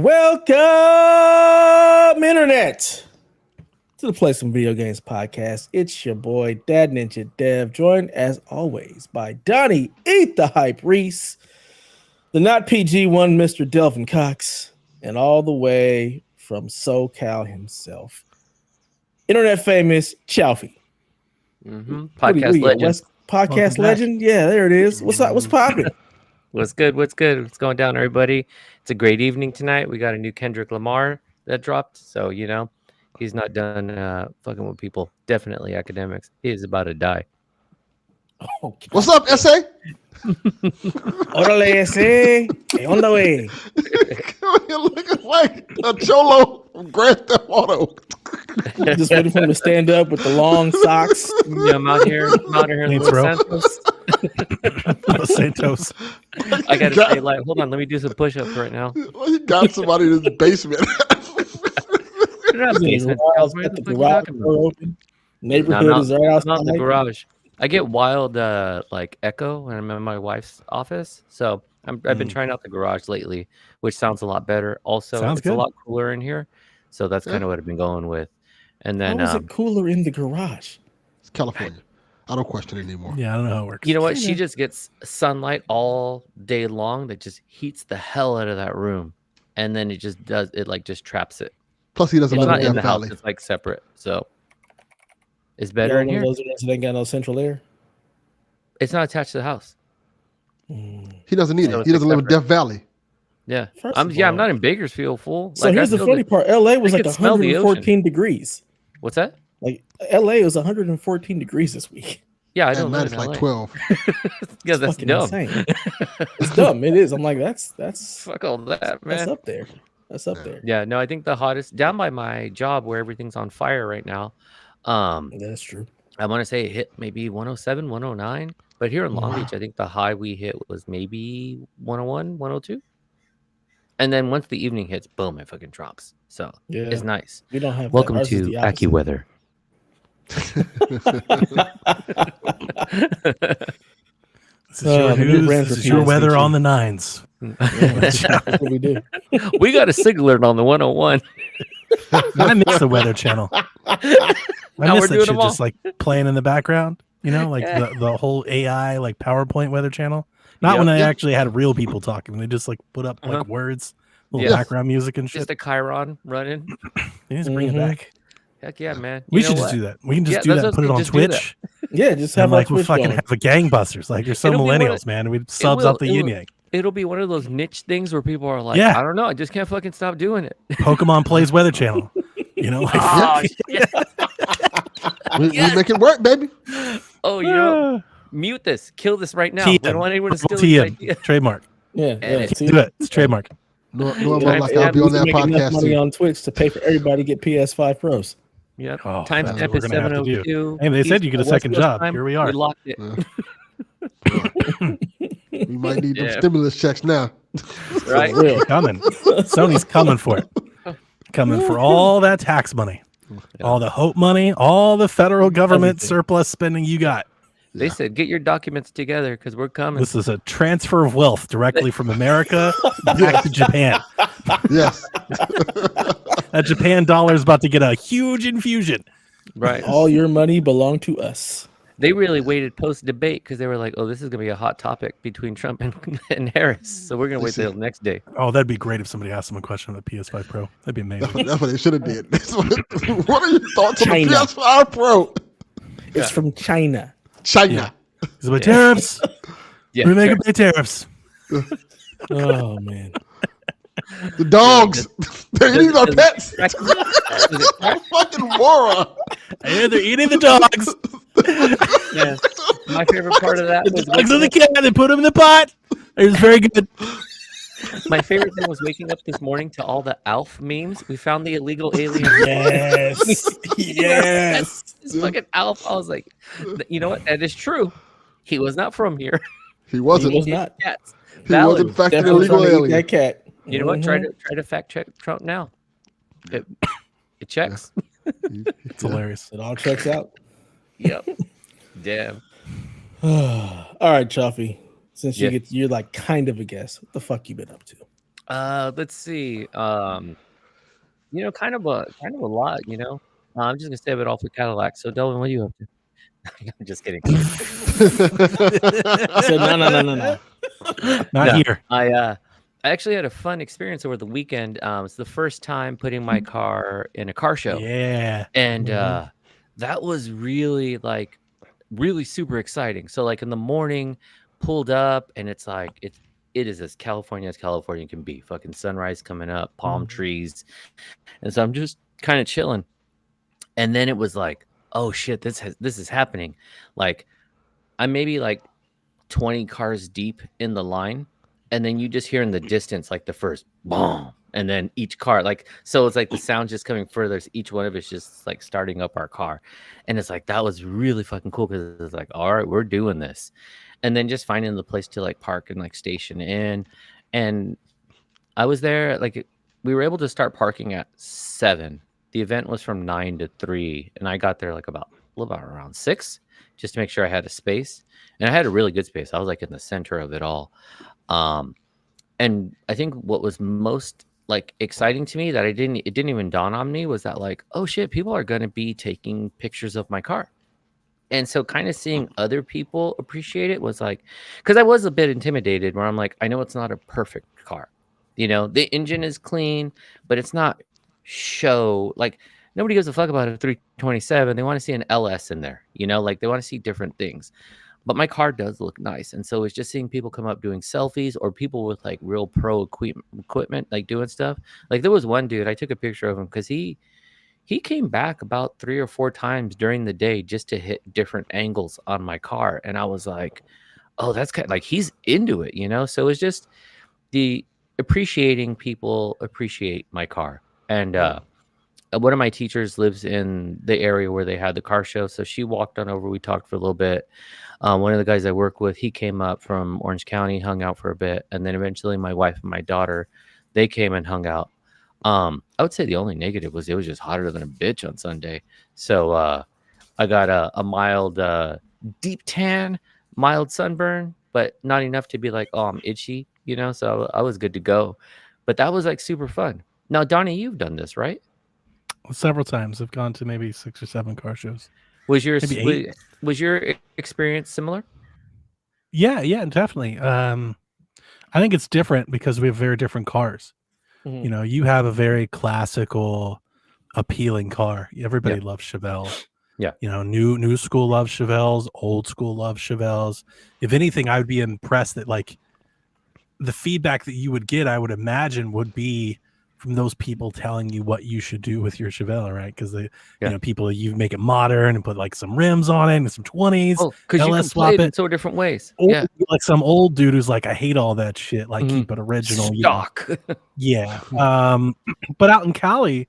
Welcome, Internet, to the Play Some Video Games podcast. It's your boy, Dad Ninja Dev, joined as always by Donnie Eat the Hype Reese, the not PG one, Mr. Delvin Cox, and all the way from SoCal himself, Internet famous Chalfie. Podcast legend. Podcast legend? Yeah, there it is. What's up? What's popping? What's good? What's going down, everybody? It's a great evening tonight. We got a new Kendrick Lamar that dropped. So, he's not done fucking with people. Definitely academics. He is about to die. Oh, what's up, SA? Orale, SA. On the way. You're looking like a cholo from Grand Theft Auto. Just waiting for him to stand up with the long socks. Yeah, I'm out here in Los Santos. I gotta say, hold on, let me do some push-ups right now. He got somebody in his basement. Neighborhood is right outside. Not in the garage. I get wild echo when I'm in my wife's office, so I've been trying out the garage lately, which sounds a lot better. Also, it's a lot cooler in here, so that's kind of what I've been going with. And then, how is it cooler in the garage? It's California. I don't question it anymore. Yeah, I don't know how it works. You know what? She just gets sunlight all day long that just heats the hell out of that room, and then it just just traps it. Plus, he doesn't live live in the valley. house. It's separate, so it's better in here. Those that ain't got no central air. It's not attached to the house. He doesn't need it. He doesn't live in Death Valley. Yeah, I'm not in Bakersfield, fool. So here's the funny part: LA was like 114 degrees. What's that? Like LA was 114 degrees this week. Yeah, I don't know. It's like 12. Yeah, that's dumb. Insane. It's dumb. It is. I'm like, that's fuck all that, man. That's up there. That's up there. Yeah, no, I think the hottest down by my job where everything's on fire right now. That's true. I want to say it hit maybe 107, 109, but here in Long Beach, I think the high we hit was maybe 101, 102. And then once the evening hits, boom, it fucking drops. So it's nice. We don't have. Welcome to AccuWeather. This is your weather on the nines. That's what we do. We got a signaler on the 101. I miss the Weather Channel. I miss that shit just playing in the background. The whole AI PowerPoint Weather Channel. Not when they actually had real people talking. They just put up words, little background music and shit. Just a Chiron running. They just bring it back. Heck yeah, man. We should just do that. We can just do that and put it on Twitch. Yeah, just have we fucking have a gangbusters. You're so millennials, man. We subs out the yin yang. It'll be one of those niche things where people are like, I don't know, I just can't fucking stop doing it. Pokemon Plays Weather Channel. We make it work, baby. Oh, mute this. Kill this right now. We don't want anyone to steal this idea. Trademark. Yeah. Do it. It's trademark. No, I'll be on that podcast. Money on Twitch to pay for everybody to get PS5 Pros. Yep. Timestamp is 7:02. Hey, they said you get a second job. Here we are. We locked it. We might need them stimulus checks now. Right? Coming. Sony's coming for it. Coming for all that tax money. All the hope money, all the federal government surplus spending you got. They said, get your documents together because we're coming. This is a transfer of wealth directly from America back to Japan. Yes. That Japan dollar is about to get a huge infusion. Right. All your money belong to us. They really waited post-debate because they were like, oh, this is going to be a hot topic between Trump and Harris. So we're going to wait till next day. Oh, that'd be great if somebody asked them a question on the PS5 Pro. That'd be amazing. That's what they should have did. What are your thoughts on the PS5 Pro? It's from China. China. Is it tariffs? Yeah, we make it pay tariffs. Oh, man. The dogs. They're eating our pets. Fucking moron. Yeah, they're eating the dogs. Yeah. My favorite part of that was dogs of the cat. They put them in the pot. It was very good. My favorite thing was waking up this morning to all the ALF memes. We found the illegal alien. Yes. Yes. This fucking ALF. I was like, you know what? That is true. He was not from here. He wasn't. He was not. Cats. He was in fact an illegal alien. That cat. You know what? Try to fact check Trump now. It checks. It's hilarious. It all checks out. Yep. Damn. All right, Chuffy. Since you're kind of a guest, what the fuck you been up to? Let's see. Kind of a lot. I'm just gonna save it all for Cadillac. So, Delvin, what do you have to? I'm just kidding. So no. Not here. I actually had a fun experience over the weekend. It's the first time putting my car in a car show. Yeah. And that was really really super exciting. So like in the morning, pulled up, and it's like it is as California can be. Fucking sunrise coming up, palm trees. And so I'm just kind of chilling. And then it was like, oh shit, this is happening. Like I'm maybe like 20 cars deep in the line, and then you just hear in the distance like the first boom, and then each car, like, so it's like the sound just coming further, so each one of it's just like starting up our car. And it's like that was really fucking cool, because it's like, all right, we're doing this. And then just finding the place to like park and like station in. And I was there, like we were able to start parking at 7. The event was from 9 to 3, and I got there like a little about around 6, just to make sure I had a space. And I had a really good space. I was like in the center of it all. And I think what was most like exciting to me that it didn't even dawn on me was that like, oh shit, people are going to be taking pictures of my car. And so kind of seeing other people appreciate it was like, because I was a bit intimidated, where I'm like, I know it's not a perfect car. The engine is clean, but it's not show. Like nobody gives a fuck about a 327. They want to see an LS in there, like they want to see different things. But my car does look nice. And so it's just seeing people come up doing selfies, or people with like real pro equipment, like doing stuff. Like there was one dude, I took a picture of him because he came back about 3 or 4 times during the day just to hit different angles on my car. And I was like, oh, that's kind of like, he's into it, So it's just the appreciating people appreciate my car. And one of my teachers lives in the area where they had the car show. So she walked on over. We talked for a little bit. One of the guys I work with, he came up from Orange County, hung out for a bit. And then eventually my wife and my daughter, they came and hung out. I would say the only negative was it was just hotter than a bitch on Sunday. So I got a mild deep tan, mild sunburn, but not enough to be like, oh, I'm itchy, So I was good to go. But that was like super fun. Now, Donnie, you've done this, right? Several times. I've gone to maybe 6 or 7 car shows. Was your experience similar? Yeah, definitely. I think it's different because we have very different cars. Mm-hmm. You have a very classical, appealing car. Everybody loves Chevelle. Yeah. New school loves Chevelles. Old school loves Chevelles. If anything, I would be impressed that like the feedback that you would get, I would imagine, would be from those people telling you what you should do with your Chevelle, right? Because people, you make it modern and put like some rims on it and some 20s. Oh, because you can play it in so different ways. Or like some old dude who's like, I hate all that shit. Like keep it original. Stock. Yeah. But out in Cali,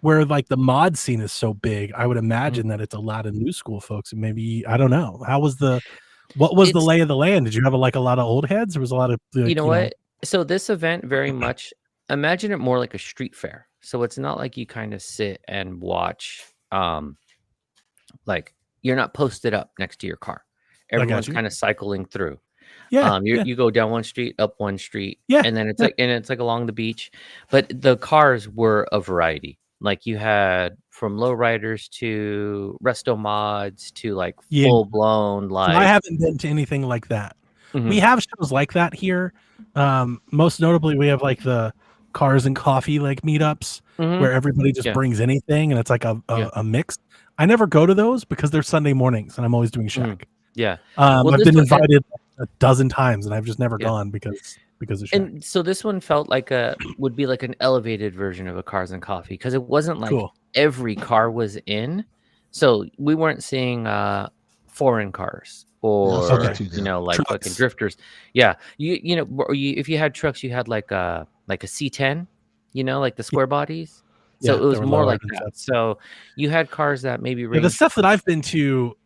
where like the mod scene is so big, I would imagine that it's a lot of new school folks. And maybe, I don't know. What was the lay of the land? Did you have a lot of old heads? Or was a lot of what? So this event very much, imagine it more like a street fair. So it's not like you kind of sit and watch, like you're not posted up next to your car. Everyone's kind of cycling through. Yeah. You go down one street, up one street, yeah, and then it's like along the beach. But the cars were a variety. Like you had from lowriders to resto mods to like full blown. Like so I haven't been to anything like that. Mm-hmm. We have shows like that here. Most notably, we have like the cars and coffee like meetups where everybody just brings anything, and it's like a mix. I never go to those because they're Sunday mornings, and I'm always doing Shack. Yeah, I've been invited a dozen times, and I've just never gone because of Shack. And so this one felt like would be like an elevated version of a cars and coffee, because it wasn't like every car was in. So we weren't seeing foreign cars or like trucks. Fucking drifters. Yeah, if you had trucks, you had like a C10, like the square bodies. So it was more like that. So you had cars that maybe the stuff that I've been to,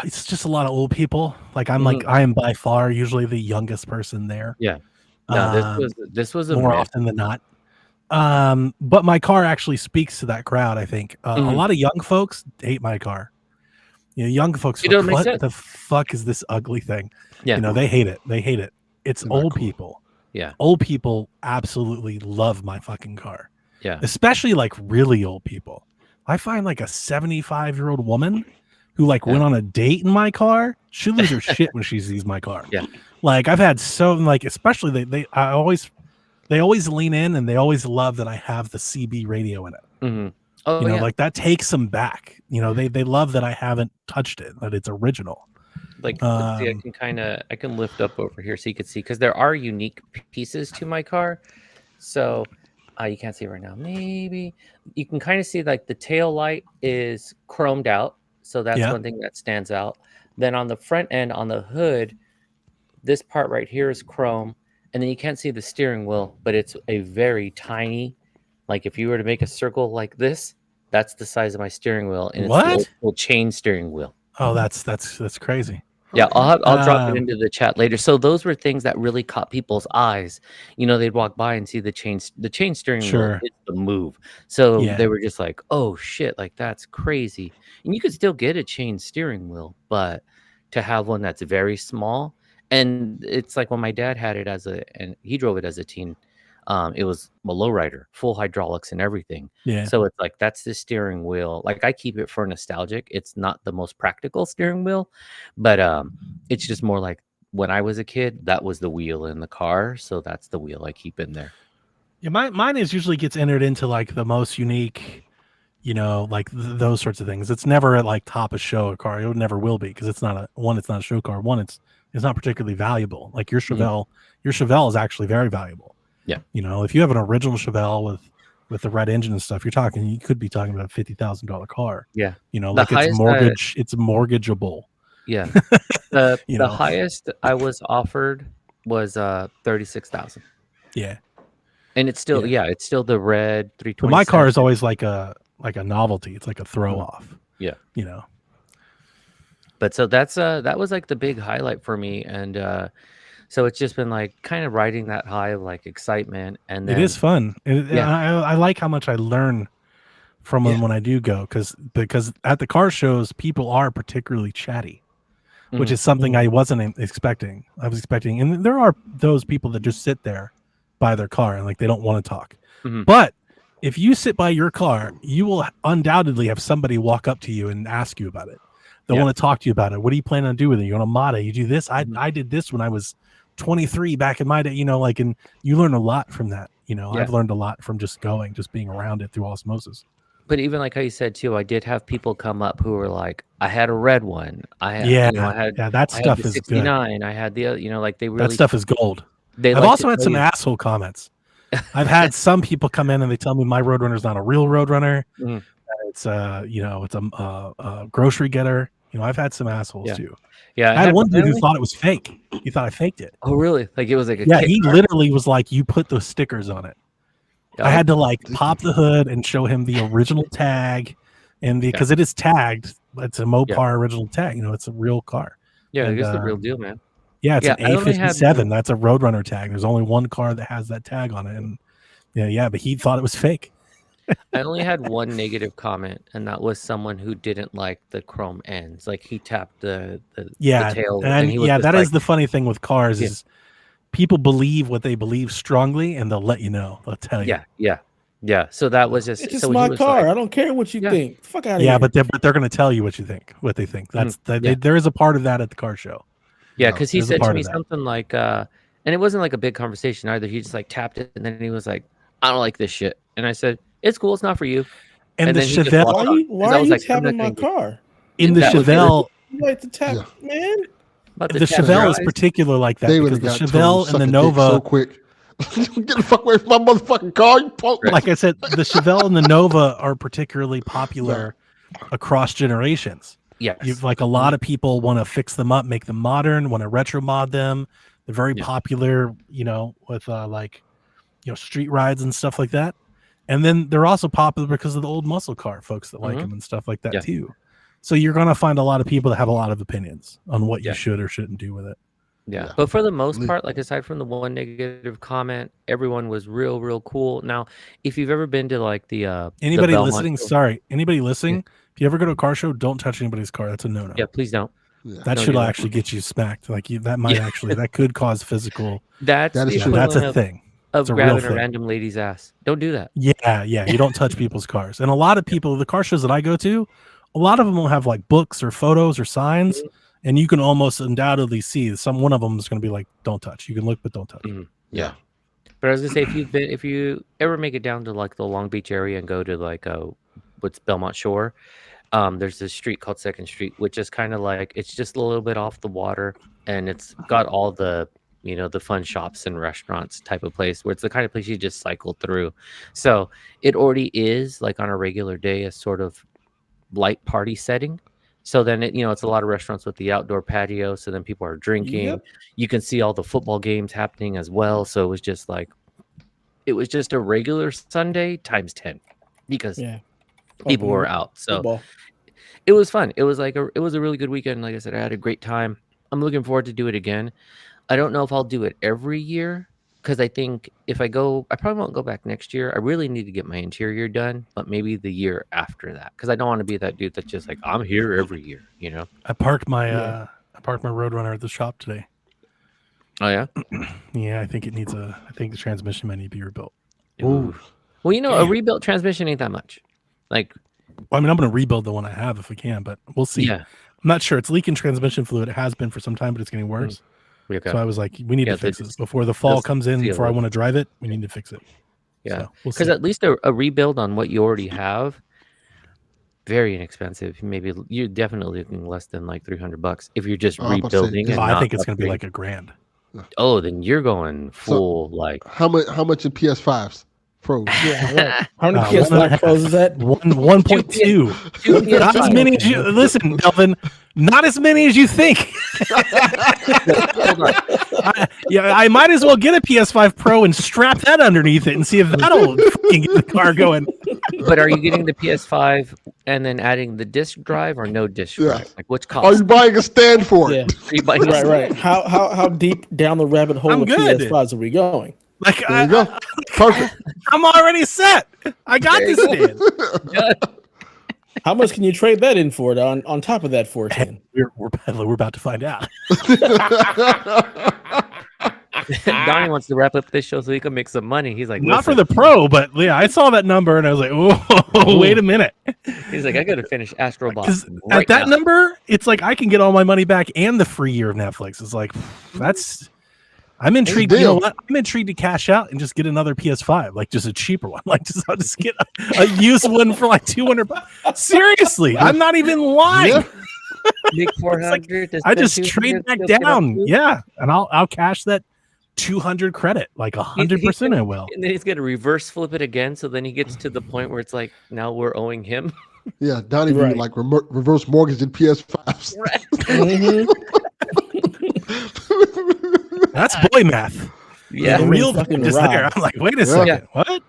it's just a lot of old people. Like I am by far usually the youngest person there. Yeah. No, this was more often than not. But my car actually speaks to that crowd. I think a lot of young folks hate my car. Young folks, what the fuck is this ugly thing? Yeah. They hate it. They hate it. It's old people. Yeah. Old people absolutely love my fucking car. Yeah. Especially like really old people. I find like a 75-year-old woman who like went on a date in my car, she lose her shit when she sees my car. Yeah. Like I've had so like, especially they always lean in and they always love that I have the CB radio in it. Mm-hmm. Oh, you know, like that takes them back. You know, they love that I haven't touched it, that it's original. Like, let's see, I can lift up over here so you can see, because there are unique pieces to my car. So you can't see it right now. Maybe you can kind of see like the tail light is chromed out. So that's one thing that stands out. Then on the front end, on the hood, this part right here is chrome. And then you can't see the steering wheel, but it's a very tiny, like if you were to make a circle like this, that's the size of my steering wheel. And it's the old school chain steering wheel. Oh, that's crazy. Yeah, I'll drop it into the chat later. So those were things that really caught people's eyes. You know, they'd walk by and see the chain steering wheel is the move. So they were just like, "Oh shit, like that's crazy." And you could still get a chain steering wheel, but to have one that's very small, and it's like when my dad had it and he drove it as a teen. It was a lowrider, full hydraulics and everything. Yeah. So it's like that's the steering wheel. Like I keep it for nostalgic. It's not the most practical steering wheel, but it's just more like when I was a kid, that was the wheel in the car. So that's the wheel I keep in there. Yeah, mine usually gets entered into like the most unique, you know, like those sorts of things. It's never at like top of show a car. It never will be because it's not a show car. One, it's not particularly valuable. Like your Chevelle, your Chevelle is actually very valuable. Yeah. You know, if you have an original Chevelle with the red engine and stuff, you could be talking about a $50,000 car. Yeah. You know, like it's mortgageable. Yeah. The highest I was offered was 36,000. Yeah. And it's still it's still the red 320. But my car is always like a novelty. It's like a throw off. Yeah. You know. But so that was like the big highlight for me, and so it's just been like kind of riding that high of like excitement, and then, it is fun. I like how much I learn from them when I do go, because at the car shows people are particularly chatty, which is something I wasn't expecting. I was expecting, and there are those people that just sit there by their car and like they don't want to talk. But if you sit by your car, you will undoubtedly have somebody walk up to you and ask you about it. They want to talk to you about it. What do you plan on doing with it? You want to mod it? You do this? I did this when I was 23 back in my day, you know, like, and you learn a lot from that. You know, I've learned a lot from just being around it through osmosis. But even like how you said too, I did have people come up who were like, I had a red one. I had, that stuff is 69. Good. I had the, you know, like they really, that stuff is gold. I've also had some asshole comments. I've had some people come in and they tell me my Roadrunner is not a real Roadrunner. It's you know, it's a grocery getter. You know, I've had some assholes too. Yeah, I had one dude who thought it was fake. He thought I faked it. Oh, really? Like it was like a he literally was like, "You put those stickers on it." I had to like pop the hood and show him the original tag, and because it is tagged, it's a Mopar original tag. You know, it's a real car. Yeah, it's the real deal, man. Yeah, it's an A57. That's a Roadrunner tag. There's only one car that has that tag on it, and but he thought it was fake. I only had one negative comment, and that was someone who didn't like the chrome ends. Like he tapped the tail. And that is the funny thing with cars is people believe what they believe strongly, and they'll let you know. They'll tell you. Yeah. So that was just. It's just my car. I don't care what you think. Fuck out of here. Yeah, but they're going to tell you what they think. That's there is a part of that at the car show. Yeah, because he said to me something like, and it wasn't like a big conversation either. He just like tapped it, and then he was like, "I don't like this shit," and I said, "It's cool. It's not for you." And the Chevelle, why are you tapping my car? In the Chevelle, you like to tap, man. The Chevelle is particular like that because the Chevelle and the Nova so quick. Get the fuck away from my motherfucking car, you punk. Like I said, the Chevelle and the Nova are particularly popular across generations. Yeah, like a lot of people want to fix them up, make them modern, want to retro mod them. They're very popular, you know, with like, you know, street rides and stuff like that. And then they're also popular because of the old muscle car folks that like them and stuff like that too. So you're going to find a lot of people that have a lot of opinions on what you should or shouldn't do with it. Yeah. But for the most part, like aside from the one negative comment, everyone was real cool. Now, if you've ever been to like the anybody listening, if you ever go to a car show, don't touch anybody's car. That's a no-no. Yeah, please don't. That should actually get you smacked. Like that might actually that could cause physical. That's a thing. Of grabbing a random lady's ass. Don't do that. Yeah. You don't touch people's cars. And a lot of people, the car shows that I go to, a lot of them will have like books or photos or signs, and you can almost undoubtedly see one of them is going to be like, "Don't touch." You can look, but don't touch. Yeah. But I was gonna say, if you ever make it down to like the Long Beach area and go to like what's Belmont Shore, there's this street called 2nd Street, which is kind of like it's just a little bit off the water, and it's got all the the fun shops and restaurants type of place where it's the kind of place you just cycle through. So it already is like on a regular day a sort of light party setting. So then it's a lot of restaurants with the outdoor patio. So then people are drinking. Yep. You can see all the football games happening as well. So it was just a regular Sunday times 10 because people were out. So football. It was fun. It was it was a really good weekend. Like I said, I had a great time. I'm looking forward to do it again. I don't know if I'll do it every year because I think if I go, I probably won't go back next year. I really need to get my interior done, but maybe the year after that because I don't want to be that dude that's just like I'm here every year. I parked my Roadrunner at the shop today. Oh yeah, yeah. I think I think the transmission might need to be rebuilt. Ooh. Well, a rebuilt transmission ain't that much. Like, I'm going to rebuild the one I have if we can, but we'll see. Yeah. I'm not sure. It's leaking transmission fluid. It has been for some time, but it's getting worse. Okay. So I was like, we need to fix this before the fall comes in. Before I want to drive it, we need to fix it. Yeah, because at least a rebuild on what you already have, very inexpensive. Maybe you're definitely looking less than like $300 if you're just rebuilding. I think it's going to be like $1,000. Oh, then you're going full like. How much in PS5s? Pros. Yeah, right. How many PS5 Pros is that? 1.2. Not as many as you listen, Delvin. Not as many as you think. I might as well get a PS5 Pro and strap that underneath it and see if that'll fucking get the car going. But are you getting the PS5 and then adding the disc drive or no disc drive? Like what's cost? Are you buying a stand for it? Yeah. Right. How deep down the rabbit hole of PS5s are we going? Like there you go. Perfect. I'm already set. I got this stand. How much can you trade that in for on top of that 410? We're about to find out. Donnie wants to wrap up this show so he can make some money. He's like, not for the Pro, but yeah, I saw that number and I was like, oh, wait a minute. He's like, I got to finish Astro Bot. At that number, it's like I can get all my money back and the free year of Netflix. It's like that's. I'm intrigued. You know what? I'm intrigued to cash out and just get another PS5, like just a cheaper one. Like I'll just get a used one for like $200. Seriously, I'm not even lying. Make 400. I just trade back down. Yeah, and I'll cash that 200 credit, like 100%. I will. And then he's gonna reverse flip it again, so then he gets to the point where it's like now we're owing him. Yeah, Donnie would like reverse mortgage in PS5s. Right. That's boy math. Yeah, the real thing is there. I'm like, wait a second, what?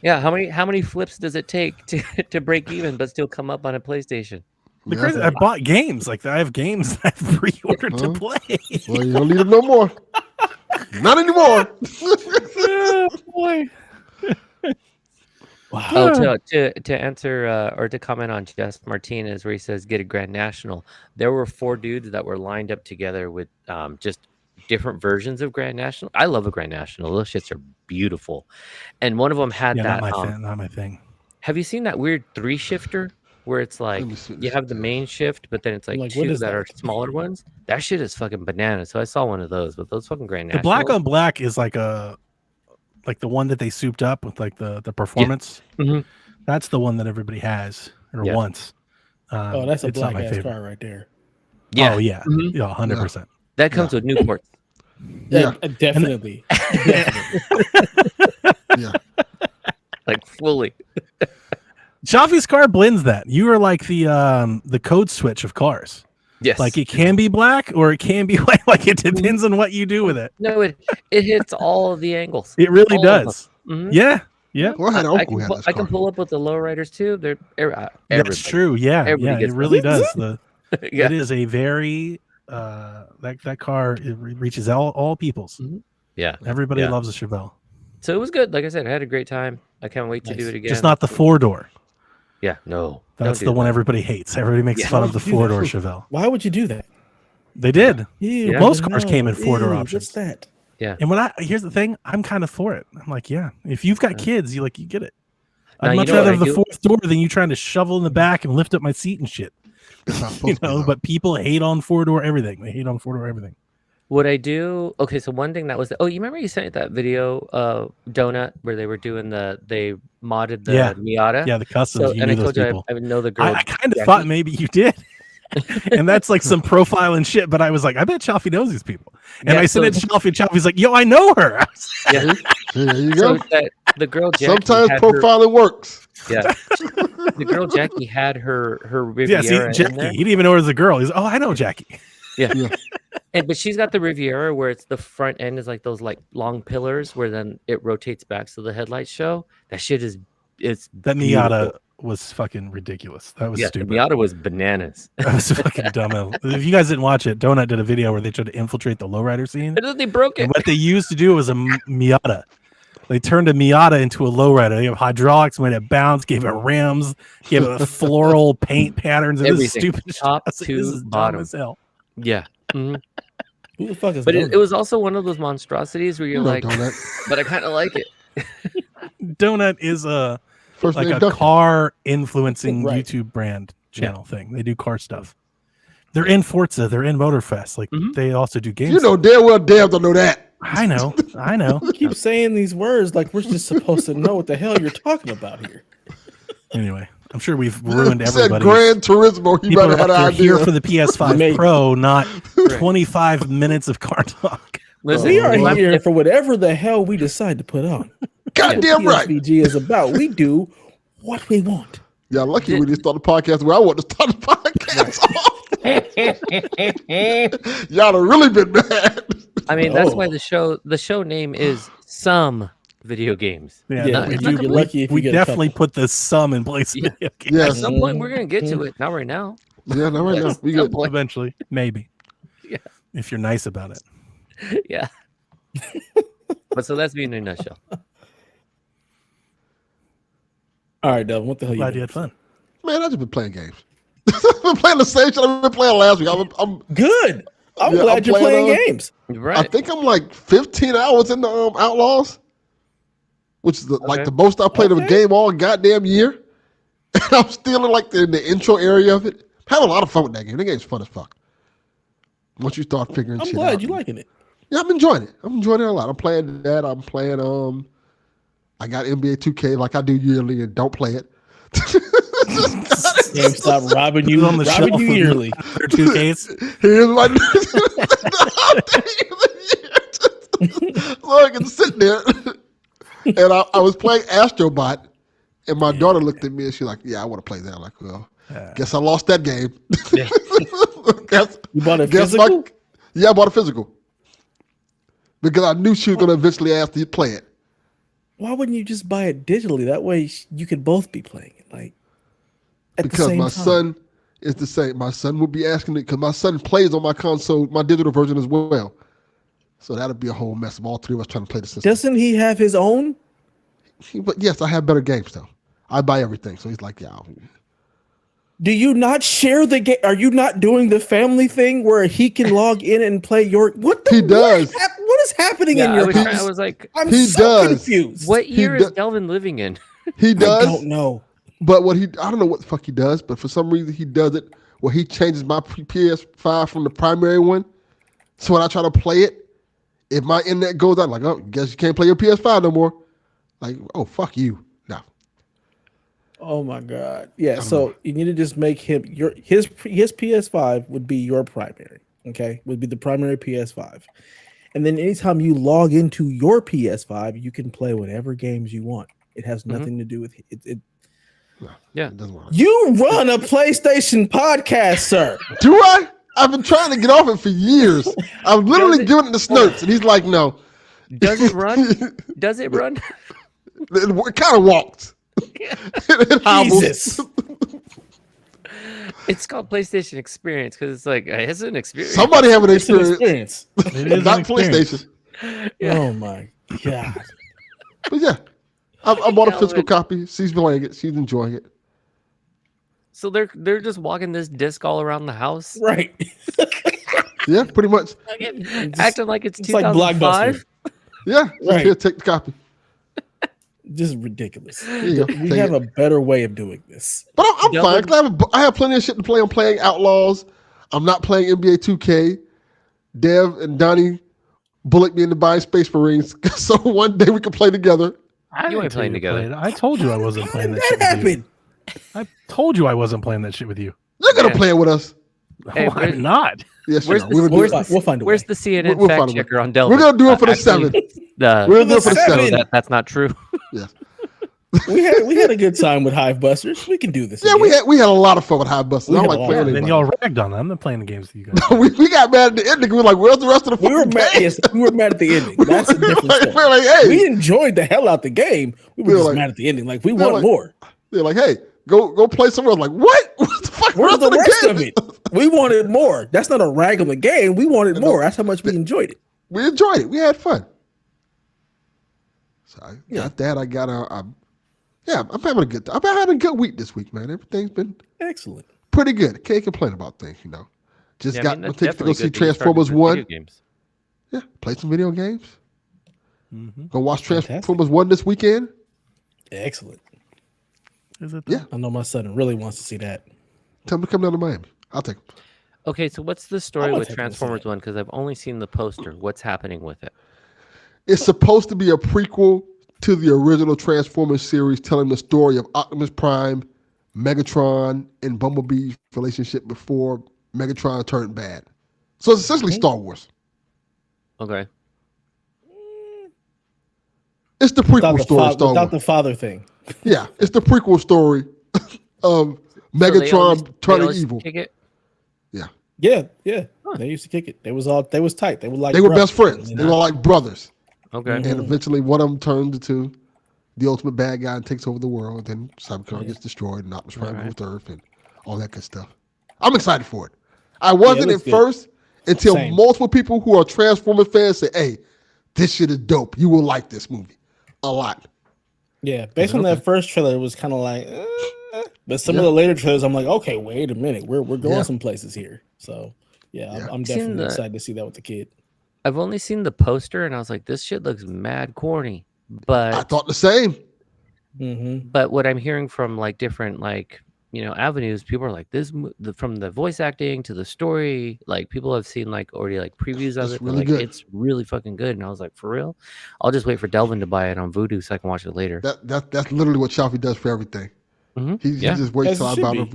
Yeah, how many flips does it take to break even but still come up on a PlayStation? I bought games. Like I have games that I've pre-ordered to play. Well, you don't need them no more. Not anymore. Oh, boy. Wow. Oh, to answer or to comment on Jess Martinez, where he says get a Grand National. There were 4 dudes that were lined up together with just different versions of Grand National. I love a Grand National. Those shits are beautiful. And one of them had that. Not my thing. Have you seen that weird 3-shifter where it's like you have the main shift, but then it's like 2 that are smaller ones? That shit is fucking bananas. So I saw one of those, but those fucking Grand Nationals. The black on black is like the one that they souped up with like the performance. Yeah. Mm-hmm. That's the one that everybody has or wants. That's a black ass car right there. Yeah. Oh yeah. Mm-hmm. Yeah, 100%. That comes with Newport. Yeah, definitely. Yeah. Like fully. Shafi's car blends that. You are like the code switch of cars. Yes. Like it can be black or it can be white. Like it depends on what you do with it. No, it hits all of the angles. It really does. Mm-hmm. Yeah. Yeah. Well, I can pull up with the lowriders too. They're that's true. Yeah. Everybody it really does. Yeah. It is a very that car it reaches all peoples. Mm-hmm. Yeah. Everybody loves a Chevelle. So it was good. Like I said, I had a great time. I can't wait to do it again. Just not the 4-door. Yeah, no. That's the one everybody hates. Everybody makes fun of the 4-door Chevelle. Why would you do that? They did. Ew, Most cars came in 4-door Ew, options. What's that? Yeah. And here's the thing, I'm kind of for it. I'm like, yeah, if you've got kids, you get it. Now, I'd much you know rather what have I the do? 4th door than you trying to shovel in the back and lift up my seat and shit. It's not supposed to be, though. But people hate on 4-door everything. They hate on 4-door everything. What I do? Okay, so one thing that was. Oh, you remember you sent that video, Donut, where they were doing they modded the Miata. Yeah, the customs. So, you and knew I those told you people. I know the girl. I kind of thought maybe you did. And that's like some profile and shit. But I was like, I bet Chalfie knows these people. And I sent it to Chalfie, and Chalfie's like, yo, I know her. Yeah. There you go. So the girl Jackie Sometimes had profiling works. Yeah. The girl Jackie had her Riviera. Yeah, see, in there. Jackie. He didn't even know it was a girl. He's, I know Jackie. Yeah. But she's got the Riviera where it's the front end is like those like long pillars where then it rotates back so the headlights show. That shit it's that beautiful. Miata was fucking ridiculous. That was stupid. The Miata was bananas. That was fucking dumb. If you guys didn't watch it, Donut did a video where they tried to infiltrate the lowrider scene. And then they broke it. And what they used to do was a Miata. They turned a Miata into a lowrider. They have hydraulics, made it bounce, gave it rims, gave it floral paint patterns. And this is stupid. Top shit. to This is bottom. dumb as hell. Yeah. Mm-hmm. Who the fuck is But Donut? it was also one of those monstrosities where you're like, Donut. but I kind of like it. Donut is a First like name a Duncan. car influencing Right. YouTube brand channel thing. They do car stuff. They're in Forza. They're in Motorfest. Like they also do games. You know damn well Dev don't know that. I know. You keep saying these words like we're just supposed to know what the hell you're talking about here. Anyway, I'm sure we've ruined Said everybody. Gran Turismo. You People better are have up an there here idea. for the PS5 Maybe. Pro, not 25 minutes of car talk. Listen, We are if here for whatever the hell we decide to put on. Goddamn right. PSVG is about. We do what we want. Yeah, lucky we didn't start the podcast where I want to start the podcast off. Y'all have really been mad. I mean, that's why the show name is Some Video Games. Yeah, we you're do. lucky if you We get a definitely couple. put the sum in place. Yeah. Yeah. At some point, we're gonna get to it. Not right now. Yeah, no, right now. We Some good. point. Eventually, maybe. Yeah. If you're nice about it. Yeah. But so that's me in a nutshell. All right, Devin, what the hell Glad you you had fun. Man, I just been playing games. I've been playing the same shit I've been playing last week. I'm Good. I'm Yeah, glad I'm you're playing, playing games. Right. I think I'm like 15 hours in the Outlaws, which is like the most I played of a game all goddamn year. And I'm still in like in the intro area of it. Having a lot of fun with that game. That game's fun as fuck. Once you start figuring I'm shit glad out. you're liking it. Yeah, I'm enjoying it. I'm enjoying it a lot. I'm playing that. I'm playing I got NBA 2K like I do yearly and don't play it. GameStop robbing you on the shelf you with yearly. Their 2Ks. Here's my so I can sit there and I was playing Astrobot and my daughter looked at me and she's like, yeah, I want to play that. I'm like, well, guess I lost that game. You bought a physical? Yeah, I bought a physical. Because I knew she was going to eventually ask me to play it. Why wouldn't you just buy it digitally? That way you could both be playing it. Like at the Because same my time. son is the same. My son would be asking me, because my son plays on my console, my digital version as well. So that'd be a whole mess of all three of us trying to play the system. Doesn't he have his own? But yes, I have better games though. I buy everything. So he's like, yeah. Do you not share the game? Are you not doing the family thing where he can log in and play your? What the? He does. What is happening in I your was, house? I was like, I'm he so does. confused. what year is does. Delvin living in? He does. I don't know. But I don't know what the fuck he does, but for some reason he does it where he changes my PS5 from the primary one. So when I try to play it, if my internet goes out, like, oh, guess you can't play your PS5 no more. Like, oh, fuck you. No. Oh my god. Yeah. So you need to just make him his PS5 would be your primary. Okay, would be the primary PS5, and then anytime you log into your PS5, you can play whatever games you want. It has nothing to do with it. Yeah. It doesn't work. You run a PlayStation podcast, sir. Do I? I've been trying to get off it for years. I've literally given it to Snurps, and he's like, no. Does it run? Does it run? It kind of walks. It hobbles. Jesus. It's called PlayStation Experience because it's like it's an experience. Somebody have an It's an experience. experience. It is Not an experience. PlayStation. Oh my god. But yeah, I bought a Hell, physical man. copy. She's playing it. She's enjoying it. So they're just walking this disc all around the house. Right. Yeah, pretty much. Acting like it's like 2005. Blockbuster. Yeah, Right. Here, take the copy. Just ridiculous. You go. We have a better way of doing this. But I'm fine. 'Cause I have plenty of shit to play. I'm playing Outlaws. I'm not playing NBA 2K. Dev and Donnie bullet me into buying Space Marines. So one day we can play together. You ain't playing together. I told you I wasn't playing that shit with you. I told you I wasn't playing that shit with you. You're gonna play it with us. Hey, Why not? Yes, Where's we'll find a way. The CNN We'll fact checker on Delta? We're gonna do it for the 7. We're gonna do it for the 7. That's not true. Yes. we had a good time with Hive Busters. We can do this. Yeah, again. we had a lot of fun with Hive Busters. I don't like playing. And then y'all ragged on it. I'm not playing the games with you guys. we got mad at the ending. We were like, "Where's the rest of the?" We were mad. Yes, we were mad at the ending. That's a different story. We're like, hey, we enjoyed the hell out the game. We were just like, mad at the ending. Like we want more. They're like, "Hey, go play somewhere." I'm like, what? What the fuck? Where's the rest of it? We wanted more. That's not a rag on the game. We wanted more. That's how much we enjoyed it. We enjoyed it. We had fun. So I got that. I got I'm having a good. I've been having a good week this week, man. Everything's been excellent. Pretty good. Can't complain about things, you know. Just got my tickets to go see Transformers 1. Yeah, play some video games. Mm-hmm. Go watch Transformers 1 this weekend. Excellent. Is it? Yeah. I know my son really wants to see that. Tell him to come down to Miami. I'll take him. Okay, so what's the story with Transformers 1? Because I've only seen the poster. What's happening with it? It's supposed to be a prequel to the original Transformers series, telling the story of Optimus Prime, Megatron, and Bumblebee's relationship before Megatron turned bad. So it's essentially Star Wars. Okay. It's the prequel story. Without the father thing. Yeah, it's the prequel story of Megatron turning evil. Kick it? Yeah. Huh. They used to kick it. They was tight. They were best friends. They were like brothers. Okay. And eventually one of them turned into the ultimate bad guy and takes over the world. Then Cybertron gets destroyed and Optimus Prime goes to Earth and all that good stuff. I'm excited for it. I wasn't at first until multiple people who are Transformers fans say, "Hey, this shit is dope. You will like this movie a lot." Yeah, based on that first trailer, it was kind of like, but some of the later trailers, I'm like, okay, wait a minute, we're going some places here. So I'm definitely excited to see that with the kid. I've only seen the poster, and I was like, this shit looks mad corny. But I thought the same. Mm-hmm. But what I'm hearing from like different avenues, people are like, from the voice acting to the story, like people have seen already previews of it. Really good. It's really fucking good. And I was like, for real? I'll just wait for Delvin to buy it on Vudu so I can watch it later. That's literally what Shafi does for everything. Mm-hmm. He just waits till I buy it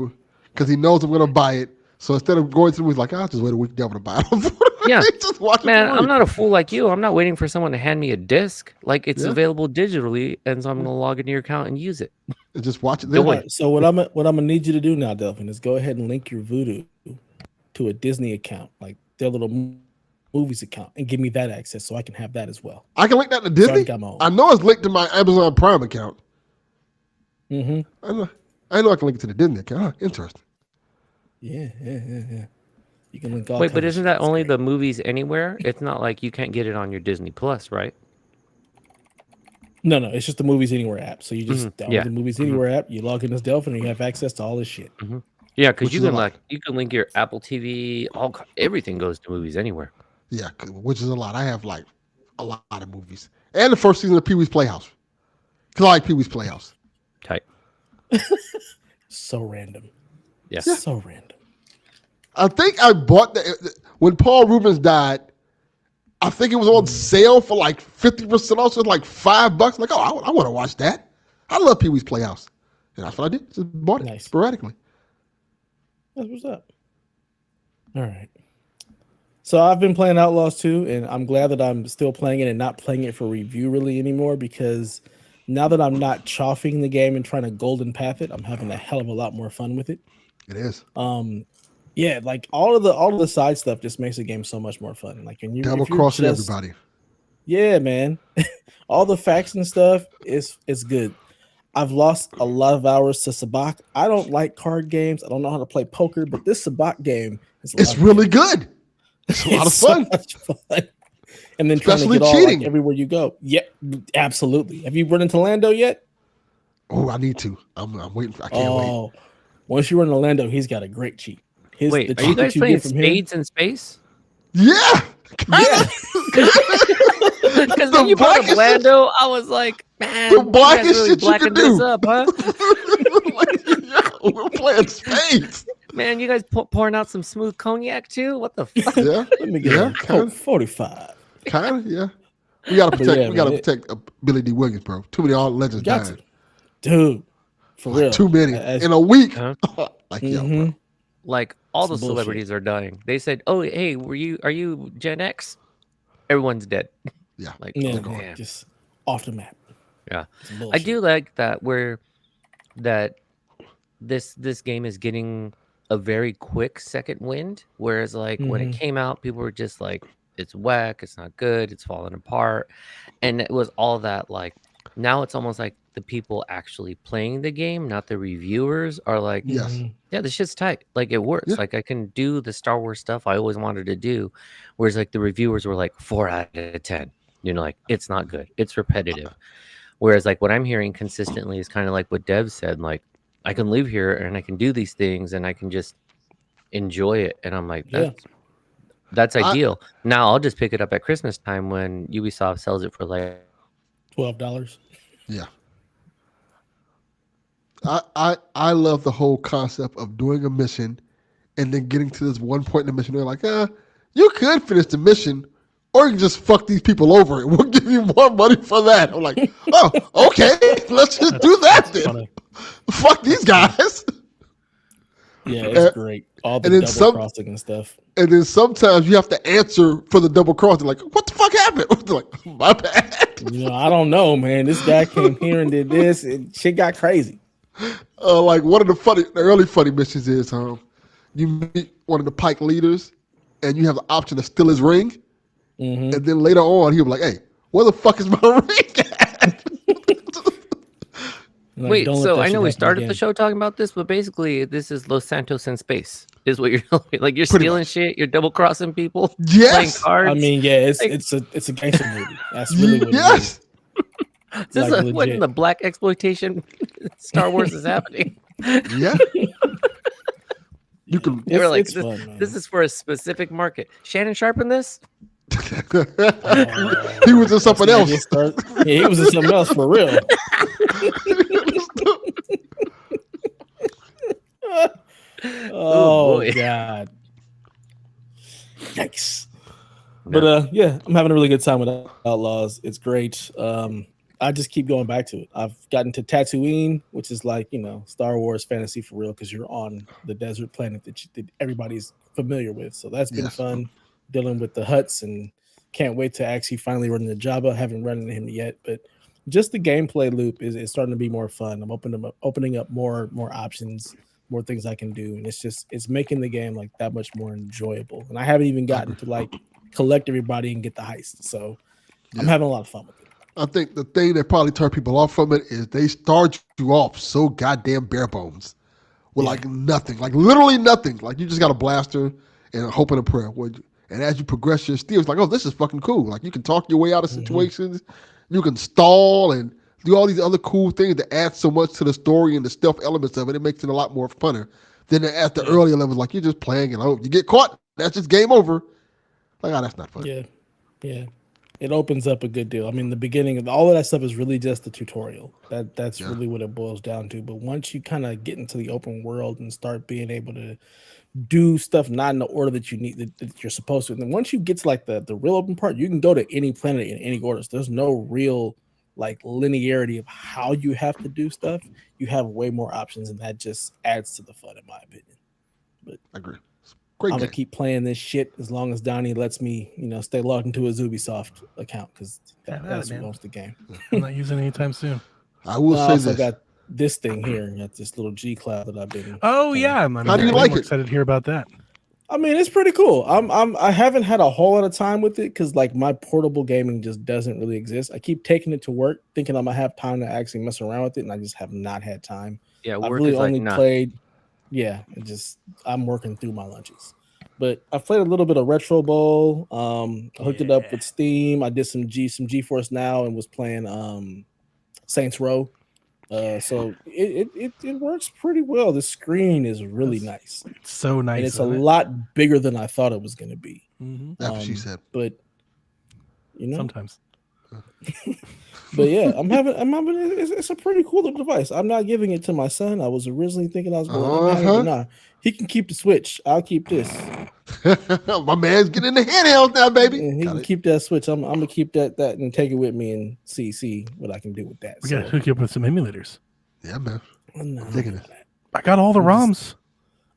because he knows I'm gonna buy it. So instead of going to the movie, like, I'll just wait a week to buy it. Yeah, just watch man, I'm not a fool like you. I'm not waiting for someone to hand me a disc. Like it's available digitally, and so I'm gonna log into your account and use it. And just watch it. Right, so what I'm gonna need you to do now, Delvin, is go ahead and link your Vudu to a Disney account, like their little movies account, and give me that access so I can have that as well. I can link that to Disney. I know it's linked to my Amazon Prime account. Mm-hmm. I know I can link it to the Disney account. Huh, interesting. Yeah. You can link all. Wait, but isn't that only the movies anywhere? It's not like you can't get it on your Disney Plus, right? No, it's just the Movies Anywhere app. So you just download the Movies Anywhere app, you log in as Delphin, and you have access to all this shit. Mm-hmm. Yeah, because you can link your Apple TV. Everything goes to Movies Anywhere. Yeah, which is a lot. I have a lot of movies, and the first season of Pee Wee's Playhouse. Because I like Pee Wee's Playhouse. Tight. So random. Yes. Yeah. So random. I think I bought when Paul Rubens died. I think it was on sale for 50% off. So it's $5. Like, I want to watch that. I love Pee Wee's Playhouse. And that's what I did. Just bought it sporadically. That's what's up. All right. So I've been playing Outlaws 2, and I'm glad that I'm still playing it and not playing it for review really anymore, because now that I'm not chopping the game and trying to golden path it, I'm having a hell of a lot more fun with it. It is. Yeah, all of the side stuff just makes the game so much more fun. Like when you double crossing everybody. Yeah, man. All the facts and stuff is good. I've lost a lot of hours to Sabak. I don't like card games. I don't know how to play poker, but this Sabak game is really good. It's a lot of fun. So much fun. And then especially trying to get cheating all, everywhere you go. Yeah, absolutely. Have you run into Lando yet? Oh, I need to. I'm waiting. I can't wait. Once you run into Lando, he's got a great cheat. Wait, are you guys playing Spades in Space? Yeah. Yeah. Because when you brought up Lando, I was like, man, the blackest really shit you can do. this up, huh? We're playing spades. Man, you guys pouring out some smooth cognac too? What the fuck? Yeah. Let me get a Coke 45. Kind of, yeah. We gotta protect Billy D. Williams, bro. Too many all legends died. Dude, for real. Too many. In a week. Bro. Like all the celebrities are dying. They said, "Oh, hey, are you Gen X?" Everyone's dead. Yeah. Like, just off the map. Yeah. I do like that this game is getting a very quick second wind, whereas like when it came out, people were just like, it's whack, it's not good, it's falling apart. And it was all that. Like now it's almost like the people actually playing the game, not the reviewers, are like, yeah, this shit's tight, like it works. Like I can do the Star Wars stuff I always wanted to do, whereas like the reviewers were like 4 out of 10, like it's not good, it's repetitive. Whereas like what I'm hearing consistently is kind of like what Dev said, like I can live here and I can do these things and I can just enjoy it. And I'm like, that's ideal. Now I'll just pick it up at Christmas time when Ubisoft sells it for like $12. Yeah. I love the whole concept of doing a mission and then getting to this one point in the mission. They're like, you could finish the mission, or you can just fuck these people over and we'll give you more money for that. I'm like, oh, okay, let's just do that then. Funny. Fuck these guys. Yeah, it's great. All the double crossing and stuff. And then sometimes you have to answer for the double cross. They're like, what the fuck happened? They're like, my bad. I don't know, man. This guy came here and did this, and shit got crazy. Like one of the early funny missions is you meet one of the Pike leaders, and you have the option to steal his ring. And then later on, he'll be like, hey, where the fuck is my ring at? Like, wait, so I know we started the show talking about this, but basically this is Los Santos in space, is what you're like. You're stealing shit, you're double crossing people, playing cards. I mean, yeah, it's a gangster movie. That's really what it is. This is what in the black exploitation Star Wars is happening. Yeah. You can. We're like, this is for a specific market. Shannon Sharp in this? He was in something else. He was in something else for real. Oh God. Yikes. But yeah, I'm having a really good time with Outlaws. It's great. I just keep going back to it. I've gotten to Tatooine, which is like, Star Wars fantasy for real, because you're on the desert planet that everybody's familiar with. So that's been fun, dealing with the Hutts, and can't wait to actually finally run into Jabba. Haven't run into him yet, but just the gameplay loop is starting to be more fun. I'm opening up more options, more things I can do, and it's making the game like that much more enjoyable. And I haven't even gotten to like collect everybody and get the heist, so I'm having a lot of fun with it. I think the thing that probably turned people off from it is they start you off so goddamn bare bones with like nothing, like literally nothing. Like you just got a blaster and a hope and a prayer. And as you progress your steal, it's like, oh, this is fucking cool. Like you can talk your way out of situations, you can stall and do all these other cool things that add so much to the story and the stealth elements of it. It makes it a lot more funner than at the earlier levels. Like you're just playing and you get caught, that's just game over. Like, that's not fun. Yeah. It opens up a good deal. I mean, the beginning of all of that stuff is really just the tutorial. That's really what it boils down to. But once you kind of get into the open world and start being able to do stuff not in the order that you need, that you're supposed to, and then once you get to like the real open part, you can go to any planet in any orders. There's no real like linearity of how you have to do stuff. You have way more options, and that just adds to the fun, in my opinion. But I agree. I'm gonna keep playing this shit as long as Donnie lets me, stay logged into his Ubisoft account, because that's what owns the game. I'm not using it anytime soon. I will say this. I got this thing here. I got this little G Cloud that I've been. Oh yeah, how do you like it? Excited to hear about that. I mean, it's pretty cool. I haven't had a whole lot of time with it because like my portable gaming just doesn't really exist. I keep taking it to work, thinking I'm gonna have time to actually mess around with it, and I just have not had time. Yeah, I've really only played. Yeah, I'm working through my lunches. But I played a little bit of Retro Bowl. I hooked it up with Steam. I did some GeForce Now and was playing Saints Row. So it works pretty well. The screen is really nice. It's so nice. And it's a lot bigger than I thought it was going to be. That's what she said. But sometimes. But yeah, I'm having. It's a pretty cool little device. I'm not giving it to my son. I was originally thinking I was going to, but nah, he can keep the Switch. I'll keep this. My man's getting the handheld now, baby. And he can keep that Switch. I'm gonna keep that and take it with me and see what I can do with that. We gotta hook you up with some emulators. Yeah, man. I'm digging it. I got all the ROMs.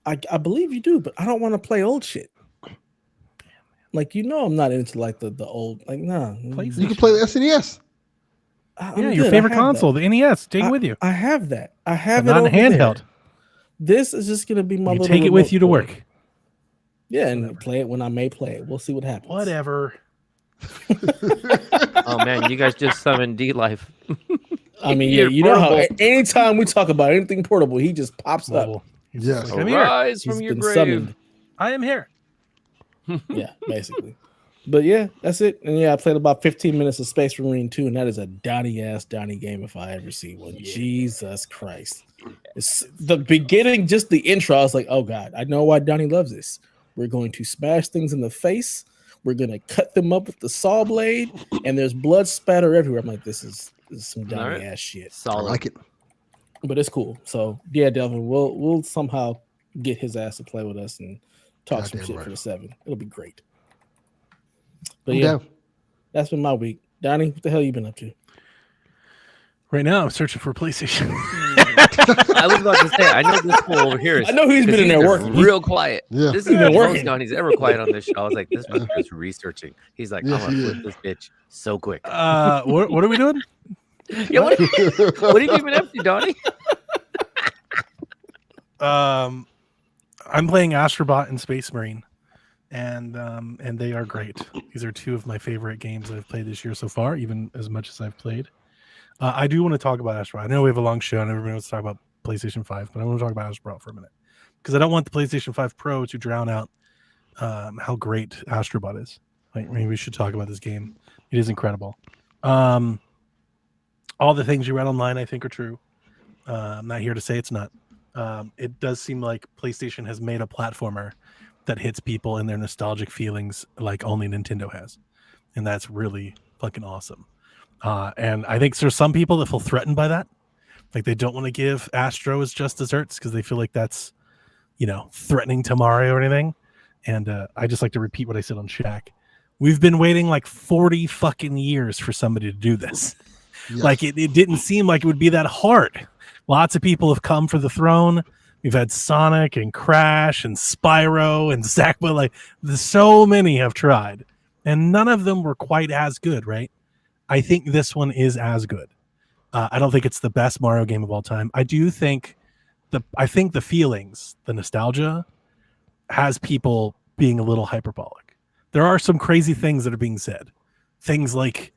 I believe you do, but I don't want to play old shit. Like, I'm not into like the old, like, nah. You can play the SNES. Yeah, your favorite console, the NES. Take it with you. I have that. I have but it not handheld. There. This is just gonna be my you little take it with you to work. Yeah, and play it when I may play it. We'll see what happens. Whatever. Oh man, you guys just summoned D-Life. I mean, yeah, you know how anytime we talk about anything portable, he just pops up. Yes, like, rise from your grave. Summoned. I am here. Yeah, basically. But yeah, that's it. And yeah, I played about 15 minutes of Space Marine 2, and that is a Donnie game if I ever see one. Yeah. Jesus Christ. It's the beginning, just the intro, I was like, oh God, I know why Donnie loves this. We're going to smash things in the face. We're going to cut them up with the saw blade, and there's blood spatter everywhere. I'm like, this is some Donnie ass shit. Solid. I like it. But it's cool. So yeah, Delvin, we'll somehow get his ass to play with us and talk some shit for the 7. It'll be great. But yeah, that's been my week. Donnie, what the hell you been up to? Right now, I'm searching for a PlayStation. I was about to say, I know this fool over here. I know he's been in there working. Real quiet. Yeah. This is the most Donnie's ever quiet on this show. I was like, this is researching. He's like, I'm gonna flip this bitch so quick. What are we doing? Yeah, what have you been up to, Donnie? I'm playing Astrobot and Space Marine, and they are great. These are 2 of my favorite games that I've played this year so far, even as much as I've played. I do want to talk about Astrobot. I know we have a long show and everybody wants to talk about PlayStation 5, but I want to talk about Astrobot for a minute because I don't want the PlayStation 5 Pro to drown out how great Astrobot is. Like, maybe we should talk about this game. It is incredible. All the things you read online, I think, are true. I'm not here to say it's not. It does seem like PlayStation has made a platformer that hits people in their nostalgic feelings like only Nintendo has. And that's really fucking awesome. And I think there's some people that feel threatened by that. Like they don't want to give Astro as just desserts because they feel like that's, threatening to Mario or anything. And I just like to repeat what I said on Shaq. We've been waiting like 40 fucking years for somebody to do this. Yes. Like it didn't seem like it would be that hard. Lots of people have come for the throne. We've had Sonic and Crash and Spyro and Sackboy. Like so many have tried, and none of them were quite as good, right? I think this one is as good. I don't think it's the best Mario game of all time. I do think the feelings, the nostalgia, has people being a little hyperbolic. There are some crazy things that are being said. Things like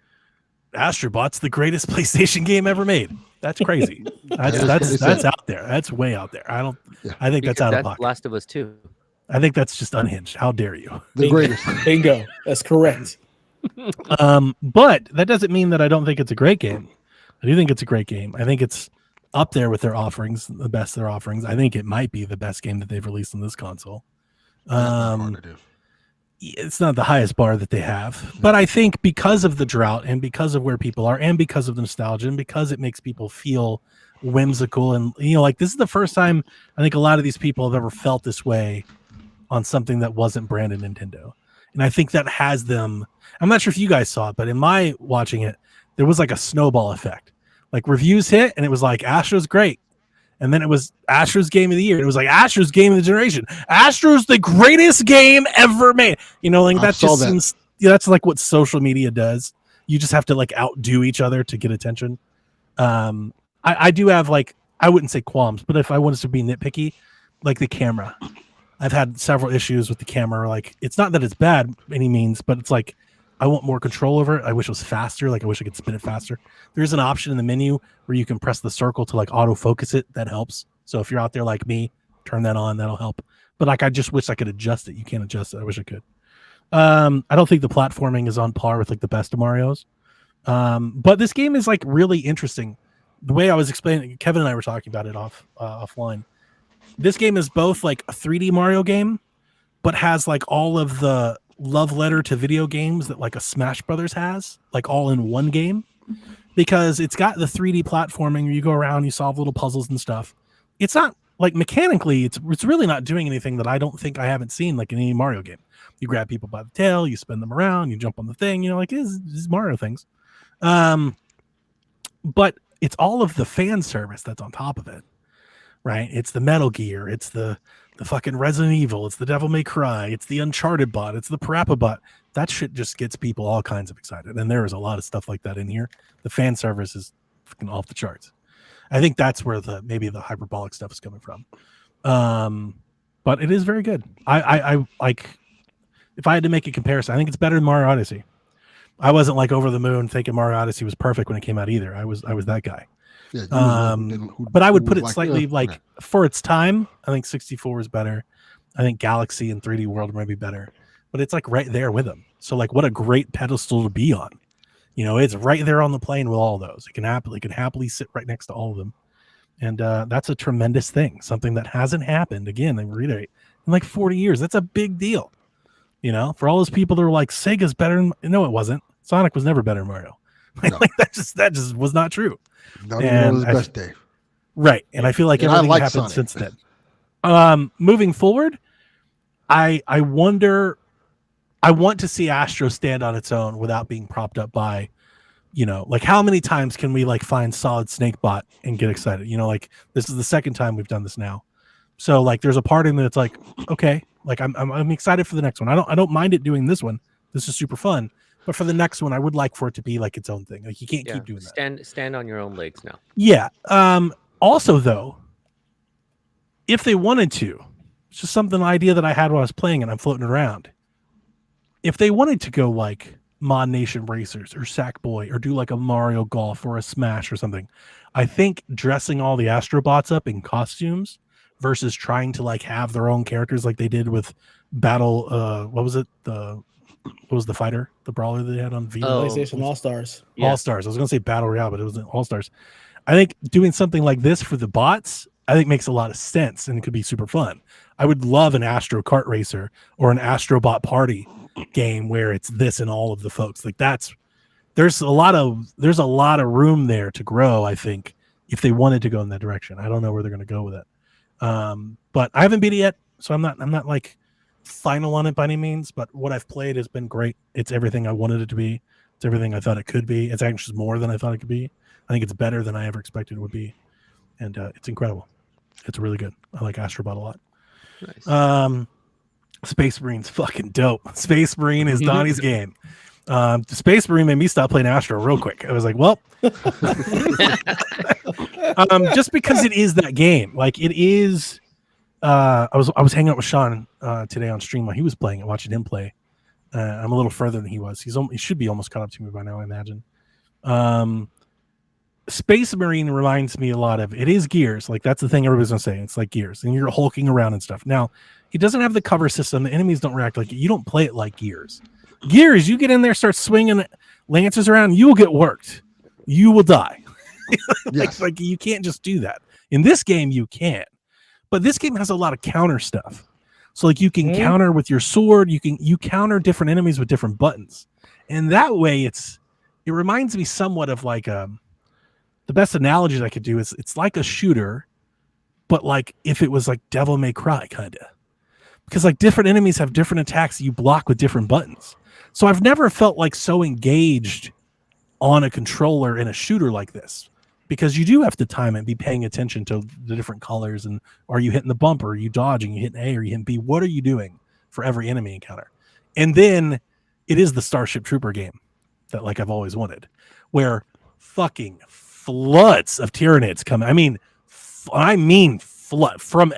Astrobot's the greatest PlayStation game ever made. That's crazy. That's out there. That's way out there. I think that's out of pocket. Last of Us 2. I think that's just unhinged. How dare you? The greatest. Bingo. That's correct. But that doesn't mean that I don't think it's a great game. I do think it's a great game. I think it's up there with their offerings, the best of their offerings. I think it might be the best game that they've released on this console. It's not the highest bar that they have, but I think because of the drought and because of where people are and because of the nostalgia and because it makes people feel whimsical and like this is the first time I think a lot of these people have ever felt this way on something that wasn't branded Nintendo. And I think that has them. I'm not sure if you guys saw it, but in my watching it, there was like a snowball effect. Like reviews hit and it was like Astro's great. And then it was Astro's game of the year. It was like Astro's game of the generation. Astro's the greatest game ever made. Like that just seems that's like what social media does. You just have to like outdo each other to get attention. I do have like, I wouldn't say qualms, but if I wanted to be nitpicky, like the camera, I've had several issues with the camera. Like it's not that it's bad by any means, but it's like, I want more control over it. I wish it was faster. Like I wish I could spin it faster. There's an option in the menu where you can press the circle to like autofocus it. That helps. So if you're out there like me, turn that on. That'll help. But like, I just wish I could adjust it. You can't adjust it. I wish I could. I don't think the platforming is on par with like the best of Mario's. But this game is like really interesting. the way I was explaining, Kevin and I were talking about it offline. This game is both like a 3D Mario game, but has like all of the love letter to video games that like a Smash Brothers has, like all in one game, because it's got the 3D platforming where you go around, you solve little puzzles and stuff. It's not like mechanically, it's really not doing anything that I don't think I haven't seen like in any Mario game. You grab people by the tail, you spin them around, you jump on the thing, you know, like this Mario things. But it's all of the fan service that's on top of it, right? It's the Metal Gear, it's the fucking Resident Evil, it's the Devil May Cry, it's the Uncharted bot, it's the Parappa bot. That shit just gets people all kinds of excited, and there is a lot of stuff like that in here. The fan service is fucking off the charts. I think that's where maybe the hyperbolic stuff is coming from. But it is very good. I like, if I had to make a comparison, I think it's better than Mario Odyssey. I wasn't like over the moon thinking Mario Odyssey was perfect when it came out either. I was that guy. Yeah, but I would put it slightly for its time. I think 64 is better. I think Galaxy and 3D World might be better, but it's like right there with them. So like, what a great pedestal to be on. You know, it's right there on the plane with all those. It can happily sit right next to all of them, and that's a tremendous thing. Something that hasn't happened again. I reiterate, in like 40 years. That's a big deal. You know, for all those people that were like, Sega's better. No, it wasn't. Sonic was never better than Mario. No. Like that just was not true. Not even on his best day. Right. And I feel like everything happened Sonic since then. Moving forward, I wonder, I want to see Astro stand on its own without being propped up by, you know, like how many times can we like find Solid Snake Bot and get excited? You know, like this is the second time we've done this now. So like there's a part in that's like, okay, like I'm excited for the next one. I don't mind it doing this one. This is super fun. But for the next one, I would like for it to be like its own thing. Like you can't keep doing that. Stand on your own legs now. Yeah. Also, though, if they wanted to, it's just an idea that I had while I was playing and I'm floating around. If they wanted to go like Mod Nation Racers or Sackboy or do like a Mario Golf or a Smash or something, I think dressing all the Astrobots up in costumes versus trying to like have their own characters like they did with Battle. What was it? What was the fighter, the brawler they had on Vita? PlayStation All-Stars. Yeah. All-Stars. I was going to say Battle Royale, but it was All-Stars. I think doing something like this for the bots, I think makes a lot of sense and it could be super fun. I would love an Astro Kart Racer or an Astrobot Party game where it's this and all of the folks. Like there's a lot of room there to grow, I think, if they wanted to go in that direction. I don't know where they're going to go with it. But I haven't beat it yet, so I'm not like final on it by any means, but what I've played has been great. It's everything I wanted it to be. It's everything I thought it could be. It's actually more than I thought it could be. I think it's better than I ever expected it would be, and it's incredible. It's really good. I like Astrobot a lot. Nice. Space Marine's fucking dope. Space Marine is Donnie's game. Space Marine made me stop playing Astro real quick. I was like, well, just because it is that game. Like it is. I was hanging out with Sean today on stream while he was playing it, watching him play. I'm a little further than he was. He should be almost caught up to me by now, I imagine. Space Marine reminds me a lot of, it is Gears. Like that's the thing everybody's gonna say. It's like Gears, and you're hulking around and stuff. Now, it doesn't have the cover system. The enemies don't react like it. You don't play it like Gears. Gears, you get in there, start swinging lancers around, you will get worked. You will die. Yes. like you can't just do that. In this game, you can. But this game has a lot of counter stuff. So like you can counter with your sword, you counter different enemies with different buttons. And that way it reminds me somewhat of like the best analogies I could do is it's like a shooter, but like if it was like Devil May Cry kind of. Because like different enemies have different attacks that you block with different buttons. So I've never felt like so engaged on a controller in a shooter like this. Because you do have to time it, be paying attention to the different colors, and are you hitting the bumper? Are you dodging? You hitting A or you hitting B? What are you doing for every enemy encounter? And then it is the Starship Trooper game that like I've always wanted, where fucking floods of Tyranids come. I mean flood from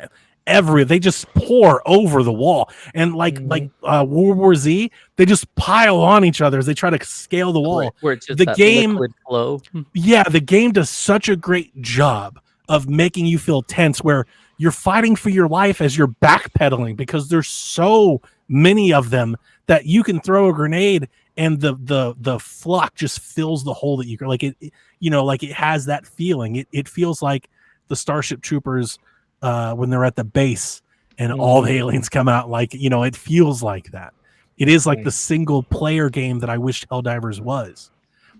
they just pour over the wall, and like World War Z, they just pile on each other as they try to scale the wall. Where it's just the game flow. Yeah, the game does such a great job of making you feel tense, where you're fighting for your life as you're backpedaling because there's so many of them that you can throw a grenade and the flock just fills the hole that you like it. Like it has that feeling. It feels like the Starship Troopers when they're at the base and all the aliens come out. Like it feels like that. It is like the single player game that I wished Helldivers was.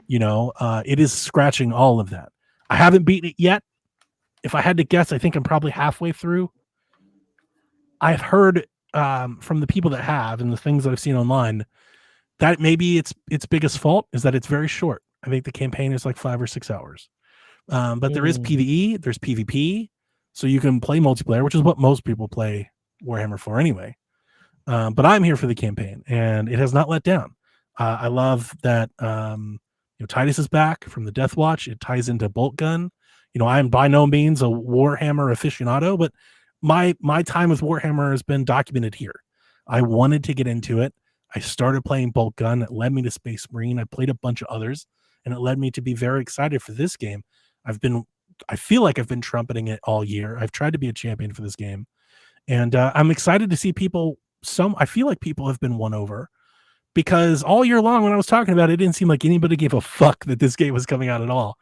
It is scratching all of that. I haven't beaten it yet. If I had to guess, I think I'm probably halfway through. I've heard from the people that have and the things that I've seen online that maybe its biggest fault is that it's very short. I think the campaign is like 5 or 6 hours. But there is PvE, there's PvP, so you can play multiplayer, which is what most people play Warhammer for anyway. But I'm here for the campaign, and it has not let down. I love that Titus is back from the Death Watch. It ties into Bolt Gun. I am by no means a Warhammer aficionado, but my time with Warhammer has been documented here. I wanted to get into it. I started playing Bolt Gun. It led me to Space Marine. I played a bunch of others, and it led me to be very excited for this game. I feel like I've been trumpeting it all year. I've tried to be a champion for this game, and I'm excited to see people. I feel like people have been won over, because all year long when I was talking about it, it didn't seem like anybody gave a fuck that this game was coming out at all.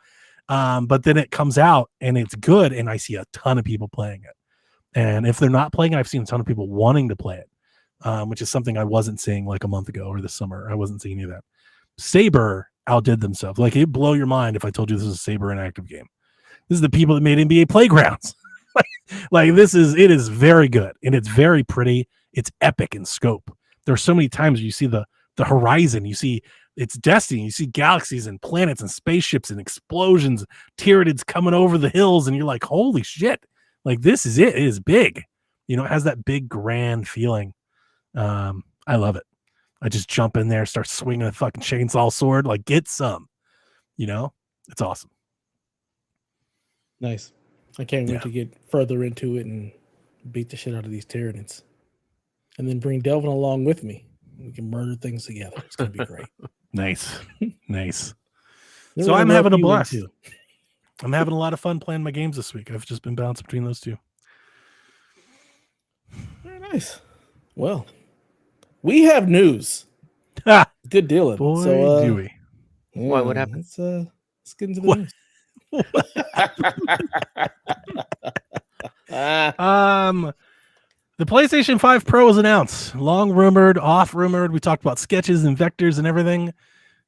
But then it comes out and it's good, and I see a ton of people playing it. And if they're not playing, I've seen a ton of people wanting to play it, which is something I wasn't seeing like a month ago or this summer. I wasn't seeing any of that. Saber outdid themselves. Like, it'd blow your mind if I told you this is a Saber interactive game. This is the people that made NBA Playgrounds. Like, it is very good, and it's very pretty. It's epic in scope. There are so many times you see the horizon, you see it's Destiny, you see galaxies and planets and spaceships and explosions, Tyranids coming over the hills, and you're like, holy shit, like, this is it. It is big. It has that big grand feeling. I love it. I just jump in there, start swinging a fucking chainsaw sword, like, get some. It's awesome. Nice. I can't wait to get further into it and beat the shit out of these Tyranids. And then bring Delvin along with me. We can murder things together. It's going to be great. Nice. So I'm having a blast. I'm having a lot of fun playing my games this week. I've just been bouncing between those two. Very nice. Well, we have news. Good dealing. Boy, do we. Yeah, what happened? Let's get into the news. The PlayStation 5 Pro was announced. Long rumored, off rumored. We talked about sketches and vectors and everything.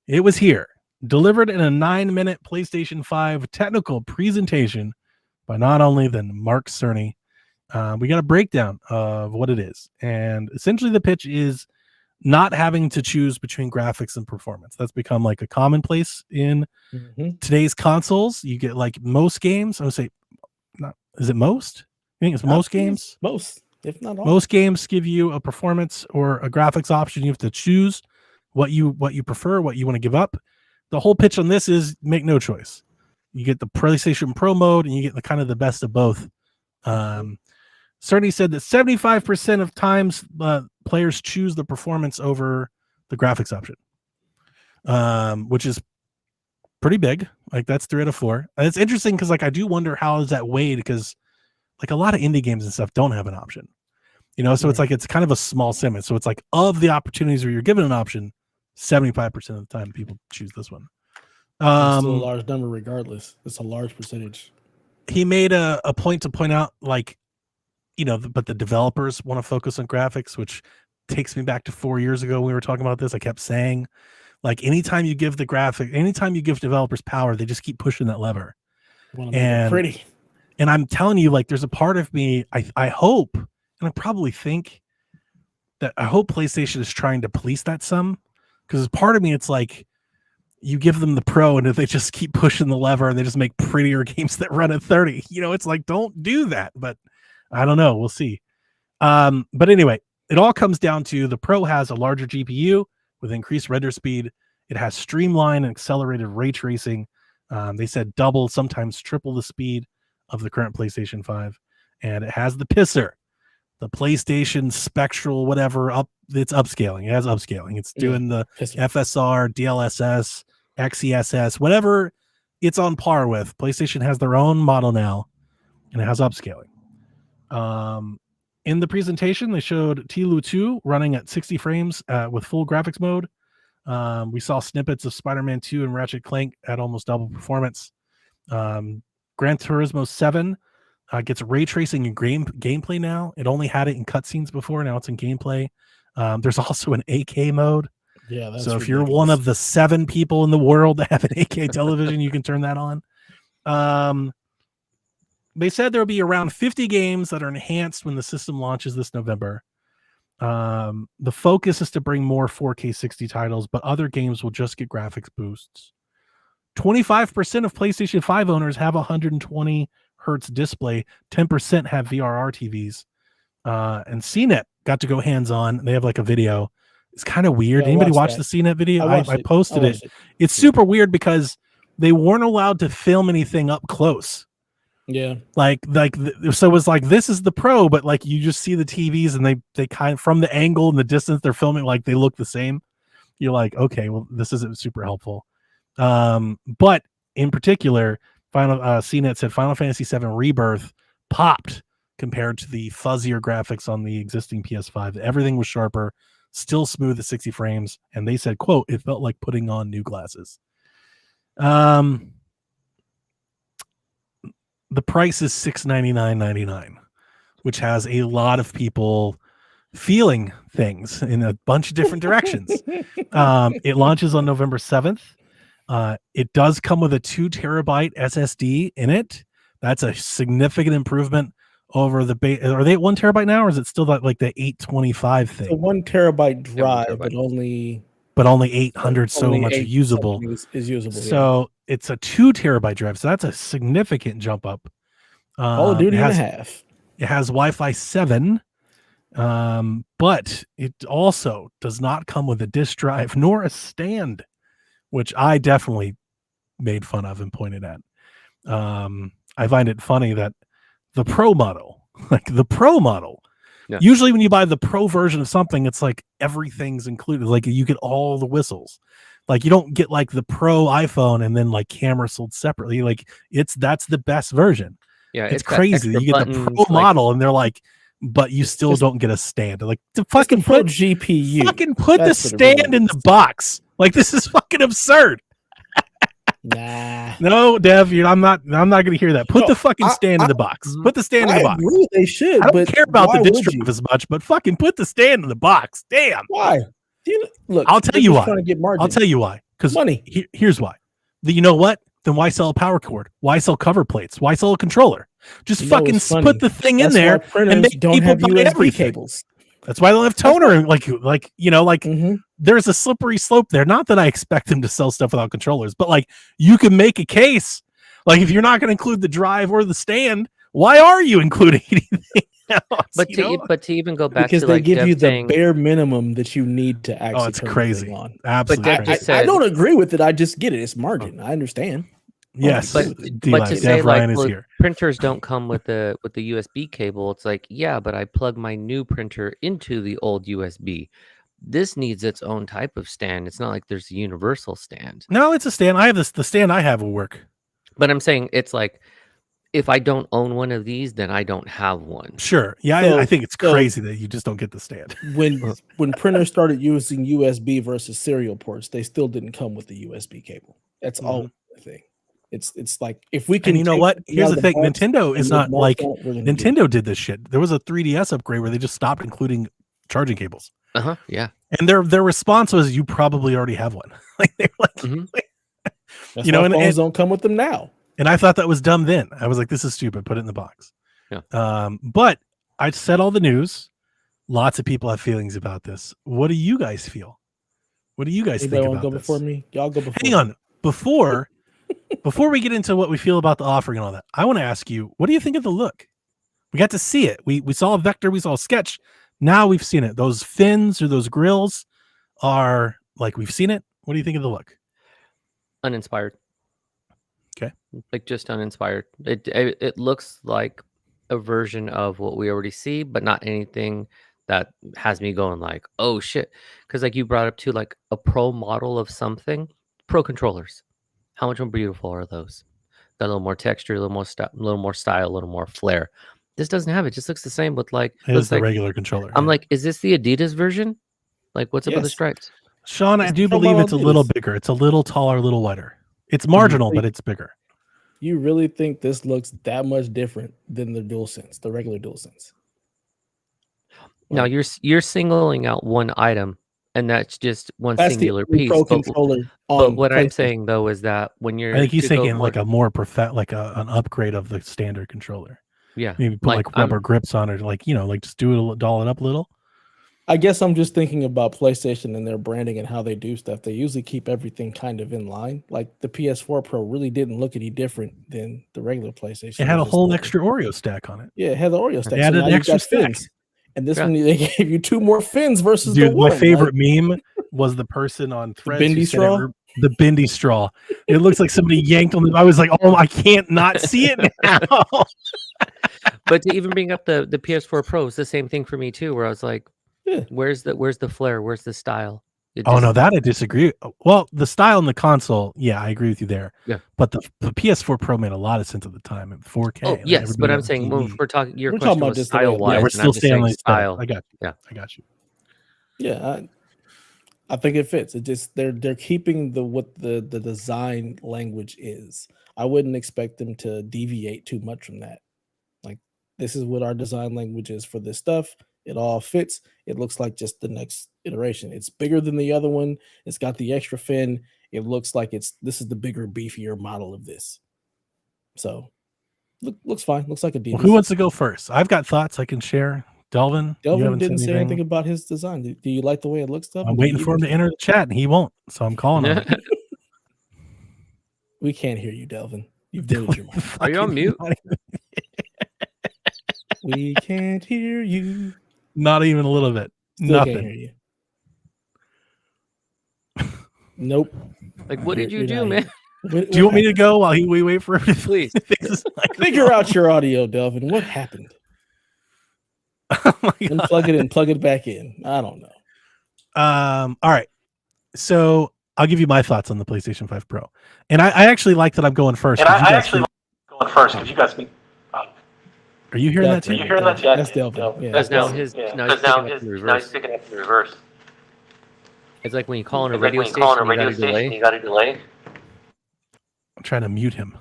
It was here, delivered in a 9-minute PlayStation 5 technical presentation by not only then Mark Cerny. We got a breakdown of what it is, and essentially the pitch is not having to choose between graphics and performance. That's become like a commonplace in today's consoles. You get, like, most games. I would say, not. Is it most? I think it's most games. Most, if not all. Most games give you a performance or a graphics option. You have to choose what you prefer, what you want to give up. The whole pitch on this is make no choice. You get the PlayStation Pro mode, and you get the kind of the best of both. Cerny said that 75% of times players choose the performance over the graphics option, which is pretty big. Like, that's 3 out of 4. And it's interesting because, like, I do wonder how is that weighed, because, like, a lot of indie games and stuff don't have an option. So it's like it's kind of a small segment. So it's like, of the opportunities where you're given an option, 75% of the time people choose this one. It's still a large number regardless. It's a large percentage. He made a point to point out, like, but the developers want to focus on graphics, which takes me back to 4 years ago when we were talking about this. I kept saying, like, anytime you give developers power, they just keep pushing that lever. And pretty. And I'm telling you, like, there's a part of me, I hope, and I probably think that I hope PlayStation is trying to police that some, because part of me, it's like, you give them the Pro, and if they just keep pushing the lever and they just make prettier games that run at 30, it's like, don't do that. But I don't know. We'll see. But anyway, it all comes down to the Pro has a larger GPU with increased render speed. It has streamlined and accelerated ray tracing. They said double, sometimes triple the speed of the current PlayStation 5. And it has the pisser, the PlayStation Spectral, whatever. It's upscaling. It has upscaling. It's doing the FSR, DLSS, XESS, whatever it's on par with. PlayStation has their own model now, and it has upscaling. In the presentation, they showed TLU 2 running at 60 frames with full graphics mode. We saw snippets of Spider-Man 2 and Ratchet Clank at almost double performance. Gran Turismo 7 gets ray tracing and gameplay now. It only had it in cutscenes before. Now it's in gameplay. There's also an 8K mode. Yeah, that's so if ridiculous. you're one of the 7 people in the world that have an 8K television, you can turn that on. They said there'll be around 50 games that are enhanced when the system launches this November. The focus is to bring more 4K 60 titles, but other games will just get graphics boosts. 25% of PlayStation 5 owners have a 120 hertz display. 10% have VRR TVs. And CNET got to go hands-on. They have like a video. It's kind of weird. Anybody watch the CNET video? I posted it. It's super weird because they weren't allowed to film anything up close. Yeah, so it was like, this is the Pro, but like you just see the TVs and they kind of, from the angle and the distance they're filming, like they look the same. You're like, okay, well, this isn't super helpful. But in particular, CNET said Final Fantasy VII Rebirth popped compared to the fuzzier graphics on the existing PS5. Everything was sharper, still smooth at 60 frames, and they said, quote, it felt like putting on new glasses. The price is $699.99, which has a lot of people feeling things in a bunch of different directions. It launches on November 7th. It does come with a 2 terabyte SSD in it. That's a significant improvement over the base. Are they at 1 terabyte now, or is it still like the 825 thing? It's a 1 terabyte drive, but only 800 so much usable. Is usable. So it's a 2 terabyte drive. So that's a significant jump up. Call of Duty and a half. It has Wi-Fi 7, but it also does not come with a disk drive nor a stand, which I definitely made fun of and pointed at. I find it funny that the Pro model, usually when you buy the Pro version of something, it's like everything's included. Like you get all the whistles. Like you don't get like the Pro iPhone and then like camera sold separately. Like that's the best version. Yeah, it's crazy. You get the Pro model and they're like, but you still don't get a stand. Like to fucking put GPU. Fucking put the stand in the box. Like this is fucking absurd. Nah. No, Dev, I'm not gonna hear that. Put the fucking stand in the box. Put the stand in the box. Agree they should. I don't care about the disk drive as much, but fucking put the stand in the box. Damn. Why? Look, I'll tell you why. I'll tell you why. Because money. Here's why. You know what? Then why sell a power cord? Why sell cover plates? Why sell a controller? Just fucking put the thing in there and make people buy everything. Cables. That's why they'll have toner. There's a slippery slope there. Not that I expect them to sell stuff without controllers, but like you can make a case. Like if you're not going to include the drive or the stand, why are you including anything else? But to even go back because to they like give you the bare minimum that you need to actually. Oh, it's crazy. On. Absolutely. I don't agree with it. I just get it. It's margin. I understand. Yes, but to say like printers don't come with the USB cable, it's like, yeah, but I plug my new printer into the old USB. This needs its own type of stand. It's not like there's a universal stand. No, it's a stand. I have the stand I have will work. But I'm saying it's like if I don't own one of these, then I don't have one. Sure. Yeah, I think it's crazy that you just don't get the stand. When printers started using USB versus serial ports, they still didn't come with the USB cable. That's all the thing. It's like if we can. And you know what? Here's the thing: Nintendo is not like Nintendo did this shit. There was a 3DS upgrade where they just stopped including charging cables. Yeah. And their response was, "You probably already have one." Like they're like, you know, and phones don't come with them now. And I thought that was dumb. Then I was like, "This is stupid. Put it in the box." Yeah. But I said all the news. Lots of people have feelings about this. What do you guys feel? What do you guys think about go this? Before me? Y'all go before. Hang on. Before we get into what we feel about the offering and all that, I want to ask you, what do you think of the look? We got to see it. We saw a vector, we saw a sketch. Now we've seen it. Those fins or those grills are like, we've seen it. What do you think of the look? Uninspired. Okay. Like just uninspired. It looks like a version of what we already see, but not anything that has me going like, oh shit. Because like you brought up too, like a pro model of something, pro controllers. How much more beautiful are those? Got a little more texture, a little more style, a little more flair. This doesn't have it. Just looks the same with like it's the regular controller. I'm like, is this the Adidas version? Like, what's up with the stripes? Sean, I do believe it's a little bigger. It's a little taller, a little wider. It's marginal, but it's bigger. You really think this looks that much different than the DualSense, the regular DualSense? No, you're singling out one item, and that's just one singular piece. But what I'm saying though is that when you're, I think he's thinking like a more an upgrade of the standard controller. Yeah, maybe put like rubber grips on it, like just doll it up a little. I guess I'm just thinking about PlayStation and their branding and how they do stuff. They usually keep everything kind of in line. Like the PS4 Pro really didn't look any different than the regular PlayStation. It had a whole extra Oreo stack on it. Yeah, it had the Oreo stack. They added an extra stack. And this one, they gave you 2 more fins versus the one. My favorite meme was the person on Threads. Bendy straw? The bendy straw. It looks like somebody yanked on it. I was like, oh, I can't not see it now. But to even bring up the PS4 Pro, it's the same thing for me too, where I was like, where's the flair? Where's the style? No, that I disagree. Well, the style in the console, yeah, I agree with you there. Yeah, but the PS4 Pro made a lot of sense at the time. 4K. Oh yes, but I'm saying when we're talking, your question about was style wise. Yeah, we're still staying on style. I got you. Yeah, I got you. Yeah, I think it fits. It just they're keeping what the design language is. I wouldn't expect them to deviate too much from that. Like, this is what our design language is for this stuff. It all fits. It looks like just the next iteration. It's bigger than the other one. It's got the extra fin. It looks like this is the bigger, beefier model of this. So, looks fine. Looks like a deal. Well, who wants to go first? I've got thoughts I can share. Delvin didn't say anything about his design. Do you like the way it looks? I'm waiting for him to enter the chat, and he won't. So I'm calling him. We can't hear you, Delvin. You've muted your mic. Are you on mute? We can't hear you. Not even a little bit. Still Nothing. Can't hear you. Nope. Like, what did you do, man? Do you want me to go while we wait for him? Please figure out your audio, Delvin. What happened? Oh my God. Unplug it and plug it back in. I don't know. All right. So I'll give you my thoughts on the PlayStation 5 Pro. And I actually like that I'm going first. And I actually like going first because you guys speak. Are you hearing that too? Are you hearing that too? That's Delvin. Because now he's picking up in reverse. It's like when you call on a radio station, you got a delay. I'm trying to mute him.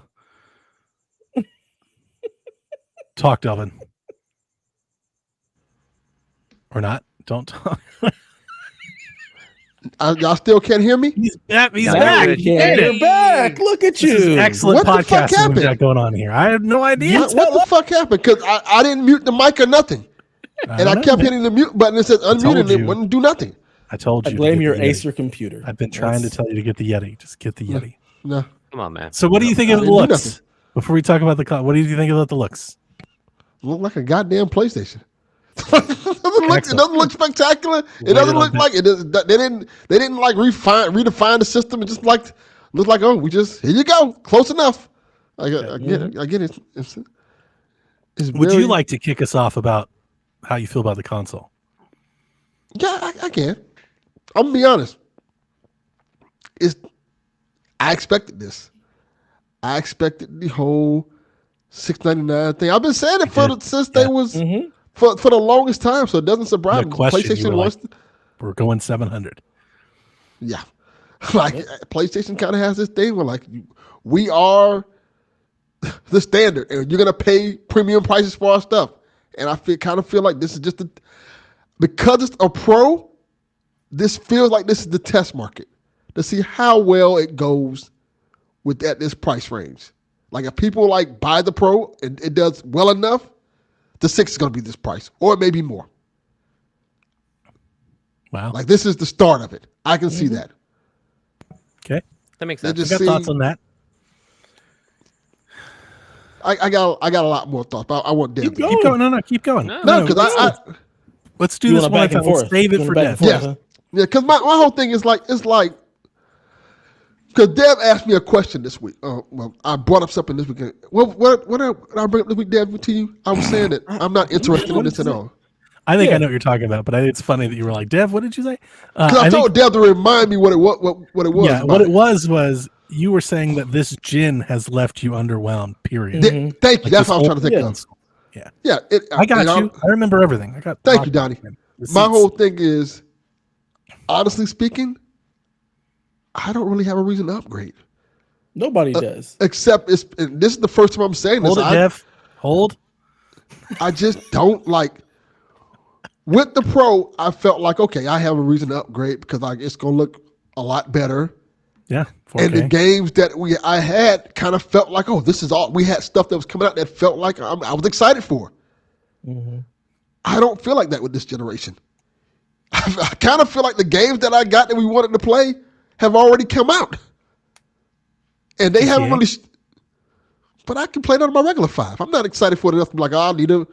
Talk, Delvin. Or not. Don't talk. Y'all still can't hear me? He's back. Hey, you're back. Look at you. This is excellent What the fuck podcasting we got happened? going on here. I have no idea. What the fuck happened? Because I didn't mute the mic or nothing. And I kept hitting the mute button. It said unmute and it wouldn't do nothing. I told you. I blame your Acer computer. I've been trying to tell you to get the Yeti. Just get the Yeti. No. Come on, man. So what do you think of the looks? Before we talk about what do you think about the looks? Look like a goddamn PlayStation. It doesn't look spectacular. It doesn't look like it. They didn't like redefine the system. It just looked like, oh, here you go, close enough. I get it. Would you like to kick us off about how you feel about the console? Yeah, I can. I'm gonna be honest. I expected this. I expected the whole $699 thing. I've been saying it since they was. Mm-hmm. For the longest time, so it doesn't surprise me. PlayStation wants we're going 700. Yeah, like PlayStation kind of has this thing where like we are the standard, and you're gonna pay premium prices for our stuff. And I kind of feel like this is just because it's a pro. This feels like this is the test market to see how well it goes at this price range. Like if people like buy the pro and it does well enough. The 6 is going to be this price, or it may be more. Wow. Like this is the start of it. I can see that. Okay. That makes sense. I got thoughts on that. I got a lot more thoughts, but I want Dev. Keep going. No, keep going. No, because let's do this one time. Let's save it for Dev. Yeah, because my whole thing is like, because Dev asked me a question this week. Well, I brought up something this weekend. What did I bring up this week, Dev, to you? I was saying that I'm not interested in this at all. I think I know what you're talking about, but it's funny that you were like, Dev, what did you say? Because I told Dev to remind me what it was. Yeah, what it was you were saying that this gen has left you underwhelmed, period. Thank you. That's what I was trying to think of. Yeah. Yeah. I got you. I remember everything. Thank you, Donnie. My whole thing is, honestly speaking, I don't really have a reason to upgrade. Nobody does. Except this is the first time I'm saying Hold this. it, Jeff. Hold. I just don't like. With the Pro, I felt like, okay, I have a reason to upgrade because it's going to look a lot better. Yeah, 4K. And the games that I had kind of felt like, oh, this is all. We had stuff that was coming out that felt like I was excited for. Mm-hmm. I don't feel like that with this generation. I kind of feel like the games that I got that we wanted to play have already come out. And they haven't really. But I can play that on my regular 5. I'm not excited for it enough to be like, oh, I need to.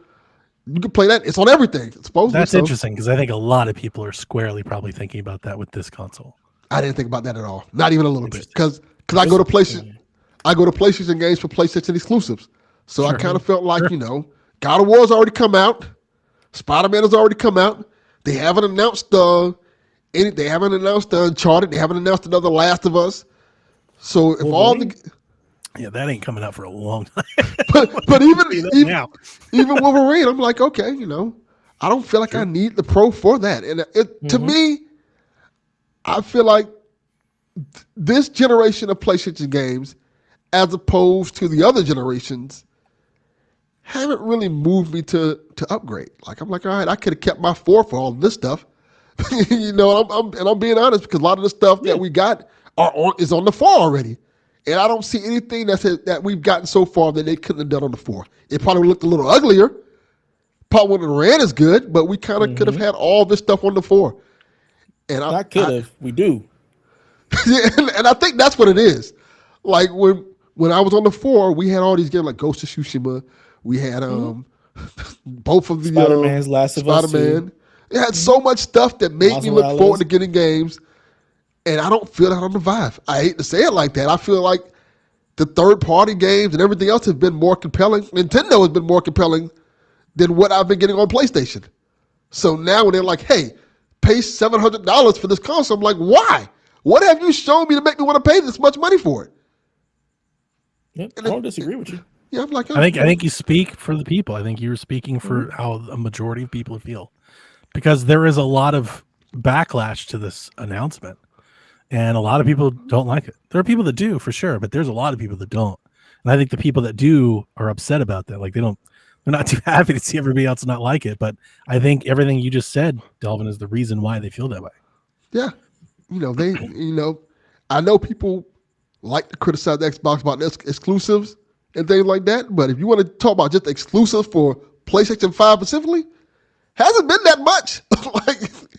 You can play that. It's on everything. Supposedly. That's interesting because I think a lot of people are squarely probably thinking about that with this console. I didn't think about that at all. Not even a little bit. Because I go to PlayStation. I go to PlayStation games for PlayStation exclusives. So I kind of felt like, God of War has already come out. Spider-Man has already come out. They haven't announced they haven't announced Uncharted. They haven't announced another Last of Us. So if all the that ain't coming out for a long time. but even Wolverine, I'm like, okay, I don't feel like I need the Pro for that. And to me, I feel like this generation of PlayStation games, as opposed to the other generations, haven't really moved me to upgrade. Like I'm like, all right, I could have kept my 4 for all this stuff. I'm being honest because a lot of the stuff that we got is on the 4 already. And I don't see anything that we've gotten so far that they couldn't have done on the 4. It probably looked a little uglier. Probably wouldn't have ran as good, but we kind of could have had all this stuff on the 4. And I could have. We do. and I think that's what it is. Like when I was on the 4, we had all these games like Ghost of Tsushima. We had both of the Spider-Man's Last of Us. Spider-Man. It had so much stuff that made me look forward to getting games. And I don't feel that on the Vive. I hate to say it like that. I feel like the third-party games and everything else have been more compelling. Nintendo has been more compelling than what I've been getting on PlayStation. So now when they're like, hey, pay $700 for this console, I'm like, why? What have you shown me to make me want to pay this much money for it? Yeah, I don't disagree with you. Yeah, I'm like, I think you speak for the people. I think you're speaking for how a majority of people feel. Because there is a lot of backlash to this announcement. And a lot of people don't like it. There are people that do, for sure, but there's a lot of people that don't. And I think the people that do are upset about that. Like they're not too happy to see everybody else not like it. But I think everything you just said, Delvin, is the reason why they feel that way. Yeah. I know people like to criticize the Xbox about exclusives and things like that. But if you want to talk about just exclusives for PlayStation 5 specifically, hasn't been that much.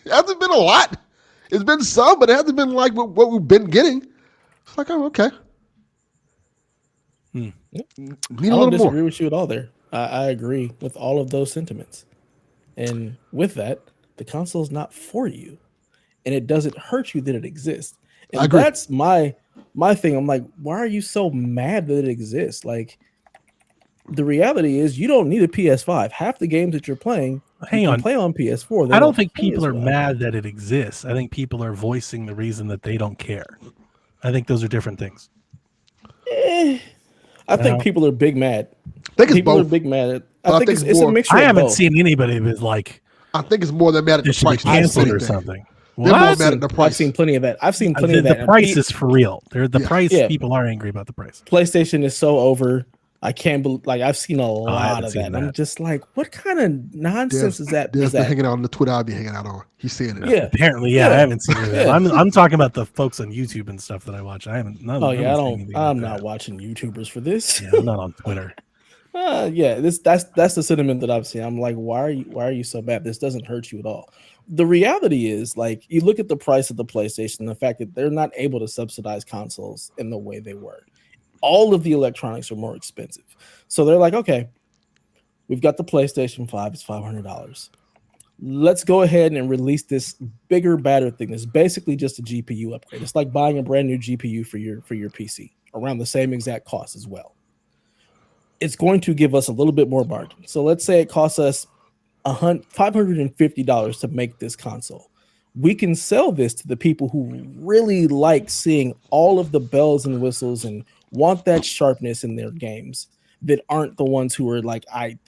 Hasn't been a lot. It's been some, but it hasn't been like what we've been getting. It's like, oh, okay. I don't disagree with you at all there. I agree with all of those sentiments. And with that, the console is not for you. And it doesn't hurt you that it exists. And that's my thing. I'm like, why are you so mad that it exists? Like, the reality is you don't need a PS5. Half the games that you're playing, play on PS4. I don't think people are mad that it exists. I think people are voicing the reason that they don't care. I think those are different things. I think people are big mad. I think people it's both. are big mad. I think it's a mixture. I haven't seen anybody that's like. I think it's more than mad at the price. Canceled or something. They're more mad at the price. I've seen plenty of that. I've seen plenty of that. The price is for real. The price. People are angry about the price. PlayStation is so over. I can't believe. Like I've seen a lot of that. I'm just like, what kind of nonsense is that? There's been hanging out on the Twitter I'll be hanging out on. He's seeing it. Yeah, apparently, I haven't seen it. I'm talking about the folks on YouTube and stuff that I watch. I haven't. I'm not watching YouTubers for this. Yeah, I'm not on Twitter. That's the sentiment that I've seen. I'm like, why are you so bad? This doesn't hurt you at all. The reality is, like, you look at the price of the PlayStation, the fact that they're not able to subsidize consoles in the way they were. All of the electronics are more expensive. So they're like, okay, we've got the PlayStation 5, it's $500. Let's go ahead and release this bigger, badder thing. It's basically just a GPU upgrade. It's like buying a brand new GPU for your PC, around the same exact cost as well. It's going to give us a little bit more margin. So let's say it costs us $550 to make this console. We can sell this to the people who really like seeing all of the bells and whistles and want that sharpness in their games, that aren't the ones who are like, I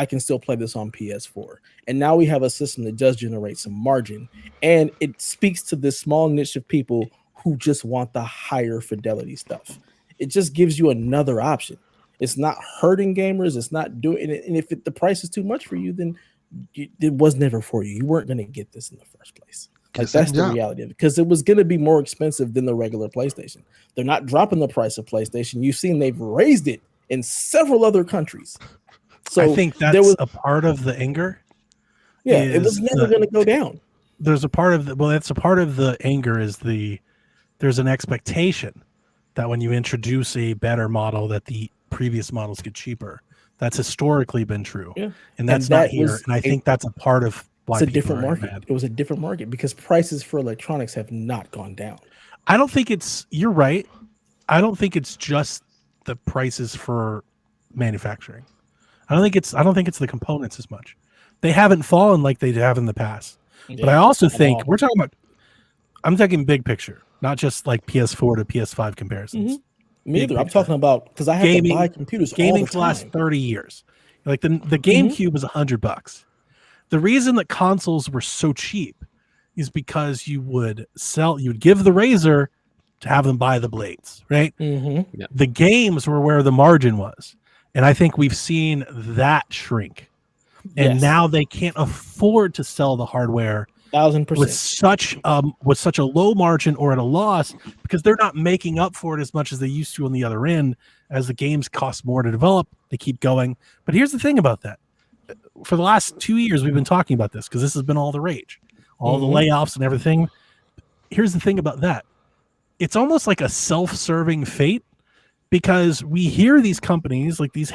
can still play this on PS4. And now we have a system that does generate some margin, and it speaks to this small niche of people who just want the higher fidelity stuff. It just gives you another option. It's not hurting gamers. It's not doing it. And if the price is too much for you, then it was never for you. You weren't going to get this in the first place. Like, that's the reality of it, because it was going to be more expensive than the regular PlayStation. They're not dropping the price of PlayStation. You've seen they've raised it in several other countries. So I think that's a part of the anger. Yeah, it was never going to go down. There's a part of that's a part of the anger is there's an expectation that when you introduce a better model that the previous models get cheaper. That's historically been true. Yeah. And that's not here. And I think that's a part of why it's a different market. It was a different market because prices for electronics have not gone down. I don't think you're right. I don't think it's just the prices for manufacturing. I don't think it's the components as much. They haven't fallen like they have in the past. Yeah, but I also think I'm talking big picture, not just like PS4 to PS5 comparisons. Mm-hmm. Me either. I'm talking about because I have to buy computers gaming all the for the last 30 years. Like the GameCube was $100. The reason that consoles were so cheap is because you'd give the razor to have them buy the blades, right? Mm-hmm. Yeah. The games were where the margin was. And I think we've seen that shrink. And now they can't afford to sell the hardware 1,000% with such a low margin or at a loss, because they're not making up for it as much as they used to on the other end. As the games cost more to develop, they keep going. But here's the thing about that. For the last 2 years, we've been talking about this because this has been all the rage, all the layoffs and everything. Here's the thing about that. It's almost like a self-serving fate, because we hear these companies, like these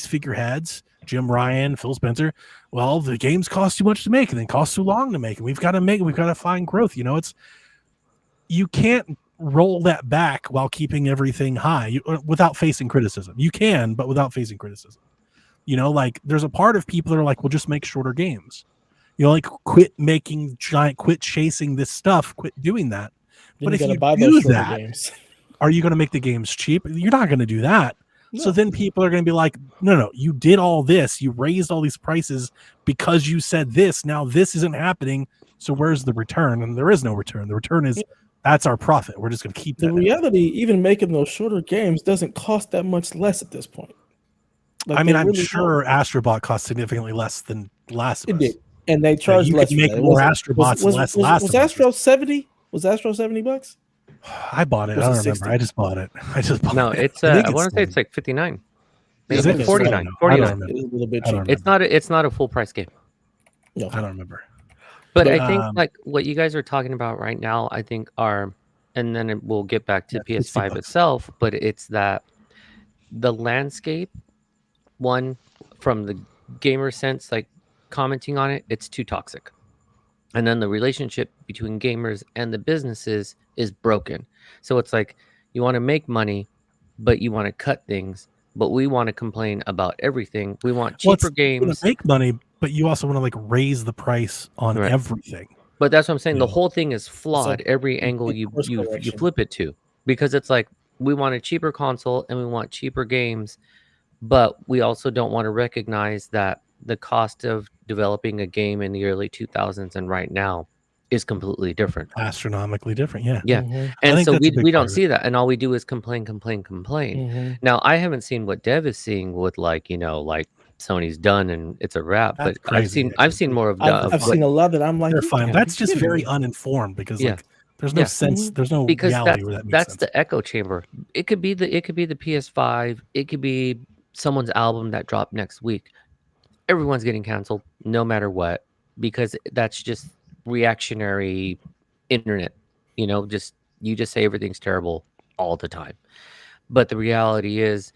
figureheads, Jim Ryan, Phil Spencer, well, the games cost too much to make and then cost too long to make, and we've got to find growth. You can't roll that back while keeping everything high without facing criticism. You can, but without facing criticism. Like there's a part of people that are like, well, just make shorter games. Quit chasing this stuff, quit doing that. But if you do that, are you going to make the games cheap? You're not going to do that. No. So then people are going to be like, no, you did all this. You raised all these prices because you said this. Now this isn't happening. So where's the return? And there is no return. The return is that's our profit. We're just going to keep that. The reality, even making those shorter games doesn't cost that much less at this point. Like, I'm sure Astrobot cost significantly less than Last of Us. It did. And they charged less. You could make more Astrobots and less Last of Us. Was Astro 70? Was Astro $70? I bought it. I don't remember. I just bought it. No, it's I want to say it's like 59. Maybe it's 49. 49. It's a little bit cheap. It's not a full price game. No, I don't remember. But I think like what you guys are talking about right now, I think and then we'll get back to PS5 itself, but it's that the landscape, one from the gamer sense, like commenting on it, it's too toxic. And then the relationship between gamers and the businesses is broken. So it's like you want to make money, but you want to cut things. But we want to complain about everything. We want cheaper games. You want to make money, but you also want to like raise the price on everything. But that's what I'm saying. The whole thing is flawed. Every angle you flip it to, because it's like we want a cheaper console and we want cheaper games, but we also don't want to recognize that the cost of developing a game in the early 2000s and right now is completely different, astronomically different. Yeah. Mm-hmm. And so we don't see that, and all we do is complain. Mm-hmm. Now I haven't seen what Dev is seeing with like Sony's done and it's a wrap. That's but crazy, I've seen more of I've seen a lot that I'm like, they're fine. That's just very uninformed, because like there's no sense, there's no because reality where that makes that's sense. The echo chamber. It could be the PS5, it could be someone's album that dropped next week. Everyone's getting canceled no matter what, because that's just reactionary internet. You just say everything's terrible all the time. But the reality is,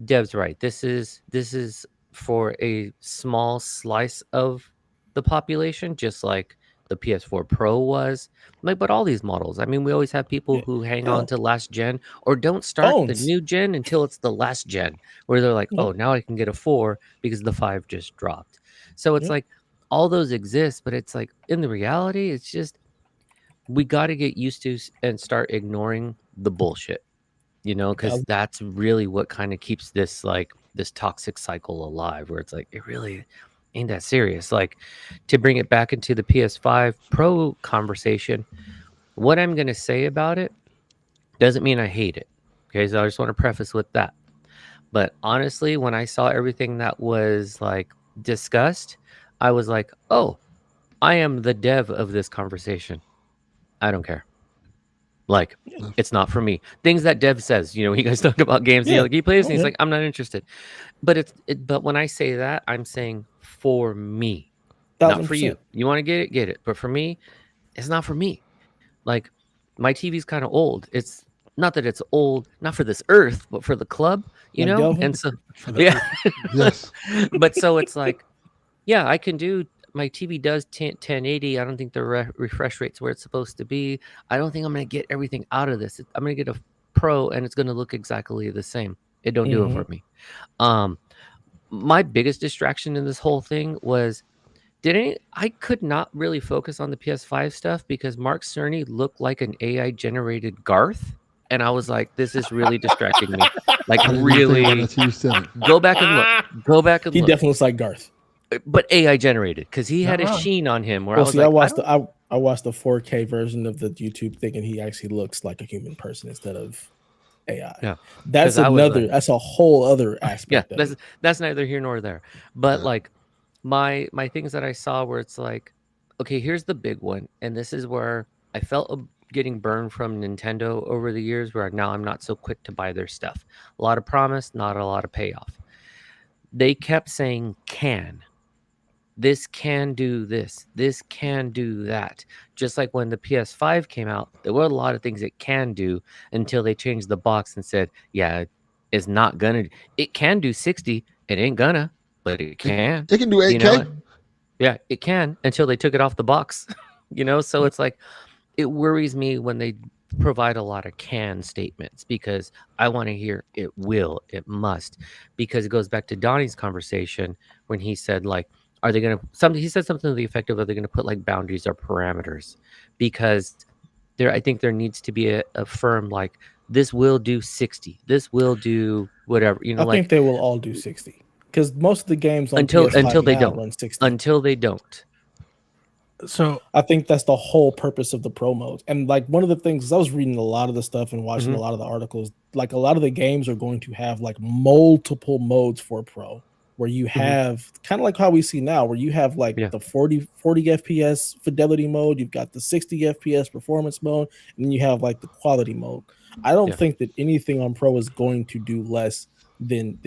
Dev's right. This is for a small slice of the population, just like the PS4 Pro was. But all these models, I mean, we always have people who hang on to last gen or don't start the new gen until it's the last gen, where they're like, oh, now I can get a 4 because the 5 just dropped. So it's like all those exist, but it's like in the reality, it's just we got to get used to and start ignoring the bullshit, because that's really what kind of keeps this toxic cycle alive, where it's like it really ain't that serious. Like, to bring it back into the PS5 Pro conversation, what I'm going to say about it Doesn't mean I hate it. Okay, so I just want to preface with that. But honestly, when I saw everything that was like discussed, I was like, oh, I am the dev of this conversation. I don't care. Like, it's not for me. Things that Dev says, you guys talk about games, like he plays, and he's like, I'm not interested. But but when I say that, I'm saying for me, 1,000%. not for you. You want to get it. But for me, it's not for me. Like, my TV's kind of old. It's not that it's old, not for this earth, but for the club, Delvin? And so, yeah. Yes. But so it's like, yeah, I can do. My TV does 1080. I don't think the refresh rate's where it's supposed to be. I don't think I'm going to get everything out of this. I'm going to get a Pro, and it's going to look exactly the same. It don't do it for me. My biggest distraction in this whole thing was I could not really focus on the PS5 stuff because Mark Cerny looked like an AI generated Garth. And I was like, this is really distracting me. Like, really. Go back and look. Go back and look. He definitely looks like Garth. But AI generated, because he had a sheen on him. Where I watched the 4K version of the YouTube thing, and he actually looks like a human person instead of AI. Yeah, that's that's a whole other aspect. Yeah, that's neither here nor there. But like my things that I saw, where it's like, okay, here's the big one, and this is where I felt getting burned from Nintendo over the years, where now I'm not so quick to buy their stuff. A lot of promise, not a lot of payoff. They kept saying can. This can do this. This can do that. Just like when the PS5 came out, there were a lot of things it can do until they changed the box and said, yeah, it's not gonna. It can do 60. It ain't gonna, but it can. It can do 8K. Yeah, it can, until they took it off the box. So it's like, it worries me when they provide a lot of can statements, because I want to hear it will, it must, because it goes back to Donnie's conversation when he said, like, are they going to he said something to the effect of, are they going to put like boundaries or parameters? Because I think there needs to be a firm, like, this will do 60, this will do whatever, I think they will all do 60, because most of the games on PS5 until they don't run 60. Until they don't. So I think that's the whole purpose of the Pro modes. And like, one of the things, I was reading a lot of the stuff and watching a lot of the articles, like a lot of the games are going to have like multiple modes for Pro, where you have kind of like how we see now, where you have like the 40 FPS fidelity mode, you've got the 60 FPS performance mode, and then you have like the quality mode. I don't think that anything on Pro is going to do less than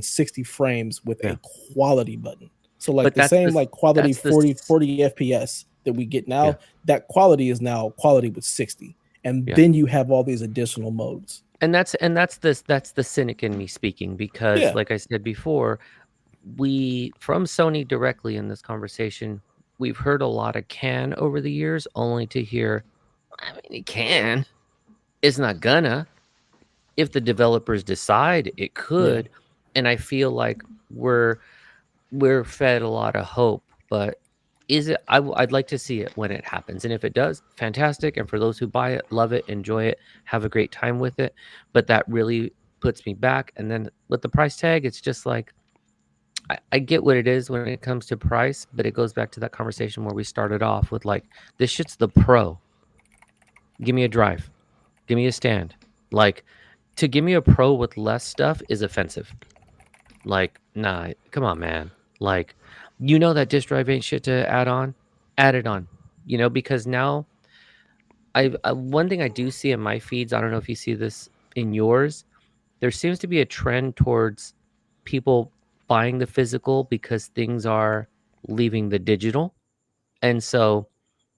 60 frames with a quality button. So like the same like quality 40 FPS that we get now, that quality is now quality with 60. And then you have all these additional modes. And that's the cynic in me speaking, because like I said before, we, from Sony directly in this conversation, we've heard a lot of can over the years, only to hear, I mean, it can, it's not gonna. If the developers decide, it could. And I feel like we're fed a lot of hope, but is it? I'd like to see it when it happens, and if it does, fantastic. And for those who buy it, love it, enjoy it, have a great time with it. But that really puts me back. And then with the price tag, it's just like, I get what it is when it comes to price, but it goes back to that conversation where we started off with, like, this shit's the Pro. Give me a drive, give me a stand. Like, to give me a Pro with less stuff is offensive. Like, nah, come on, man. Like, that disk drive ain't shit to add it on, because now one thing I do see in my feeds, I don't know if you see this in yours, there seems to be a trend towards people buying the physical because things are leaving the digital. And so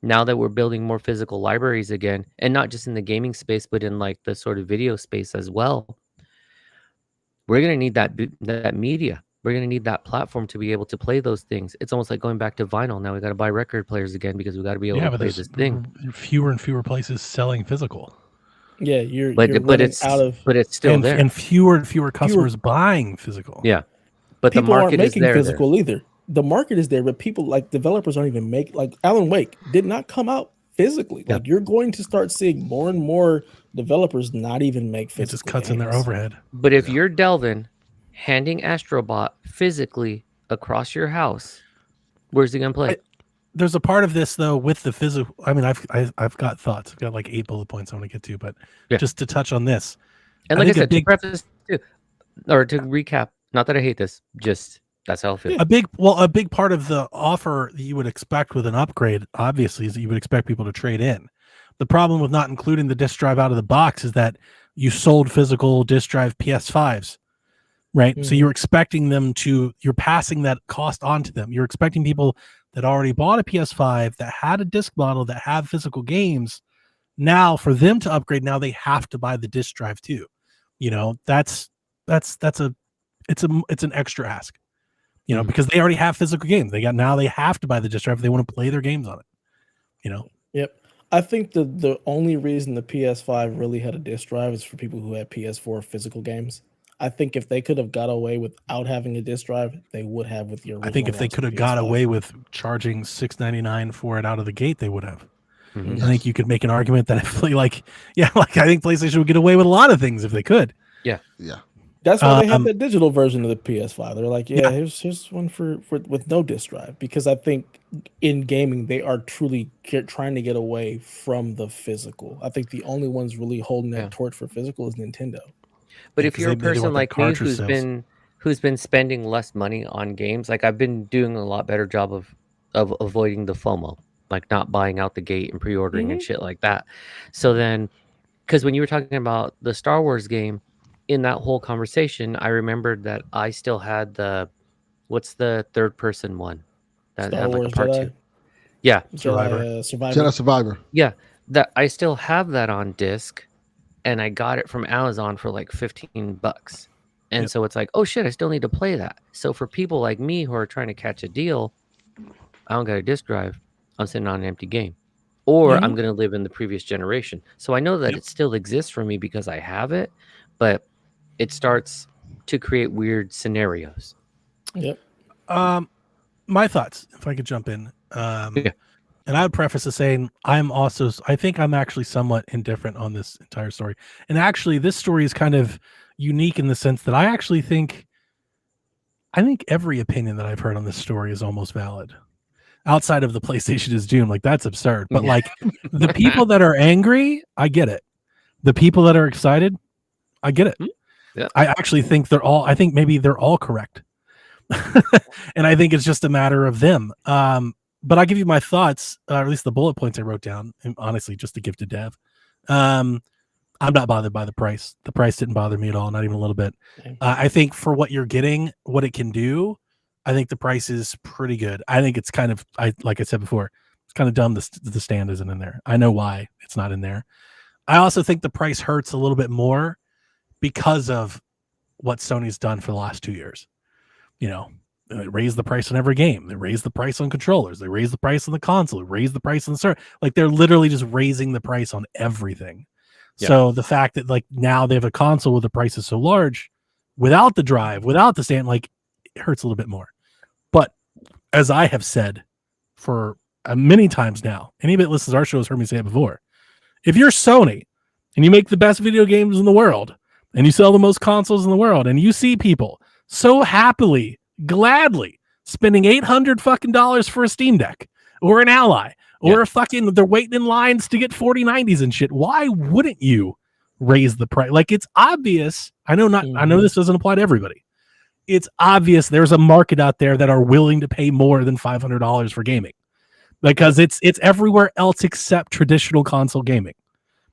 now that we're building more physical libraries again, and not just in the gaming space, but in like the sort of video space as well, we're going to need that media. We're going to need that platform to be able to play those things. It's almost like going back to vinyl. Now we got to buy record players again because we got to be able to play this thing. Fewer and fewer places selling physical. Yeah, but it's still there, and fewer and fewer customers buying physical. Yeah, but people the market aren't making is there. Physical either. The market is there, but people, like, developers aren't even make, like, Alan Wake did not come out physically. Like, you're going to start seeing more and more developers not even make physical. It just cuts in their overhead. But if you're Delvin handing Astrobot physically across your house, where's he gonna play? there's a part of this though with the physical. I mean, I've got thoughts. I've got like 8 bullet points I want to get to, but just to touch on this, and like I said, to preface too, or to recap, not that I hate this, just that's how it feels. A big part of the offer that you would expect with an upgrade, obviously, is that you would expect people to trade in. The problem with not including the disc drive out of the box is that you sold physical disc drive PS5s, right? Mm-hmm. So you're expecting them to, you're passing that cost on to them. You're expecting people that already bought a PS5 that had a disc model that have physical games. Now for them to upgrade, now they have to buy the disc drive too. You know, it's an extra ask, you know, because they already have physical games. They have to buy the disc drive if they want to play their games on it, you know? Yep. I think the only reason the PS5 really had a disc drive is for people who had PS4 physical games. I think if they could have got away without having a disc drive, they would have with your. I think if they could have got away with charging $6.99 for it out of the gate, they would have. Mm-hmm. I think you could make an argument that if I think PlayStation would get away with a lot of things if they could. Yeah. That's why they have that digital version of the PS5. They're like, here's one for with no disc drive, because I think in gaming they are truly trying to get away from the physical. I think the only ones really holding that torch for physical is Nintendo. But if you're a person like me who's been spending less money on games, like I've been doing a lot better job of avoiding the FOMO, like not buying out the gate and pre-ordering and shit like that. So then, because when you were talking about the Star Wars game, in that whole conversation, I remembered that I still had what's the third person one that Star had like Wars a part Jedi? 2? Yeah, Jedi Survivor. Yeah, that I still have that on disc. And I got it from Amazon for like $15. And so it's like, oh shit, I still need to play that. So for people like me who are trying to catch a deal, I don't got a disc drive. I'm sitting on an empty game. Or I'm going to live in the previous generation. So I know that it still exists for me because I have it, but it starts to create weird scenarios. Yep. My thoughts, if I could jump in. And I would preface it saying I think I'm actually somewhat indifferent on this entire story. And actually, this story is kind of unique in the sense that I actually think every opinion that I've heard on this story is almost valid. Outside of the PlayStation is doomed, like that's absurd. But like the people that are angry, I get it. The people that are excited, I get it. Yeah. I actually think maybe they're all correct. And I think it's just a matter of them. But I'll give you my thoughts, or at least the bullet points I wrote down, and honestly, just to give to Dev. I'm not bothered by the price. The price didn't bother me at all, not even a little bit. I think for what you're getting, what it can do, I think the price is pretty good. I think it's kind of, like I said before, it's kind of dumb the stand isn't in there. I know why it's not in there. I also think the price hurts a little bit more because of what Sony's done for the last 2 years. You know, they raise the price on every game. They raise the price on controllers. They raise the price on the console. They raise the price on the server. Like they're literally just raising the price on everything. Yeah. So the fact that like now they have a console where the price is so large, without the drive, without the stand, like it hurts a little bit more. But as I have said for many times now, anybody that listens to our show has heard me say it before. If you're Sony and you make the best video games in the world and you sell the most consoles in the world and you see people so happily, gladly spending $800 for a Steam Deck or an Ally or they're waiting in lines to get 4090s and shit. Why wouldn't you raise the price? Like it's obvious. I know this doesn't apply to everybody. It's obvious there's a market out there that are willing to pay more than $500 for gaming because it's everywhere else except traditional console gaming.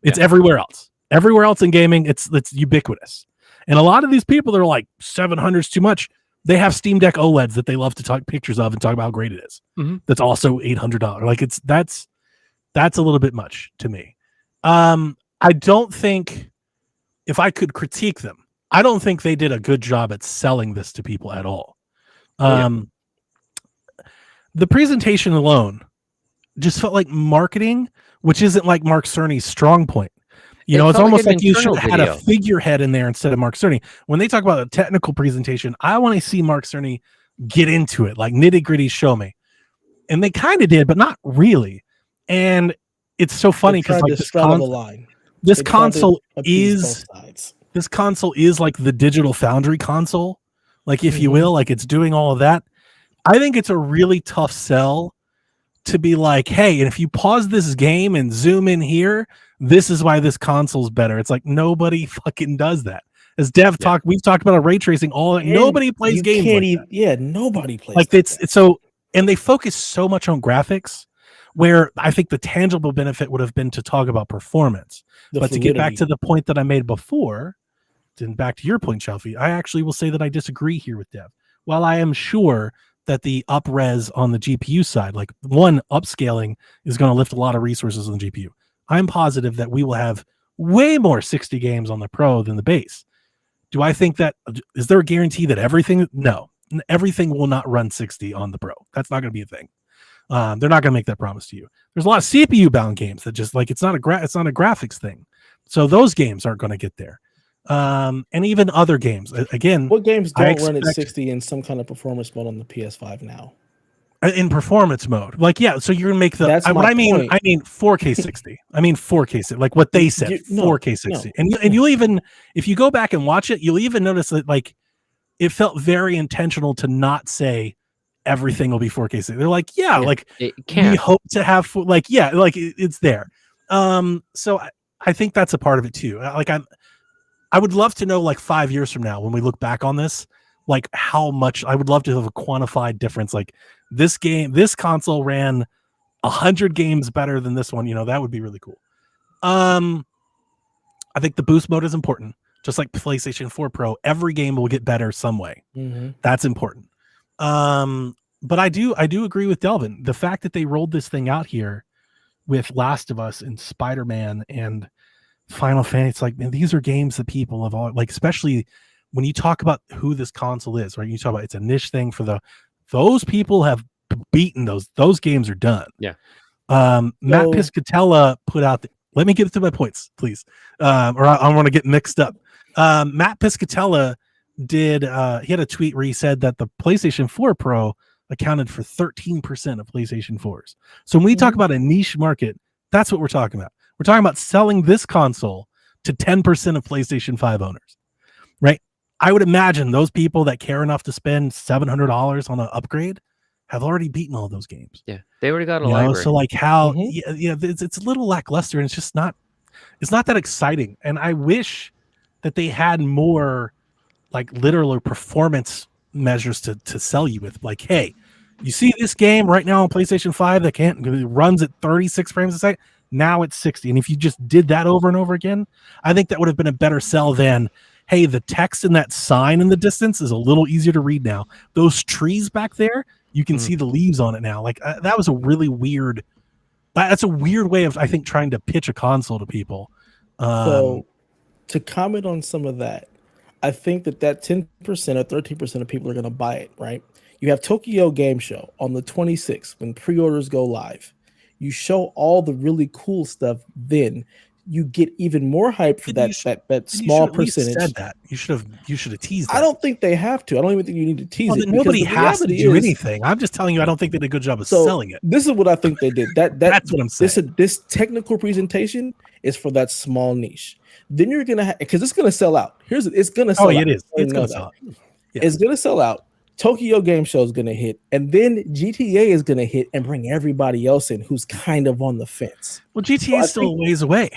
It's everywhere else. Everywhere else in gaming, it's ubiquitous. And a lot of these people that are like 700's too much. They have Steam Deck OLEDs that they love to take pictures of and talk about how great it is. Mm-hmm. That's also $800. Like that's a little bit much to me. I don't think, if I could critique them, I don't think they did a good job at selling this to people at all. The presentation alone just felt like marketing, which isn't like Mark Cerny's strong point. You know, it's almost like you should have had a figurehead in there instead of Mark Cerny. When they talk about a technical presentation, I want to see Mark Cerny get into it, like nitty gritty, show me. And they kind of did, but not really. And it's so funny because like this console is like the Digital Foundry console, like if you will, like it's doing all of that. I think it's a really tough sell to be like, hey, and if you pause this game and zoom in here, this is why this console's better. It's like nobody fucking does that. As Dev talked, we've talked about ray tracing all. Nobody plays games like that. Yeah, nobody plays like it's so, and they focus so much on graphics, where I think the tangible benefit would have been to talk about performance. But to get back to the point that I made before, and back to your point, Shelfie, I actually will say that I disagree here with Dev. While I am sure that the up-res on the GPU side, like one, upscaling is going to lift a lot of resources on the GPU. I'm positive that we will have way more 60 games on the Pro than the base. Do I think that, is there a guarantee that everything? No, everything will not run 60 on the Pro. That's not going to be a thing. They're not going to make that promise to you. There's a lot of CPU bound games that just like, it's not a graphics thing. So those games aren't going to get there. And even other games, again, what games don't run at 60 in some kind of performance mode on the PS5 now? In performance mode, like, yeah, so you're gonna make the what I mean 4K 60. I mean 4K 60, like what they said, 4K 60. And you'll even, if you go back and watch it, you'll even notice that like it felt very intentional to not say everything will be 4K 60. They're like, like we hope to have like it's there. So I think that's a part of it too. Like I would love to know, like 5 years from now when we look back on this, like how much. I would love to have a quantified difference. Like this console ran 100 games better than this one. That would be really cool. I think the boost mode is important. Just like PlayStation 4 Pro, every game will get better some way. Mm-hmm. That's important. But I do agree with Delvin. The fact that they rolled this thing out here with Last of Us and Spider-Man and Final Fantasy, it's like, man, these are games that people have all, like, especially when you talk about who this console is, right? You talk about it's a niche thing for those people have beaten those games are done. Yeah. Matt Piscatella put out let me get to my points, please. Or I want to get mixed up. Matt Piscatella did he had a tweet where he said that the PlayStation 4 Pro accounted for 13% of PlayStation 4s. So when we talk about a niche market, that's what we're talking about. We're talking about selling this console to 10% of PlayStation 5 owners, right? I would imagine those people that care enough to spend $700 on an upgrade have already beaten all those games. Yeah, they already got a library. So like how, it's a little lackluster, and it's just not that exciting. And I wish that they had more like literal performance measures to sell you with. Like, hey, you see this game right now on PlayStation 5 that runs at 36 frames a second. Now it's 60. And if you just did that over and over again, I think that would have been a better sell than, hey, the text in that sign in the distance is a little easier to read now. Those trees back there, you can see the leaves on it now. Like that was a really weird. That's a weird way of, I think, trying to pitch a console to people. So to comment on some of that, I think that 10% or 13% of people are going to buy it, right? You have Tokyo Game Show on the 26th when pre-orders go live. You show all the really cool stuff, then you get even more hype for that small percentage. Said that. You should have teased that. I don't think they have to. I don't even think you need to tease it. Nobody has to do anything. I'm just telling you, I don't think they did a good job of selling it. This is what I think they did. That's what I'm saying. This technical presentation is for that small niche. Then you're gonna because it's gonna sell out. It's gonna sell out. It is. It's gonna sell out. Yeah. It's gonna sell out. Tokyo Game Show is going to hit, and then GTA is going to hit and bring everybody else in who's kind of on the fence. Well, GTA is still a ways away.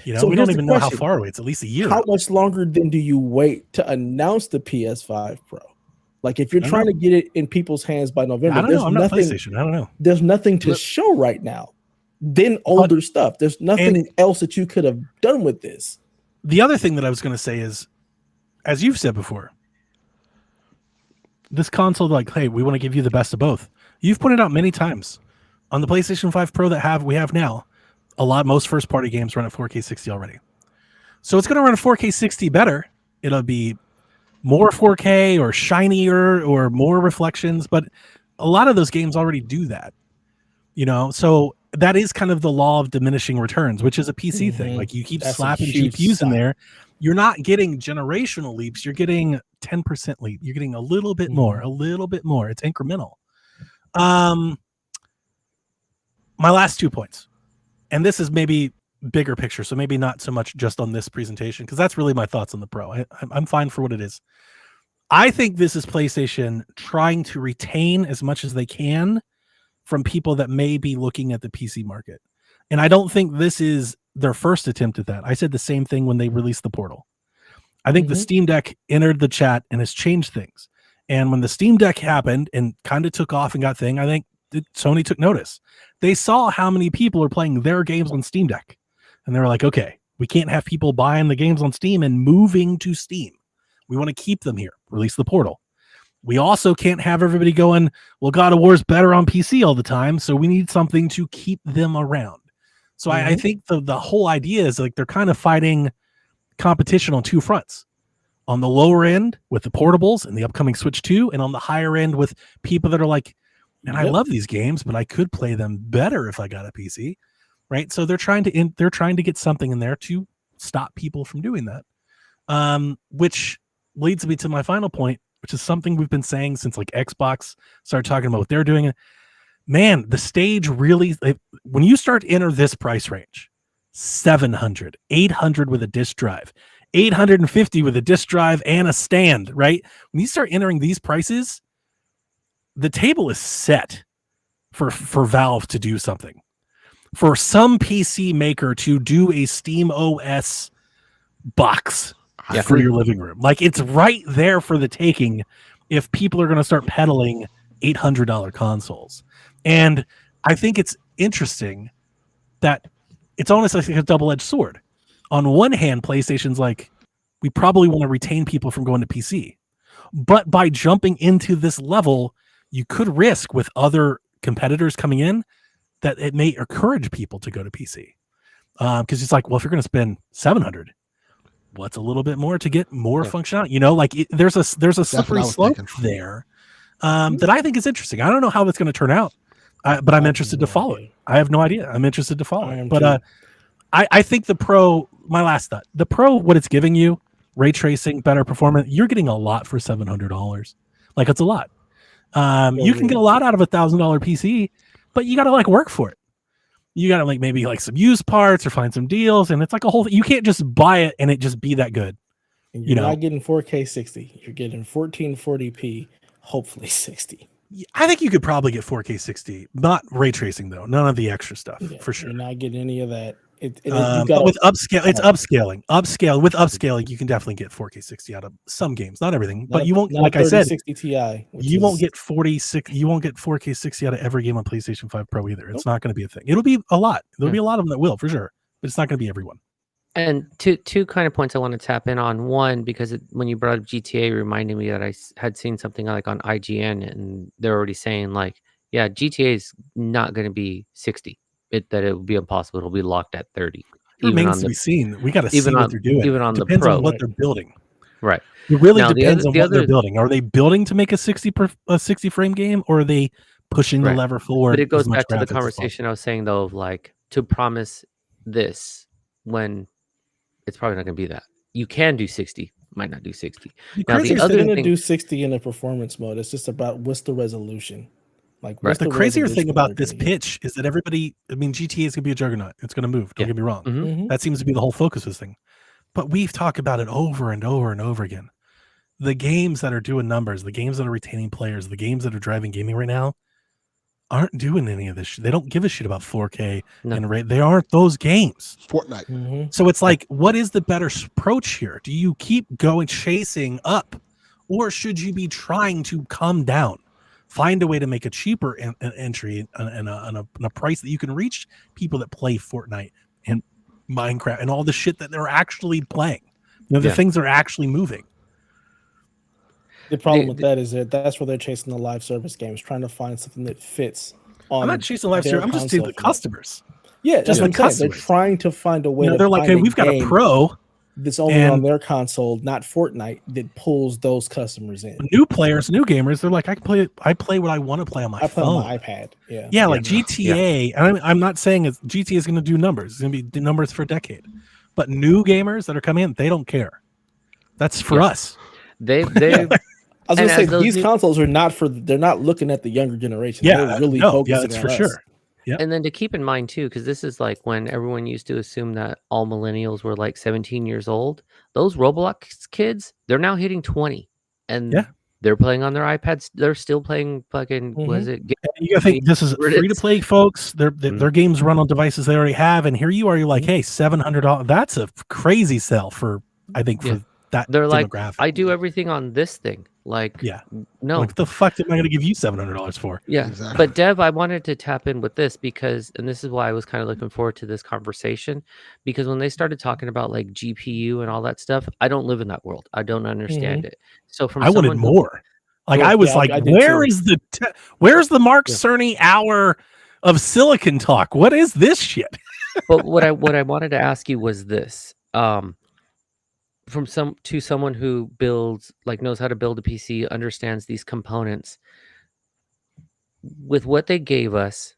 We don't even know how far away. It's at least a year. How much longer then do you wait to announce the PS5 Pro? Like, if you're trying to get it in people's hands by November, I don't know. I'm not PlayStation. I don't know. There's nothing to show right now. Then older stuff. There's nothing else that you could have done with this. The other thing that I was going to say is, as you've said before, this console, like, hey, we want to give you the best of both. You've pointed out many times on the PlayStation 5 Pro we have now, most first-party games run at 4K 60 already. So it's going to run at 4K 60 better. It'll be more 4K or shinier or more reflections, but a lot of those games already do that. So that is kind of the law of diminishing returns, which is a PC thing. Like, you keep slapping GPUs in there. You're not getting generational leaps. You're getting 10% leap. You're getting a little bit more, It's incremental. My last 2 points, and this is maybe bigger picture, so maybe not so much just on this presentation, because that's really my thoughts on the Pro. I'm fine for what it is. I think this is PlayStation trying to retain as much as they can from people that may be looking at the PC market. And I don't think this is their first attempt at that. I said the same thing when they released the Portal. I think the Steam Deck entered the chat and has changed things. And when the Steam Deck happened and kind of took off and got thing, I think Sony took notice. They saw how many people are playing their games on Steam Deck. And they were like, okay, we can't have people buying the games on Steam and moving to Steam. We want to keep them here. Release the Portal. We also can't have everybody going, well, God of War is better on PC all the time, so we need something to keep them around. So I think the whole idea is like they're kind of fighting competition on two fronts. On the lower end with the portables and the upcoming Switch 2, and on the higher end with people that are like, man, I love these games, but I could play them better if I got a PC, right? So they're trying to get something in there to stop people from doing that, which leads me to my final point, which is something we've been saying since like Xbox started talking about what they're doing. Man, the stage really, when you start to enter this price range, 700, 800 with a disc drive, 850 with a disc drive and a stand, right? When you start entering these prices, the table is set for Valve to do something. For some PC maker to do a Steam OS box for your living room. Like, it's right there for the taking if people are going to start peddling $800 consoles. And I think it's interesting that it's almost like a double-edged sword. On one hand, PlayStation's like, we probably want to retain people from going to PC. But by jumping into this level, you could risk with other competitors coming in that it may encourage people to go to PC. Because it's like, well, if you're going to spend $700, what's a little bit more to get more functionality? You know, like there's a slippery slope there that I think is interesting. I don't know how that's going to turn out, but I'm interested to follow it. I have no idea. I'm interested to follow it. But I think the Pro, my last thought, the Pro, what it's giving you, ray tracing, better performance, you're getting a lot for $700. Like, it's a lot. You can get a lot out of $1,000 PC, but you got to like work for it. You got to like maybe like some used parts or find some deals, and it's like a whole thing. You can't just buy it and it just be that good. And you're not getting 4K 60. You're getting 1440p, hopefully 60. I think you could probably get 4K 60, not ray tracing though. None of the extra stuff for sure. You're not getting any of that. But with upscale, it's upscaling. With upscaling, you can definitely get 4K 60 out of some games, not everything. But you won't, like I said, 60 Ti. You won't get 46. You won't get 4K 60 out of every game on PlayStation 5 Pro either. It's not going to be a thing. It'll be a lot. There'll be a lot of them that will for sure, but it's not going to be everyone. And two kind of points I want to tap in on. One, because when you brought up GTA, it reminded me that I had seen something like on IGN, and they're already saying like, yeah, GTA is not going to be 60. That it would be impossible. It'll be locked at 30. It remains to be seen. We got to see what they're doing. Even on depends the Pro, on what they're building. Right. It really depends on what they're building. Are they building to make a 60 frame game, or are they pushing the lever forward? But it goes back to the conversation I was saying though, of like, to promise this when it's probably not going to be that. You can do 60, might not do 60. Now the other thing, do 60 in a performance mode. It's just about what's the resolution. Like, the crazier thing about this pitch is that everybody, I mean, GTA is going to be a juggernaut. It's going to move. Don't get me wrong. That seems to be the whole focus of this thing. But we've talked about it over and over and over again. The games that are doing numbers, the games that are retaining players, the games that are driving gaming right now aren't doing any of this. They don't give a shit about 4K and rate. They aren't those games. Fortnite. So it's like, what is the better approach here? Do you keep going chasing up, or should you be trying to come down? Find a way to make a cheaper entry and a price that you can reach people that play Fortnite and Minecraft and all the shit that they're actually playing. You know, the things are actually moving. The problem with that is that that's where they're chasing the live service games, trying to find something that fits. I'm not chasing live service. I'm just saying the customers. Yeah, just like they're trying to find a way. You know, they're like, hey, we've got a Pro that's only on their console, not Fortnite, that pulls those customers in. New players, new gamers, they're like, I play what I want to play on my phone. I play on my iPad. Yeah, like GTA. And I'm not saying GTA is going to do numbers. It's going to be numbers for a decade. But new gamers that are coming in, they don't care. That's for us. They I was going to say, these consoles are not they're not looking at the younger generation. Yeah, they're really focusing that's on for us. sure. Yeah. And then to keep in mind too, because this is like when everyone used to assume that all millennials were like 17 years old. Those Roblox kids, they're now hitting 20, and they're playing on their iPads. They're still playing fucking. Was it? You gotta think this is free to play, folks. Their games run on devices they already have, and here you are. You're like, hey, $700. That's a crazy sell for. I think for that. They're like, I do everything on this thing. Like, no, what the fuck am I going to give you $700 for? Yeah, exactly. But Dev, I wanted to tap in with this because, and this is why I was kind of looking forward to this conversation, because when they started talking about like GPU and all that stuff, I don't live in that world. I don't understand it. So from I wanted more. Like I was like, where's the Mark Cerny hour of silicon talk? What is this shit? But what I wanted to ask you was this. From someone who builds, like, knows how to build a PC, understands these components, with what they gave us,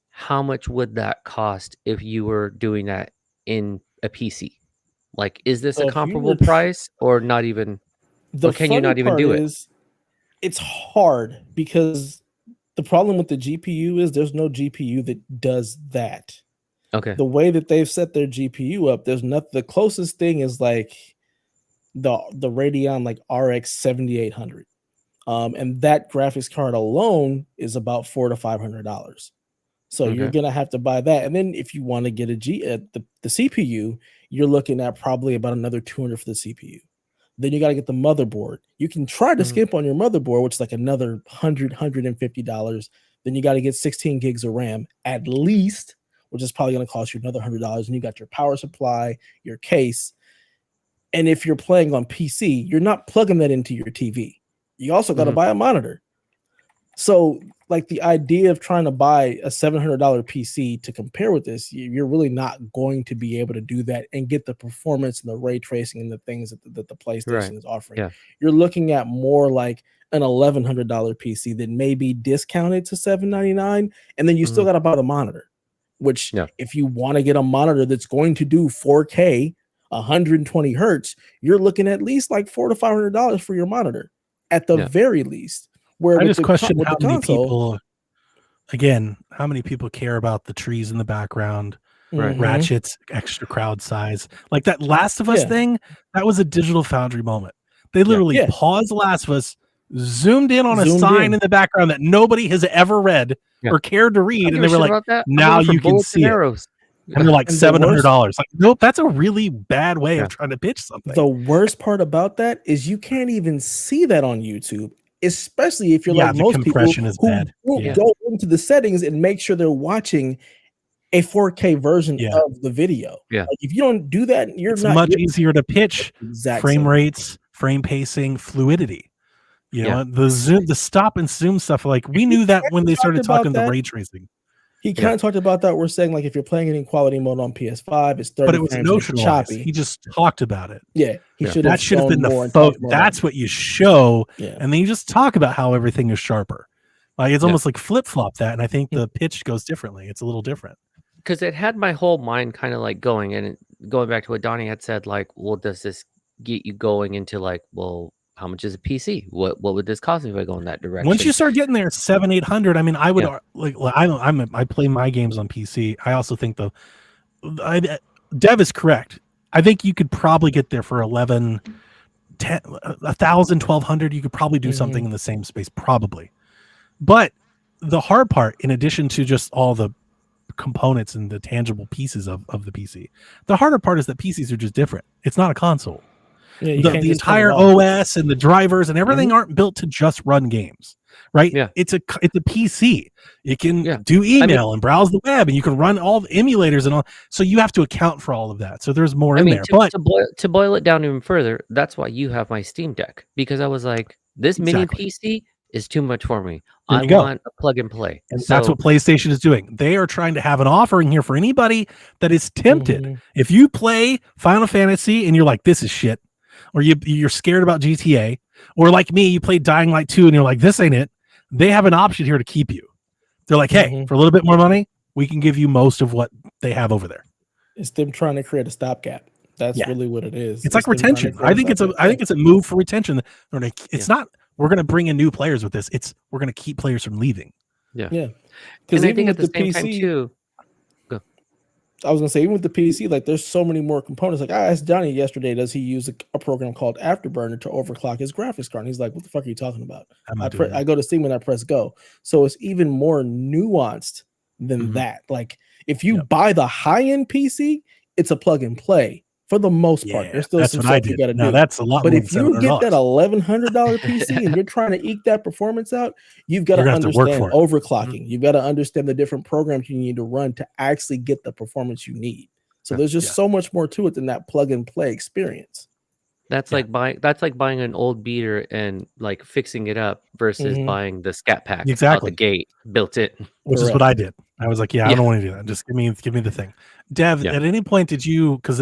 how much would that cost if you were doing that in a PC? Like, is this a comparable price or not even? Or can you not even do it? It's hard because the problem with the GPU is there's no GPU that does that. Okay. The way that they've set their GPU up, there's nothing. The closest thing is like the Radeon like RX 7800, and that graphics card alone is about $400 to $500. So you're gonna have to buy that, and then if you want to get the CPU, you're looking at probably about another $200 for the CPU. Then you got to get the motherboard. You can try to skimp on your motherboard, which is like another $150. Then you got to get 16 gigs of RAM at least, which is probably going to cost you another $100. And you got your power supply, your case. And if you're playing on PC, you're not plugging that into your TV. You also got to buy a monitor. So like the idea of trying to buy a $700 PC to compare with this, you're really not going to be able to do that and get the performance and the ray tracing and the things that the PlayStation is offering. Yeah. You're looking at more like an $1,100 PC that may be discounted to $799, and then you still got to buy the monitor, which if you want to get a monitor that's going to do 4K, 120 hertz, you're looking at least like $400 to $500 for your monitor at the very least. Where I just question how many people, again, how many people care about the trees in the background, ratchets, extra crowd size, like that Last of Us thing. That was a Digital Foundry moment. They literally paused Last of Us, zoomed in on a sign in the background that nobody has ever read or cared to read, and they were like, "Now you can see it." And they're like $700. Like, nope, that's a really bad way of trying to pitch something. The worst part about that is you can't even see that on YouTube. Especially if you're like most people who go into the settings and make sure they're watching a 4K version of the video. Like if you don't do that, it's much easier to pitch frame rates, frame pacing, fluidity. You know, the zoom, the stop and zoom stuff. Like we knew that when they started talking the ray tracing. He kind of talked about that. We're saying like if you're playing it in quality mode on PS5, it's 30 but it was notional choppy. He just talked about it. Yeah, that should have been the focus. That's what you show, and then you just talk about how everything is sharper. Like it's almost like flip flop that, and I think the pitch goes differently. It's a little different because it had my whole mind kind of like going and going back to what Donnie had said. Like, well, does this get you going into like, well, how much is a PC? What would this cost me if I go in that direction? Once you start getting there, 700-800. I mean, I would like I play my games on PC. I also think Dev is correct. I think you could probably get there for 1,000, 1,200. You could probably do something in the same space, probably. But the hard part, in addition to just all the components and the tangible pieces of the PC, the harder part is that PCs are just different. It's not a console. Yeah, the entire OS and the drivers and everything aren't built to just run games, right? Yeah, it's a PC. It can do email and browse the web, and you can run all the emulators and all. So you have to account for all of that. So there's more in there. But to boil it down even further, that's why you have my Steam Deck, because I was like, this mini PC is too much for me. I want a plug and play. And that's what PlayStation is doing. They are trying to have an offering here for anybody that is tempted. If you play Final Fantasy and you're like, this is shit, or you're scared about GTA, or like me, you played Dying Light 2 and you're like, this ain't it. They have an option here to keep you. They're like, hey, for a little bit more money, we can give you most of what they have over there. It's them trying to create a stopgap. That's really what it is. It's like retention. I think it's a move for retention. It's not, we're going to bring in new players with this. It's we're going to keep players from leaving. Yeah. Because I think at the same time too. I was gonna say, even with the PC, like there's so many more components. Like I asked Johnny yesterday, does he use a program called Afterburner to overclock his graphics card? And he's like, what the fuck are you talking about? I go to Steam and I press go. So it's even more nuanced than that. Like if you buy the high-end PC, it's a plug and play for the most part. There's still some stuff you gotta do. That's a lot. But if you get that $1,100 PC and you're trying to eke that performance out, you've got to understand overclocking. You've got to understand the different programs you need to run to actually get the performance you need. So there's just so much more to it than that plug and play experience. That's like buying an old beater and like fixing it up versus buying the scat pack out the gate built in. Which is what I did. I was like, I don't want to do that. Just give me the thing. Dev, at any point did you, because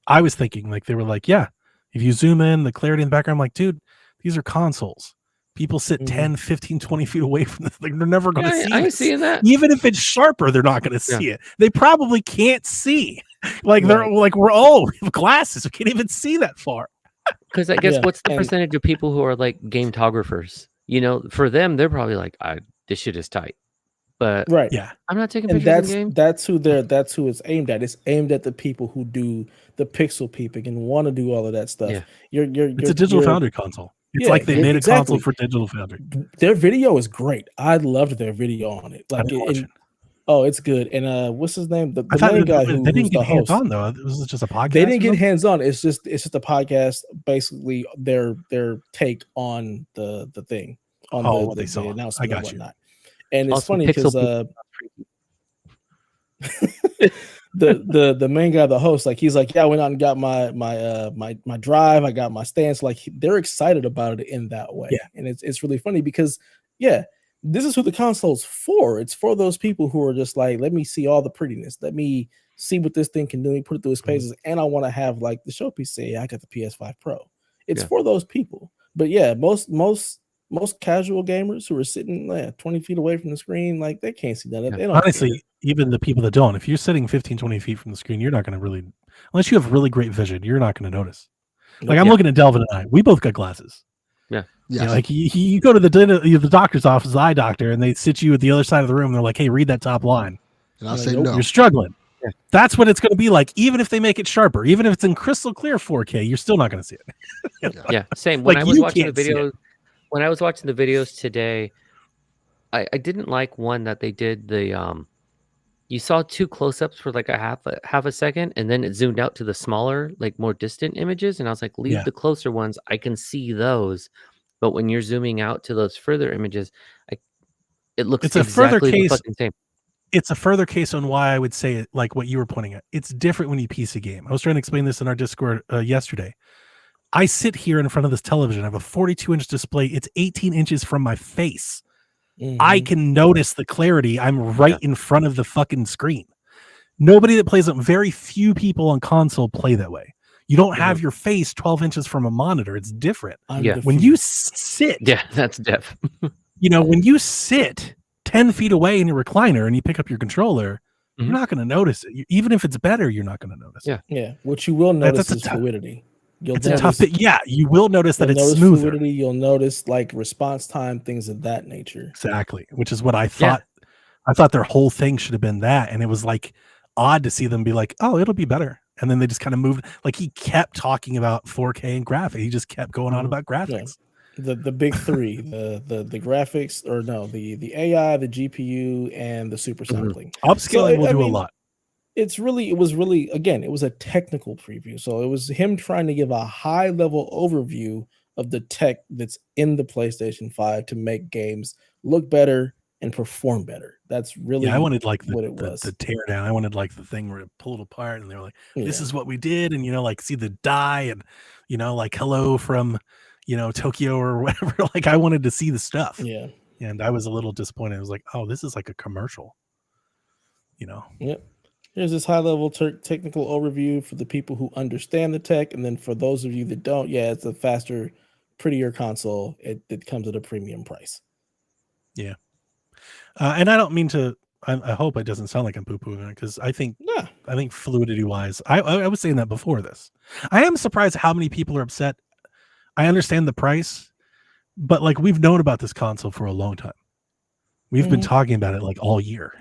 I was thinking, like, they were like, if you zoom in, the clarity in the background, I'm like, dude, these are consoles. People sit 10, 15, 20 feet away from this. Like, they're never going to see it. I'm seeing that. Even if it's sharper, they're not going to see it. They probably can't see. Like, they're like, we have glasses. We can't even see that far. Because I guess what's the percentage of people who are like gametographers? You know, for them, they're probably like, this shit is tight. But I'm not taking pictures in game. That's who it's aimed at. It's aimed at the people who do the pixel peeping and want to do all of that stuff. Yeah. It's a Digital Foundry console. It's like they made a console for Digital Foundry. Their video is great. I loved their video on it. Like it's good. And what's his name? The main guy who they didn't get hands on though. It was just a podcast. They didn't get hands on. It's just a podcast. Basically, their take on the thing on the announcement and whatnot. And it's funny because the main guy, the host, like he's like, I went out and got my drive, I got my stance. Like they're excited about it in that way. And it's really funny because this is who the console's for. It's for those people who are just like, let me see all the prettiness, let me see what this thing can do, let me put it through its paces, and I want to have like the showpiece say, I got the PS5 Pro. It's for those people. But most casual gamers who are sitting 20 feet away from the screen, like they can't see that. They don't honestly, even the people that don't, if you're sitting 15, 20 feet from the screen, you're not going to really, unless you have really great vision, you're not going to notice. Like I'm looking at Delvin and I, we both got glasses. Yeah. You know, like you go to the doctor's office, the eye doctor, and they sit you at the other side of the room. And they're like, hey, read that top line. And I'll say no. You're struggling. Yeah. That's what it's going to be like. Even if they make it sharper, even if it's in crystal clear 4K, you're still not going to see it. Same. When I was watching the videos, when I was watching the videos today, I didn't like one that they did you saw two close-ups for like a half a second, and then it zoomed out to the smaller, like more distant images, and I was like, leave the closer ones, I can see those. But when you're zooming out to those further images, it looks exactly the fucking same. It's a further case on why I would say it like what you were pointing at. It's different when you PC game. I was trying to explain this in our Discord yesterday. I sit here in front of this television. I have a 42-inch display. It's 18 inches from my face. I can notice the clarity. I'm right in front of the fucking screen. Nobody that plays it, very few people on console play that way. You don't have your face 12 inches from a monitor. It's different. When you sit. Yeah, that's deaf. When you sit 10 feet away in your recliner and you pick up your controller, you're not going to notice it. Even if it's better, you're not going to notice it. Yeah. What you will notice is fluidity. It's a tough bit. Yeah, you will notice that it's smoother. Fluidity, you'll notice like response time, things of that nature. Exactly, which is what I thought. I thought their whole thing should have been that, and it was like odd to see them be like, "Oh, it'll be better," and then they just kind of moved. Like he kept talking about 4K and graphics. He just kept going on about graphics. The big three: the graphics, or no, the AI, the GPU, and the super sampling. Upscaling will do a lot. It was a technical preview. So it was him trying to give a high level overview of the tech that's in the PlayStation 5 to make games look better and perform better. That's really I wanted like what it was. The tear down. I wanted like the thing where it pulled apart and they were like, this is what we did. And, like see the die and, like hello from, Tokyo or whatever. Like I wanted to see the stuff. Yeah. And I was a little disappointed. I was like, oh, this is like a commercial, Yep. Here's this high-level technical overview for the people who understand the tech, and then for those of you that don't, it's a faster, prettier console. It comes at a premium price. Yeah, and I don't mean to. I hope it doesn't sound like I'm poo-pooing it because I think fluidity-wise, I was saying that before this. I am surprised how many people are upset. I understand the price, but like we've known about this console for a long time. We've been talking about it like all year.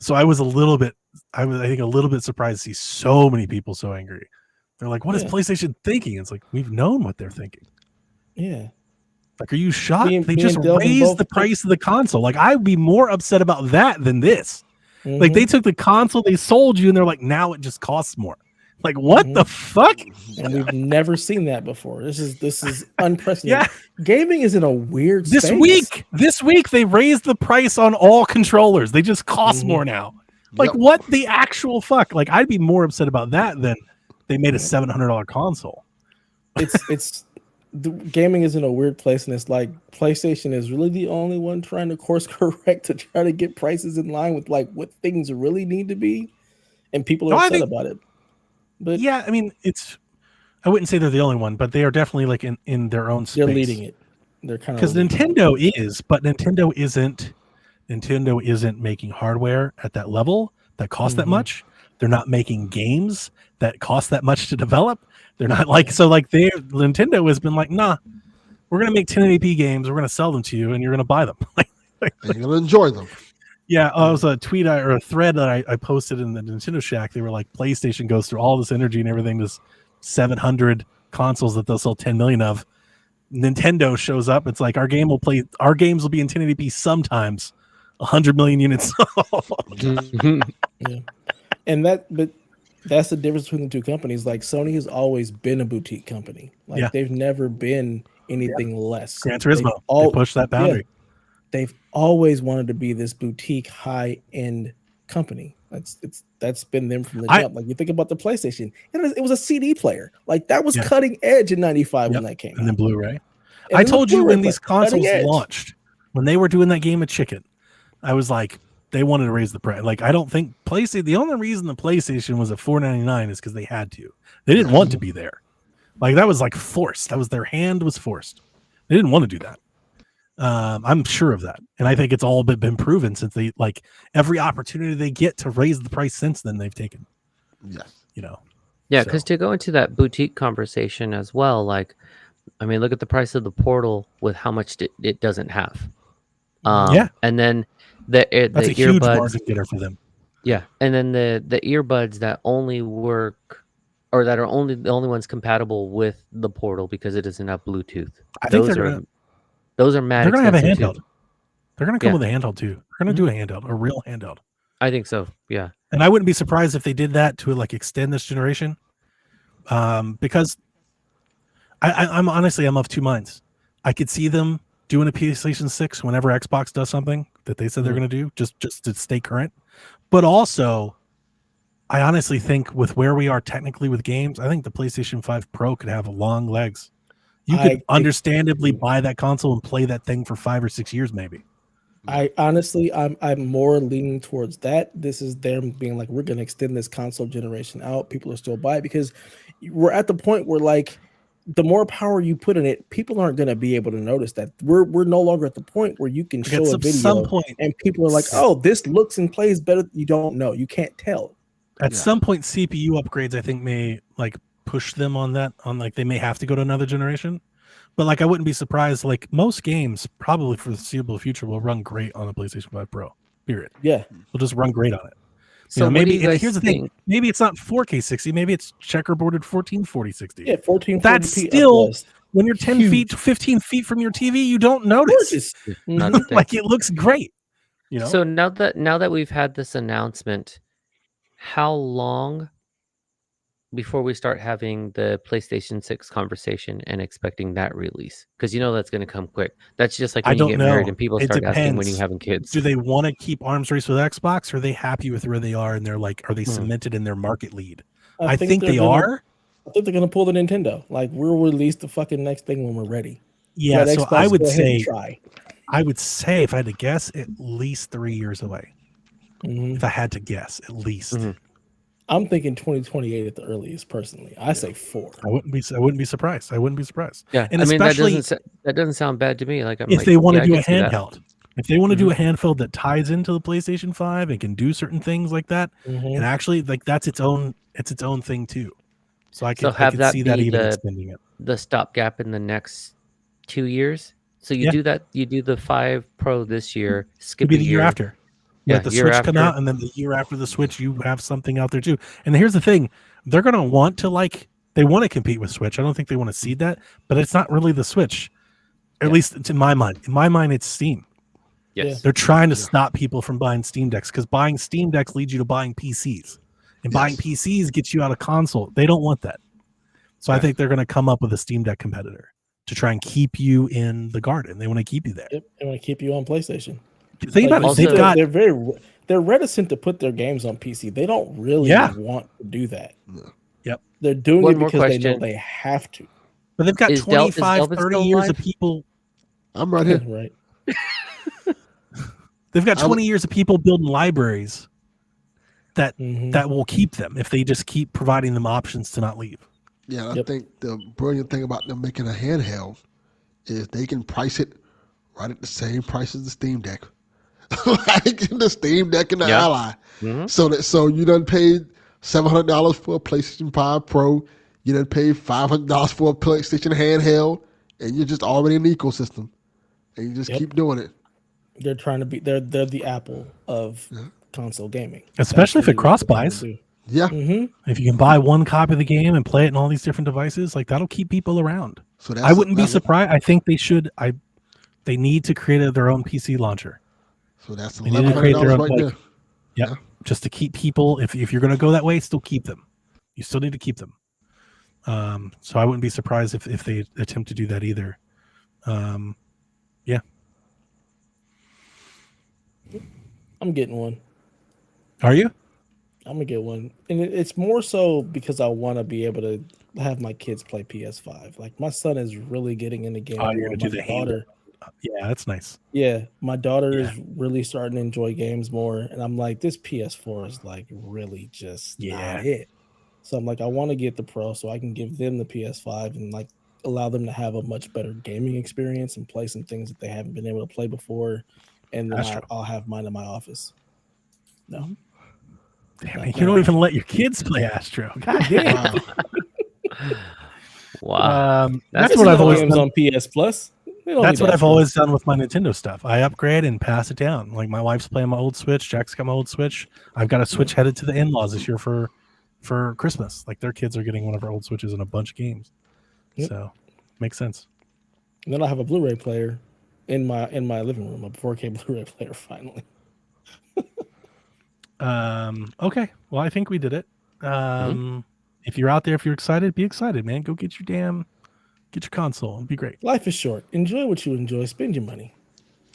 So I was a little bit, I think a little bit surprised to see so many people so angry. They're like, "What is PlayStation thinking?" It's like, we've known what they're thinking. Yeah. Like, are you shocked? Me They just and Delvin raised both the price of the console. Like, I'd be more upset about that than this. Like, they took the console they sold you, and they're like, now it just costs more. Like, what the fuck? And we've never seen that before. This is unprecedented. Yeah. Gaming is in a weird space. This week they raised the price on all controllers. They just cost more now. Like, what the actual fuck? Like, I'd be more upset about that than they made a $700 console. It's the gaming is in a weird place, and it's like PlayStation is really the only one trying to course correct to try to get prices in line with like what things really need to be, and people are upset about it. But yeah, I mean, I wouldn't say they're the only one, but they are definitely like in their own space. They're leading it. They're kind of because Nintendo is, but Nintendo isn't making hardware at that level that costs that much. They're not making games that cost that much to develop. They're not like Nintendo has been like, nah, we're gonna make 1080p games, we're gonna sell them to you, and you're gonna buy them. You're gonna enjoy them. Yeah, it was a tweet or a thread that I posted in the Nintendo Shack. They were like, PlayStation goes through all this energy and everything, this 700 consoles that they'll sell 10 million of. Nintendo shows up. It's like our games will be in 1080p sometimes, 100 million units. Yeah. And that's the difference between the two companies. Like Sony has always been a boutique company. Like they've never been anything less. Gran Turismo, they pushed that boundary. Yeah, they've always wanted to be this boutique high-end company. That's been them from the jump. Like you think about the PlayStation, it was a CD player. Like that was cutting edge in '95 when that came out. And then Blu-ray. I told you when these consoles launched, when they were doing that game of chicken, I was like, they wanted to raise the price. Like I don't think PlayStation. The only reason the PlayStation was at $499 is because they had to. They didn't want to be there. Like that was like forced. That was their hand was forced. They didn't want to do that. I'm sure of that, and I think it's all been proven since they like every opportunity they get to raise the price since then they've taken. Yes, Yeah, because to go into that boutique conversation as well, like, I mean, look at the price of the Portal with how much it doesn't have. And then that's a huge margin getter for them. Yeah, and then the earbuds that only work or that are only the only ones compatible with the Portal because it doesn't have Bluetooth. Those are mad. They're gonna have a handheld. They're gonna come with a handheld too. They're gonna do a handheld, a real handheld. I think so. Yeah, and I wouldn't be surprised if they did that to like extend this generation, because I'm honestly I'm of two minds. I could see them doing a PlayStation 6 whenever Xbox does something that they said they're gonna do, just to stay current. But also, I honestly think with where we are technically with games, I think the PlayStation 5 Pro could have long legs. You could understandably buy that console and play that thing for 5 or 6 years, maybe. I honestly, I'm more leaning towards that. This is them being like, we're going to extend this console generation out. People are still buying it because we're at the point where like the more power you put in it, people aren't going to be able to notice that. We're no longer at the point where you can show a video and people are like, oh, this looks and plays better. You don't know. You can't tell. At some point, CPU upgrades, I think, may like push them on that. On like they may have to go to another generation. But like I wouldn't be surprised. Like most games, probably for the foreseeable future, will run great on a PlayStation 5 Pro. Period. Yeah, will just run great on it. So maybe here's the thing: maybe it's not 4K 60. Maybe it's checkerboarded 1440 60. Yeah, 1440p. That's still when you're 10 feet, 15 feet from your TV, you don't notice. Like it looks great. You know. So now that we've had this announcement, how long before we start having the PlayStation 6 conversation and expecting that release? Because that's going to come quick. That's just like when you get married and people start asking when you're having kids. Do they want to keep arms race with Xbox, or are they happy with where they are and they're like, are they cemented in their market lead? I think they are. I think they're going to pull the Nintendo. Like we'll release the fucking next thing when we're ready. Yeah, so I would say if I had to guess, at least 3 years away. If I had to guess, at least. I'm thinking 2028 at the earliest. Personally, I say 4. I wouldn't be surprised. Yeah, and especially that doesn't sound bad to me. Like if they want to do a handheld, if they want to do a handheld that ties into the PlayStation 5 and can do certain things like that, and actually like that's its own thing too. So I could see that even extending it. The stopgap in the next 2 years. So you do that. You do the 5 Pro this year. Skip the year after. Let the Switch come out, and then the year after the Switch, you have something out there too. And here's the thing: they're going to want to they want to compete with Switch. I don't think they want to cede that, but it's not really the Switch. At least it's in my mind. In my mind, it's Steam. Yes. They're trying to stop people from buying Steam Decks because buying Steam Decks leads you to buying PCs, and buying PCs gets you out of console. They don't want that. So I think they're going to come up with a Steam Deck competitor to try and keep you in the garden. They want to keep you there. Yep. They want to keep you on PlayStation. Think about it. They're reticent to put their games on PC. They don't really want to do that. Yep. They're doing it because they know they have to. But they've got 25, 30 years of people. I'm right here. Right. They've got 20 years of people building libraries that will keep them if they just keep providing them options to not leave. Yeah, I think the brilliant thing about them making a handheld is they can price it right at the same price as the Steam Deck. Like the Steam Deck and the Ally. Mm-hmm. So you done paid $700 for a PlayStation 5 Pro. You done paid $500 for a PlayStation handheld, and you're just already in the ecosystem, and you just keep doing it. They're trying to be. They're the Apple of console gaming, especially if it cross buys. Yeah, if you can buy one copy of the game and play it in all these different devices, like that'll keep people around. So I wouldn't be surprised. I think they should. They need to create their own PC launcher. So that's they need to create their own, right there. Yeah, just to keep people. If you're going to go that way, still keep them. You still need to keep them. So I wouldn't be surprised if they attempt to do that either. Yeah. I'm getting one. Are you? I'm gonna get one, and it's more so because I want to be able to have my kids play PS5. Like my son is really getting into games. Oh, you're gonna do the daughter. Yeah, that's nice. Yeah, my daughter is really starting to enjoy games more, and I'm like, this PS4 is like really just not it. So I'm like, I want to get the Pro so I can give them the PS5 and like allow them to have a much better gaming experience and play some things that they haven't been able to play before. And then I'll have mine in my office. No. Damn it, you don't even let your kids play Astro. God damn. Wow. That's what I've always done on PS Plus. That's what I've always done with my Nintendo stuff. I upgrade and pass it down. Like my wife's playing my old Switch. Jack's got my old Switch. I've got a Switch headed to the in-laws this year for Christmas. Like their kids are getting one of our old Switches and a bunch of games. So makes sense. And then I'll have a Blu-ray player in my living room, a 4K Blu-ray player finally. Okay. Well, I think we did it. If you're out there, if you're excited, be excited, man. Go get your console. It'll be great. Life is short. Enjoy what you enjoy. Spend your money.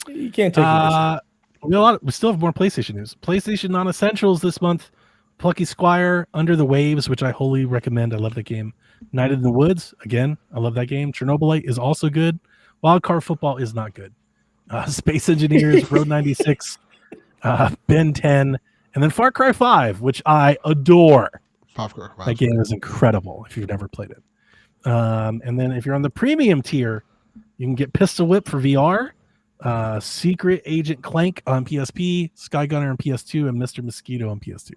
You can't take it. We still have more PlayStation news. PlayStation non-essentials this month. Plucky Squire, Under the Waves, which I wholly recommend. I love that game. Night in the Woods, again, I love that game. Chernobylite is also good. Wildcard Football is not good. Space Engineers, Road 96, Ben 10, and then Far Cry 5, which I adore. That game is incredible if you've never played it. And then if you're on the premium tier, you can get Pistol Whip for VR, Secret Agent Clank on PSP, Sky Gunner on PS2, and Mr. Mosquito on PS2.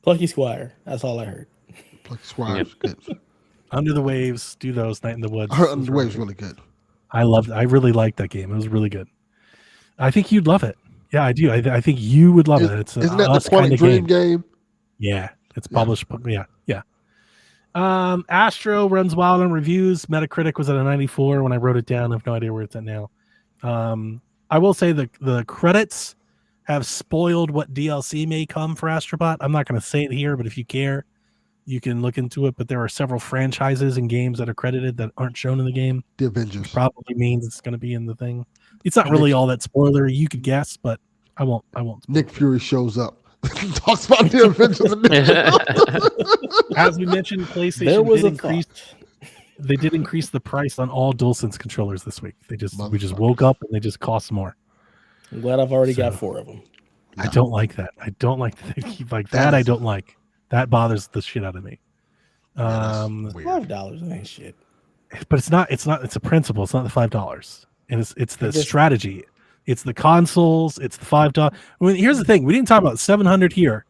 Plucky Squire. That's all I heard. Plucky Squire is good. Under the Waves, do those. Night in the Woods. I heard Under the Waves really good. I really liked that game. It was really good. I think you'd love it. Yeah, I do. I think you would love it. Isn't that the Quantic Dream game? Yeah, it's published. Yeah. Astro runs wild on reviews. Metacritic was at a 94 when I wrote it down. I have no idea where it's at now. I will say the credits have spoiled what DLC may come for Astrobot. I'm not going to say it here, but if you care, you can look into it. But there are several franchises and games that are credited that aren't shown in the game. The Avengers. Which probably means it's going to be in the thing. It's not really all that spoilery. You could guess, but I won't. Nick Fury shows up. Talks about the Avengers. As we mentioned, PlayStation did increase the price on all DualSense controllers this week. We just woke up and they just cost more. I'm glad I've already got 4 of them. I don't like that. I don't like that they keep like that. I don't like. That bothers the shit out of me. $5 ain't shit. But it's not. It's a principle. It's not the $5, and it's the strategy. It's the consoles. It's the $5. I mean, here's the thing. We didn't talk about 700 here,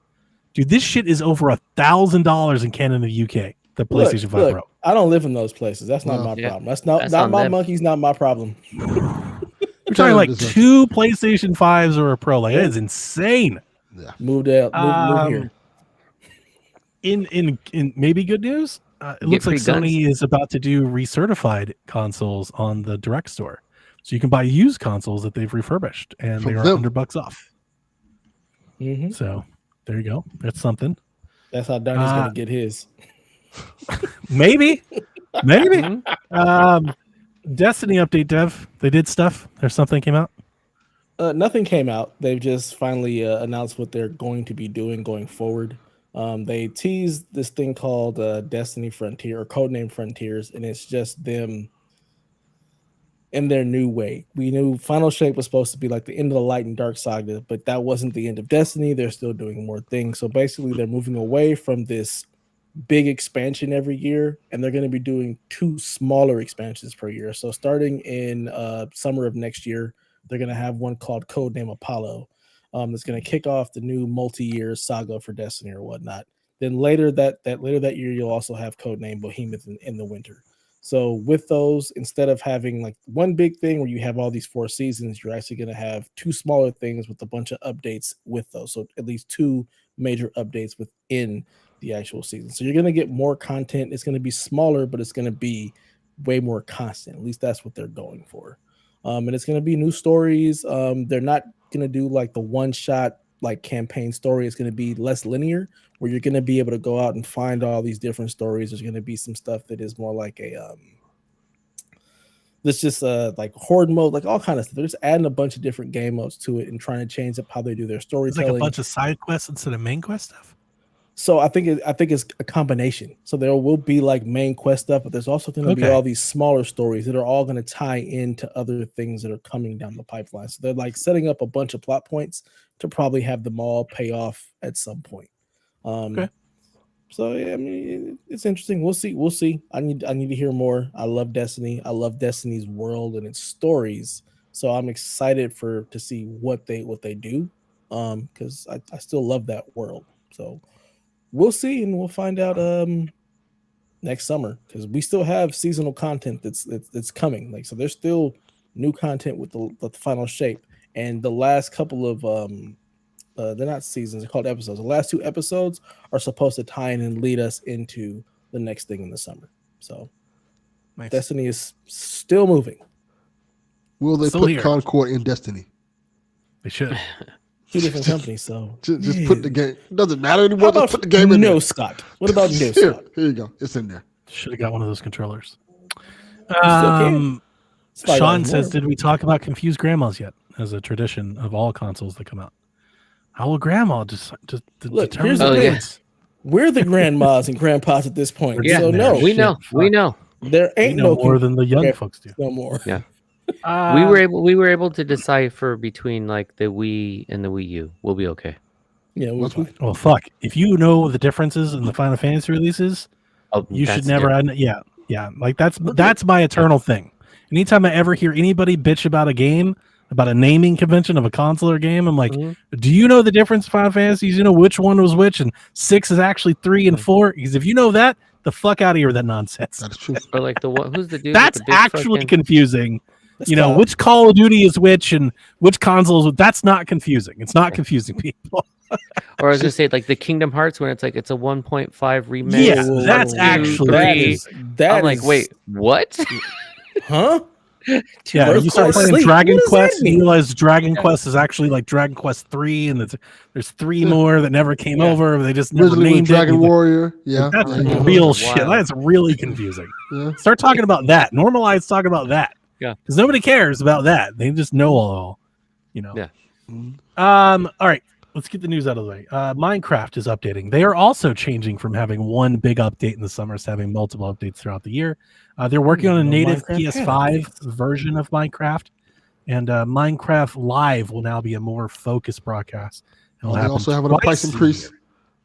dude. This shit is over $1,000 in Canada and the UK. The PlayStation 5 Pro. I don't live in those places. That's not my problem. That's not my monkeys. Not my problem. You're talking like 2 PlayStation 5s or a Pro. Like, that is insane. Yeah. Move here. In maybe good news, it looks like Sony is about to do recertified consoles on the direct store, so you can buy used consoles that they've refurbished, and they are $100 off. Mm-hmm. So there you go. That's something. That's how Donnie's gonna get his. Maybe. Destiny update, Dev. They did stuff. There's something came out. Nothing came out. They've just finally announced what they're going to be doing going forward. They teased this thing called Destiny Frontier or Codename Frontiers, and it's just them in their new way. We knew Final Shape was supposed to be like the end of the Light and Dark saga, but that wasn't the end of Destiny. They're still doing more things. So basically, they're moving away from this big expansion every year, and they're going to be doing 2 smaller expansions per year. So starting in summer of next year, they're going to have one called Codename Apollo. That's going to kick off the new multi-year saga for Destiny or whatnot. Then later that year, you'll also have Codename Behemoth in the winter. So with those, instead of having like one big thing where you have all these 4 seasons, you're actually going to have 2 smaller things with a bunch of updates with those. So at least 2 major updates within the actual season. So you're going to get more content. It's going to be smaller, but it's going to be way more constant. At least that's what they're going for. And it's going to be new stories. They're not going to do like the one-shot like campaign story. It's going to be less linear, where you're going to be able to go out and find all these different stories. There's going to be some stuff that is more like a this just like horde mode, like all kind of stuff. They're just adding a bunch of different game modes to it and trying to change up how they do their storytelling. It's like a bunch of side quests instead of main quest stuff. So I think it's a combination. So there will be like main quest stuff, but there's also going to be all these smaller stories that are all going to tie into other things that are coming down the pipeline. So they're like setting up a bunch of plot points to probably have them all pay off at some point. So yeah, I mean, it's interesting. We'll see. I need to hear more. I love Destiny. I love Destiny's world and its stories. So I'm excited to see what they do. Because I still love that world. So we'll see, and we'll find out next summer, because we still have seasonal content that's coming. Like, so there's still new content with the Final Shape, and the last couple of they're not seasons, they're called episodes. The last 2 episodes are supposed to tie in and lead us into the next thing in the summer. So nice. Destiny is still moving. Will they put Concord in Destiny? They should. 2 different companies, so just put the game. It doesn't matter anymore. Just put the game in there. Scott. What about No Scott? Scott? Here you go. It's in there. Should have got one of those controllers. Sean says, "Did we talk about confused grandmas yet? As a tradition of all consoles that come out, how will grandma just look? determine Here's the thing. We're the grandmas and grandpas at this point. Yeah, so no, we know. There ain't no more than the young folks do. No more. Yeah. We were able to decipher between like the Wii and the Wii U. We'll be okay. Yeah, we'll be fine. Well, fuck. If you know the differences in the Final Fantasy releases, you should never. Yeah. Like that's my eternal thing. Anytime I ever hear anybody bitch about a game, about a naming convention of a console or game, I'm like, do you know the difference in Final Fantasies? You know which one was which, and 6 is actually 3 and 4? Because if you know that, the fuck out of here with that nonsense. That's true. Or like who's the dude? That's with the big actually confusing. That's you know, which Call of Duty is which and which consoles. That's not confusing. It's not confusing people. Or I was gonna say like the Kingdom Hearts when it's like it's a 1.5 remake. Yeah, that's actually I'm like, wait, what? Huh? Yeah, you start playing Dragon Quest and you realize Dragon Quest is actually like Dragon Quest 3, and there's 3 more that never came over. They just never named Dragon it. Warrior. Yeah, that's real shit. That's really confusing. Yeah. Start talking about that. Normalize talking about that. Yeah, because nobody cares about that. They just know all. You know. Yeah. All right. Let's get the news out of the way. Minecraft is updating. They are also changing from having one big update in the summers to having multiple updates throughout the year. They're working on a native PS5 version of Minecraft, and Minecraft Live will now be a more focused broadcast. They also have a price increase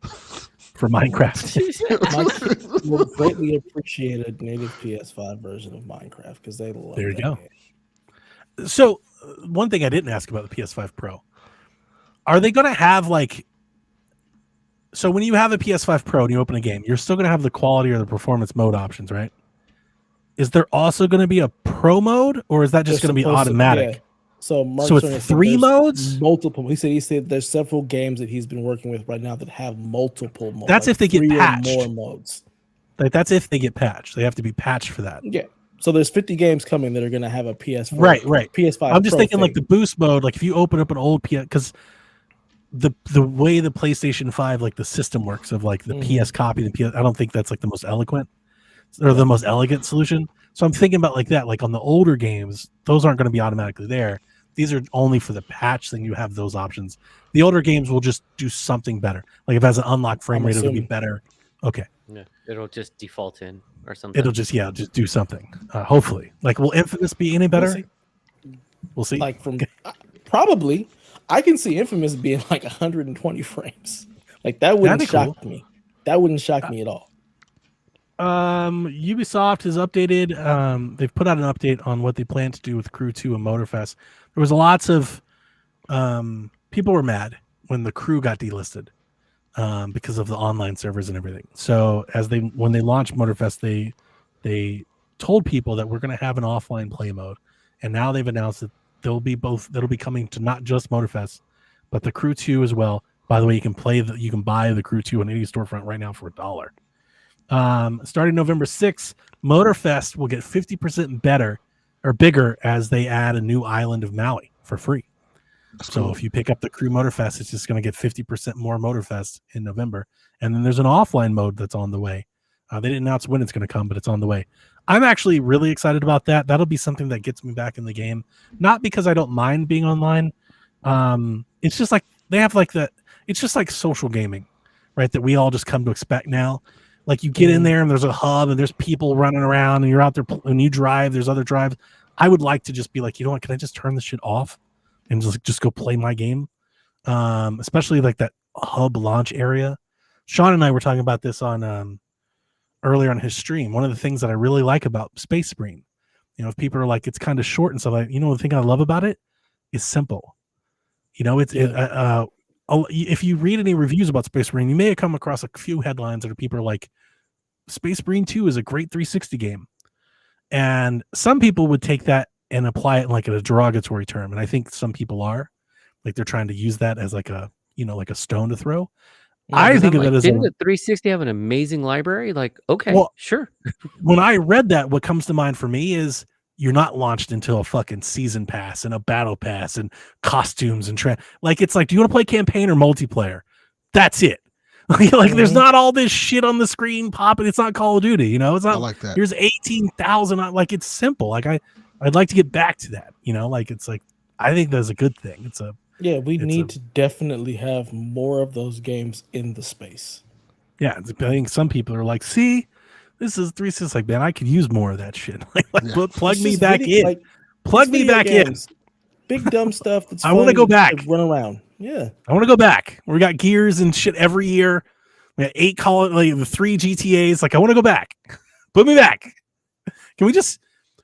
for Minecraft. We'll greatly appreciate a native PS5 version of Minecraft because they love There you that go. game. So, one thing I didn't ask about the PS5 Pro. Are they going to have like, so when you have a PS5 Pro and you open a game, you're still going to have the quality or the performance mode options, right? Is there also going to be a Pro mode, or is that just going to be automatic? So Mark So Cerny it's said 3 there's modes? multiple. He said there's several games that he's been working with right now that have multiple modes. That's if they get 3 or patched. more modes. Like that's if they get patched. They have to be patched for that. Yeah. So there's 50 games coming that are going to have a PS4, Right. PS5. I'm just Pro thinking thing. like the boost mode. Like if you open up an old PS, because the way the PlayStation 5 like the system works of like the PS copy, the PS, I don't think that's like the most eloquent or the most elegant solution. So I'm thinking about like that. Like on the older games, those aren't going to be automatically there. These are only for the patch thing. You have those options. The older games will just do something better. Like if it has an unlocked frame rate, it'll be better. Okay. Yeah, it'll just default in or something. It'll just do something. Hopefully, like will Infamous be any better? We'll see. Like from probably, I can see Infamous being like 120 frames. Like that wouldn't shock me. That wouldn't shock me at all. Ubisoft has updated. They've put out an update on what they plan to do with Crew 2 and Motorfest. There was lots of people were mad when the Crew got delisted because of the online servers and everything. So when they launched Motorfest, they told people that we're going to have an offline play mode, and now they've announced that that'll be coming to not just Motorfest, but the Crew 2 as well. By the way, you can buy the Crew 2 on any storefront right now for $1. Starting November 6th, Motorfest will get 50% better or bigger as they add a new island of Maui for free. So if you pick up the Crew Motorfest, it's just going to get 50% more Motorfest in November. And then there's an offline mode that's on the way. They didn't announce when it's going to come, but it's on the way. I'm actually really excited about that. That'll be something that gets me back in the game. Not because I don't mind being online. It's just like they have like that. It's just like social gaming, right? That we all just come to expect now. Like you get in there and there's a hub and there's people running around and you're out there when you drive, there's other drives. I would like to just be like, you know what, can I just turn this shit off and just go play my game? Especially like that hub launch area. Sean and I were talking about this on earlier on his stream. One of the things that I really like about Space Marine, if people are like, it's kind of short and stuff, like, the thing I love about it is simple. If you read any reviews about Space Marine, you may have come across a few headlines that people are like, Space Marine 2 is a great 360 game. And some people would take that and apply it like in a derogatory term. And I think some people are. Like they're trying to use that as like a, like a stone to throw. Yeah, I think of it as didn't the 360 have an amazing library? Like, okay, well, sure. When I read that, what comes to mind for me is you're not launched until a fucking season pass and a battle pass and costumes and like it's like, do you want to play campaign or multiplayer? That's it. Like there's not all this shit on the screen popping. It's not Call of Duty, it's not like that. Here's 18,000. Like it's simple. Like I'd like to get back to that. Like it's like I think that's a good thing. We need to definitely have more of those games in the space. Yeah, I think some people are like, see, this is 360. Like, man, I could use more of that shit. Plug me back in. Plug me back in. Big dumb stuff. That's I want to go back. Run around. Yeah, I want to go back. We got Gears and shit every year. We got 8 the 3 GTAs. Like, I want to go back. Put me back. Can we just?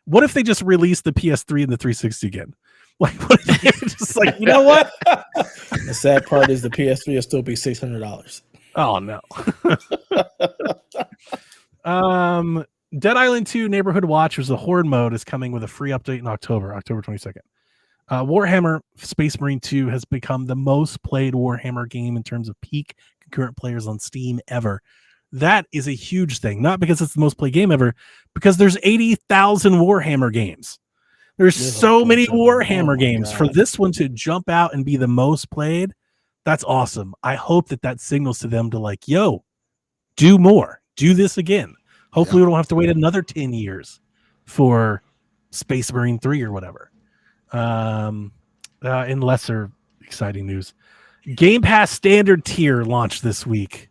What if they just release the PS3 and the 360 again? Like, what if they just like, you know what? The sad part is the PS3 will still be $600. Oh no. Dead Island 2 Neighborhood Watch was the Horde mode is coming with a free update in October 22nd. Warhammer Space Marine 2 has become the most played Warhammer game in terms of peak concurrent players on Steam ever. That is a huge thing, not because it's the most played game ever, because there's 80,000 Warhammer games. There's so many Warhammer games. For this one to jump out and be the most played, that's awesome. I hope that signals to them to like, yo, do more. Do this again. Hopefully we don't have to wait another 10 years for Space Marine 3 or whatever. In lesser exciting news, Game Pass Standard tier launched this week.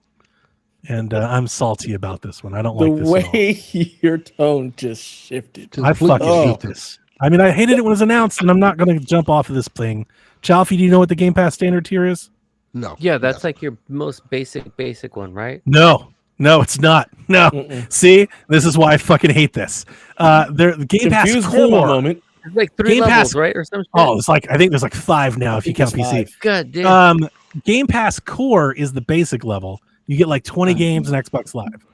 And I'm salty about this one. I don't like this at all. The way your tone just shifted. I fucking hate this. I mean, I hated it when it was announced, and I'm not going to jump off of this thing. Chalfie, do you know what the Game Pass Standard tier is? No. Yeah, that's like your most basic one, right? No, it's not. No. Mm-mm. See, this is why I fucking hate this. The Game Pass Core moment. It's like 3 levels, right? Or something. Oh, it's like I think there's like 5 now if you count PC. God damn. Game Pass Core is the basic level. You get like 20 games on Xbox Live.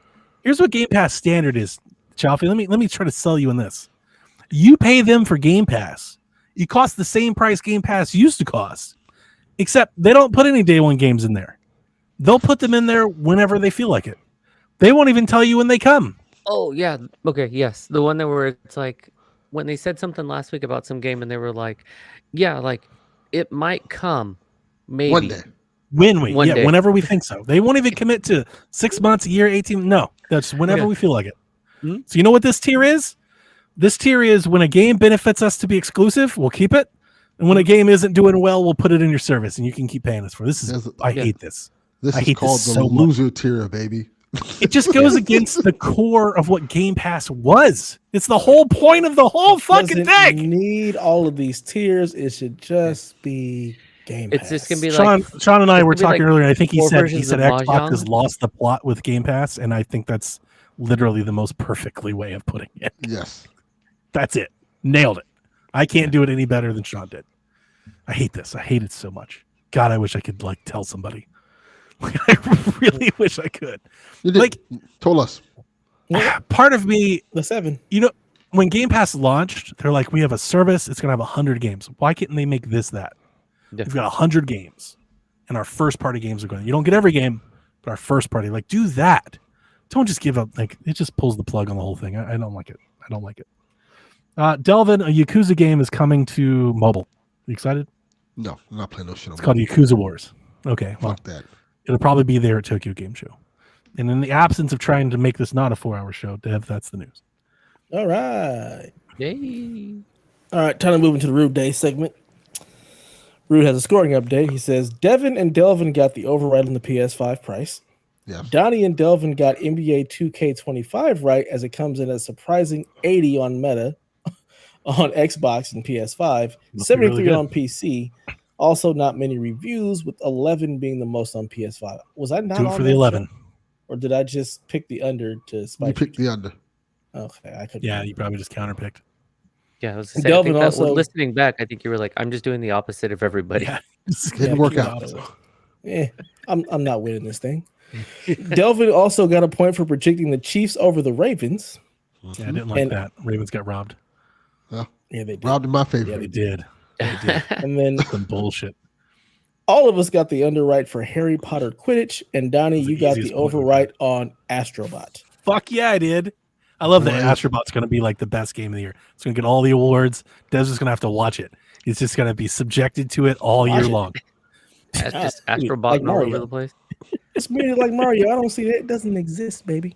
Here's what Game Pass Standard is, Chalfie. Let me try to sell you on this. You pay them for Game Pass. You cost the same price Game Pass used to cost, except they don't put any day one games in there. They'll put them in there whenever they feel like it. They won't even tell you when they come. Oh yeah, okay, yes, the one that where it's like when they said something last week about some game and they were like, yeah, like it might come, maybe One day. Whenever we think so. They won't even commit to 6 months, a year, 18. No, that's whenever we feel like it. Mm-hmm. So you know what this tier is? This tier is when a game benefits us to be exclusive, we'll keep it. And when a game isn't doing well, we'll put it in your service and you can keep paying us for it. This is I hate this. This I is hate called this the so loser tier, baby. It just goes against the core of what Game Pass was. It's the whole point of the whole fucking thing. Need all of these tiers. It should just be Game Pass. it's just gonna be Sean and I were talking earlier. I think he said versions of Xbox Mahjong. has lost the plot with Game Pass, and I think that's literally the most perfectly way of putting it. Yes. That's it. Nailed it. I can't do it any better than Sean did. I hate this. I hate it so much. God, I wish I could tell somebody. I really wish I could. You did. Told us. Part of me, The 7. when Game Pass launched, they're like, we have a service. It's going to have 100 games. Why can't they make this that? Yeah. We've got 100 games, and our first party games are going. You don't get every game, but our first party, do that. Don't just give up. It just pulls the plug on the whole thing. I don't like it. I don't like it. Delvin, a Yakuza game is coming to mobile. You excited? No, I'm not playing no shit on It's called Yakuza Wars. Okay, well, Fuck that. it'll probably be there at Tokyo Game Show. And in the absence of trying to make this not a 4-hour show, Dev, that's the news. All right. Yay. All right, time to move into the Rude Day segment. Rude has a scoring update. He says, Devin and Delvin got the override on the PS5 price. Yeah. Donnie and Delvin got NBA 2K25 right as it comes in a surprising 80 on Meta on Xbox and PS5, 73 really on PC. Also, not many reviews, with 11 being the most on PS5. Was I not Do it on for the 11. show? Or did I just pick the under to spike? You picked the under. Okay, I could. Yeah, you probably just counterpicked. Yeah, I was gonna say, Delvin I think also- listening back, I think you were like, I'm just doing the opposite of everybody. Yeah. Didn't work out. I'm not winning this thing. Delvin also got a point for predicting the Chiefs over the Ravens. Yeah, I didn't like that. Ravens got robbed. Yeah, they did. Robbed in my favor. Yeah, They did. They did. And then Some bullshit. all of us got the underwrite for Harry Potter Quidditch, and Donnie, That's the you got easiest the one. overwrite on Astrobot. Fuck yeah, I did. I love that Right. Astrobot's going to be the best game of the year. It's going to get all the awards. Dev's just going to have to watch it. He's just going to be subjected to it all year long. Just Dude, Astrobot like all Mario. over the place. It's merely like Mario. I don't see that. It doesn't exist, baby.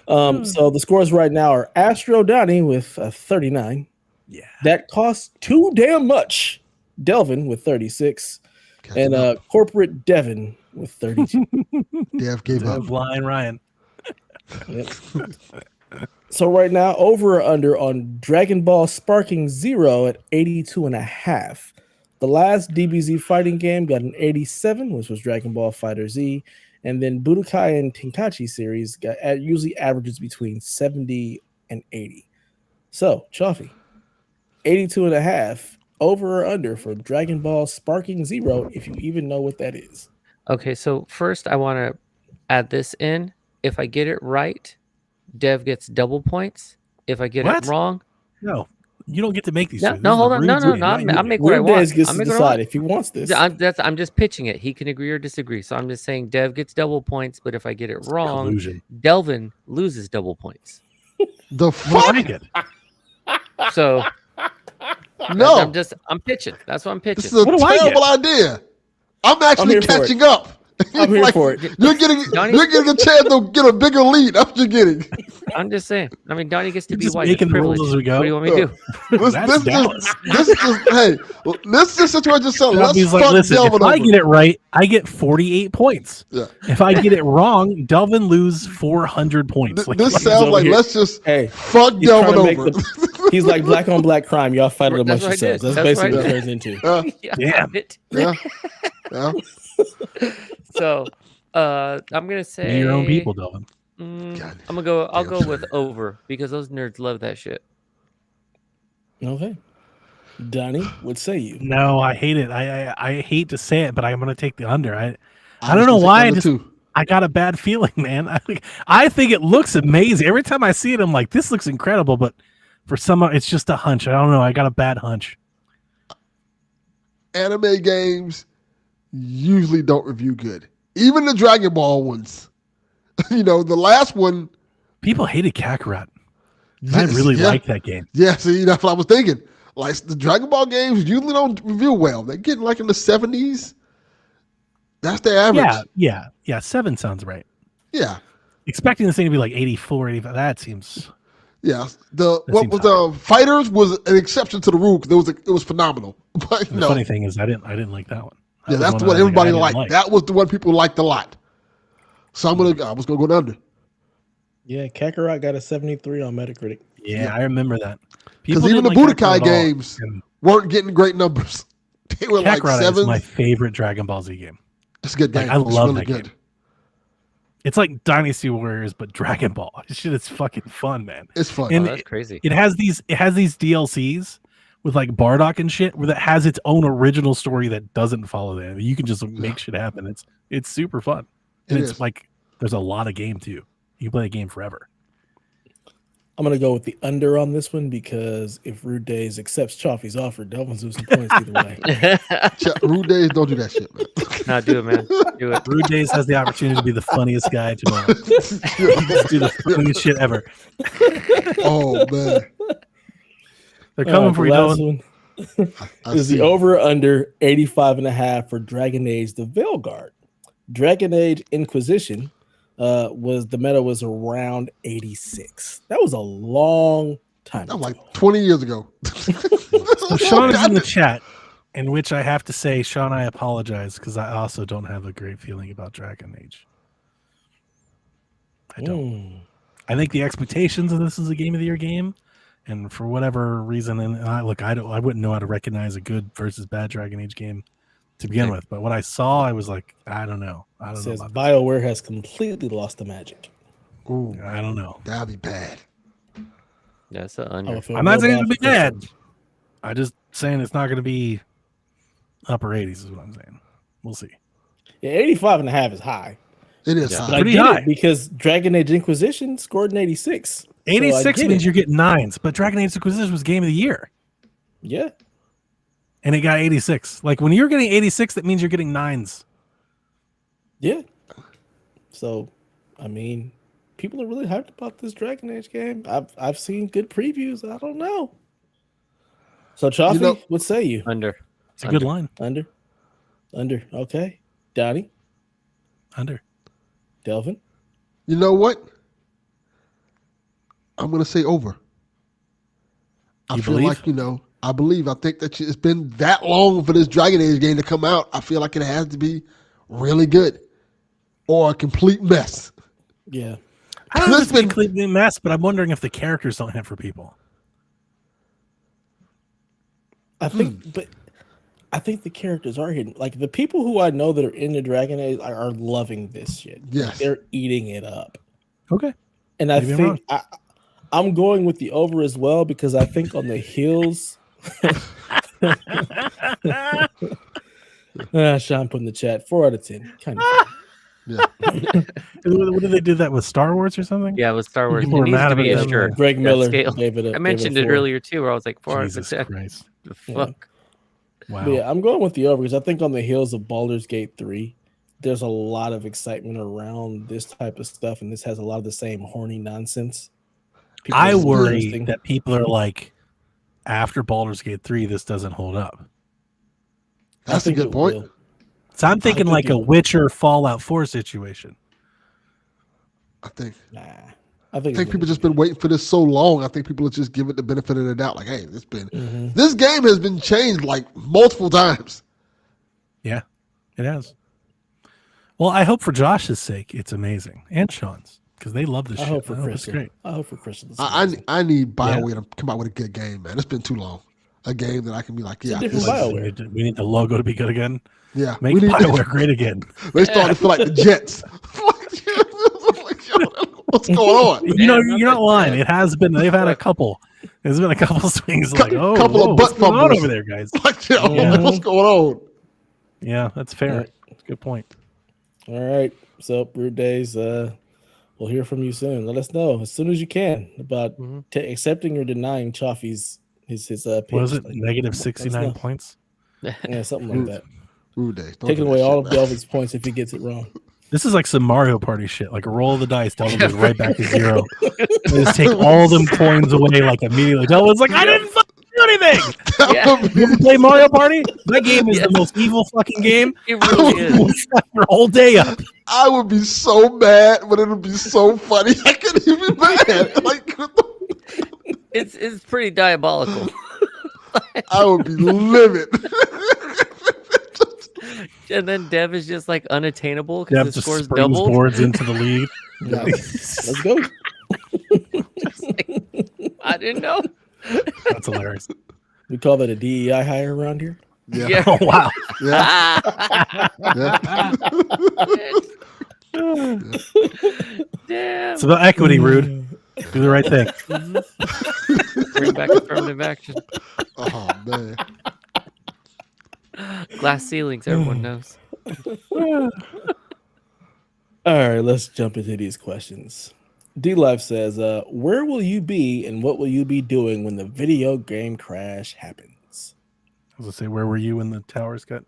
So the scores right now are Astro Donnie with 39. Yeah. That costs too damn much. Delvin with 36. Catching And up. corporate Devin with 32. Dev gave up. Blind Ryan. Yep. So right now, over or under on Dragon Ball Sparking Zero at 82.5. The last DBZ fighting game got an 87, which was Dragon Ball Fighter Z. And then Budokai and Tenkaichi series usually averages between 70 and 80. So, Chaffee, 82.5, over or under for Dragon Ball Sparking Zero, if you even know what that is. Okay, so first I want to add this in. If I get it right, Dev gets double points. If I get What? it wrong, No, you don't get to make these. no, choices. no, This is hold a on, rude no, game. I'll make what I Rude want. Days gets I'll to make what I decide want. if he wants this. I'm just pitching it. He can agree or disagree. So I'm just saying Dev gets double points, but if I get it wrong, Collusion. Delvin loses double points. The Well, fuck? I get. So No. I'm pitching. That's what I'm This pitching. is a What do I terrible idea. I'm actually here for it. catching up. I'm here for it. You're getting a chance to get a bigger lead. That's what you're getting. I'm just saying. I mean, Donnie gets to You're be just white. making It's the rules privilege. as we go. What do you want me to do? This is just hey, this is situation. So let's He's fuck like, listen, Delvin if I over. get it right, I get 48 points. Yeah. If I get it wrong, Delvin lose 400 points. This sounds over like here. let's just Hey, fuck he's trying Delvin to make over. he's like black on black crime. Y'all fight it That's amongst what I yourselves. did. That's That's basically what I what it turns into. Yeah, Damn. it. yeah, yeah. So I'm gonna say Be your own people, Delvin. God. I'm gonna go. I'll go with over because those nerds love that shit. Okay. Donnie, what say you? No, I hate it. I hate to say it, but I'm going to take the under. I don't know why. I got a bad feeling, man. I think it looks amazing. Every time I see it, I'm like, this looks incredible. But for some, it's just a hunch. I don't know. I got a bad hunch. anime games usually don't review good. Even the Dragon Ball ones. The last one. People hated Kakarot. I really like that game. Yeah, see, that's what I was thinking. Like the Dragon Ball games usually don't review well. They're getting like in the 70s. That's the average. Yeah. 7 sounds right. Yeah. Expecting this thing to be like 84, 85, that seems. Yeah. Fighters was an exception to the rule because it was phenomenal. But the funny thing is, I didn't like that one. That's the one everybody liked. That was the one people liked a lot. So I was gonna go under. Yeah, Kakarot got a 73 on Metacritic. Yeah, I remember that. Because even the Budokai games weren't getting great numbers. They were Kakarot like 7. is my favorite Dragon Ball Z game. It's a good game. I love really that game. It's like Dynasty Warriors, but Dragon Ball. Shit, it's fucking fun, man. It's fun. And that's crazy. It has these DLCs with like Bardock and shit, where that has its own original story that doesn't follow that. You can just make shit happen. It's super fun, and it's like there's a lot of game too. You can play the game forever. I'm going to go with the under on this one because if Rude Days accepts Chaffee's offer, Delvin's losing points either way. Rude Days, don't do that shit, man. No, do it, man. Do it. Rude Days has the opportunity to be the funniest guy tomorrow. Let's do the funniest shit ever. Oh, man. They're coming for you, Delvin. Is the over or under 85.5 for Dragon Age the Veilguard? Dragon Age Inquisition the meta was around 86. That was a long time ago. Like 20 years ago. So Sean is in the chat, in which I have to say, Sean, I apologize because I also don't have a great feeling about Dragon Age. I don't. I think the expectations of this is a Game of the Year game, and for whatever reason, and I wouldn't know how to recognize a good versus bad Dragon Age game to begin with, but what I saw, I was like, I don't know. It says BioWare has completely lost the magic. Ooh, I don't know. That'd be bad. That's an under. I'm not saying it'll be bad. I'm just saying it's not going to be upper 80s is what I'm saying. We'll see. Yeah, 85.5 is high. It is high. Pretty high. Because Dragon Age Inquisition scored an 86. 86 means you're getting 9s, but Dragon Age Inquisition was Game of the Year. Yeah. And it got 86. Like when you're getting 86, that means you're getting 9s. Yeah. So, I mean, people are really hyped about this Dragon Age game. I've seen good previews. I don't know. So, Chaffee, what say you? Under. It's a good line. Under. Okay. Donnie. Under. Delvin. You know what? I'm going to say over. I feel like, I think that it's been that long for this Dragon Age game to come out. I feel like it has to be really good or a complete mess. Yeah. I don't know if it's been a complete mess, but I'm wondering if the characters don't hit for people. I think the characters are hidden. Like the people who I know that are in the Dragon Age are loving this shit. Yes. Like, they're eating it up. Okay. And I think I'm going with the over as well because I think on the heels. Sean put in the chat 4 out of 10. Kind of. Yeah. What did they do that with Star Wars or something? Yeah, with Star Wars. People It needs to be them. assured. Greg Miller gave it I mentioned it earlier too, where I was like 4 out of 10. Christ. The fuck. Wow. But yeah, I'm going with the over because I think on the heels of Baldur's Gate 3, there's a lot of excitement around this type of stuff, and this has a lot of the same horny nonsense. I worry that people are like, after Baldur's Gate 3, this doesn't hold up. That's a good point. Will. So I'm thinking like a Witcher Fallout 4 situation. I think think people just been waiting for this so long. I think people will just give it the benefit of the doubt. Like, hey, this game has been changed like multiple times. Yeah, it has. Well, I hope for Josh's sake, it's amazing, and Sean's because they love this shit. Hope for Chris. It's great. I hope for Christian. I need BioWare to come out with a good game, man. It's been too long. A game that I can be like, yeah, we need the logo to be good again. Yeah, make BioWare great again. They starting to feel like the Jets. What's going on? You're not lying. It has been. They've had a couple. There's been a couple swings like, couple of butt fumbles over there, guys. What's going on? Yeah, that's fair. Right. Good point. All right. So, Brew Days, we'll hear from you soon. Let us know as soon as you can about accepting or denying Chaffee's his pitch. What is it? Negative 69 points. Yeah, something like that. Ooh, Dave. Taking away all of Delvin's points if he gets it wrong. This is like some Mario Party shit. Like a roll of the dice, Delvin goes right back to 0. They just take all them coins away like immediately. Delvin's like, I didn't fucking do anything. You ever play Mario Party? That game is the most evil fucking game. It really is. Your whole day up. I would be so mad, but it would be so funny. I couldn't even be mad. Like, It's pretty diabolical. I would be livid. And then Dev is just like unattainable Dev because the just score's springs doubled. boards into the lead. Let's go. I didn't know. That's hilarious. We call that a DEI hire around here. Yeah. Oh, wow. Yeah. Damn. It's about equity, Rude. Do the right thing. Bring back affirmative action. Oh, man. Glass ceilings, everyone knows. All right, let's jump into these questions. D-Life says, where will you be and what will you be doing when the video game crash happens? I was going to say, where were you when the towers got?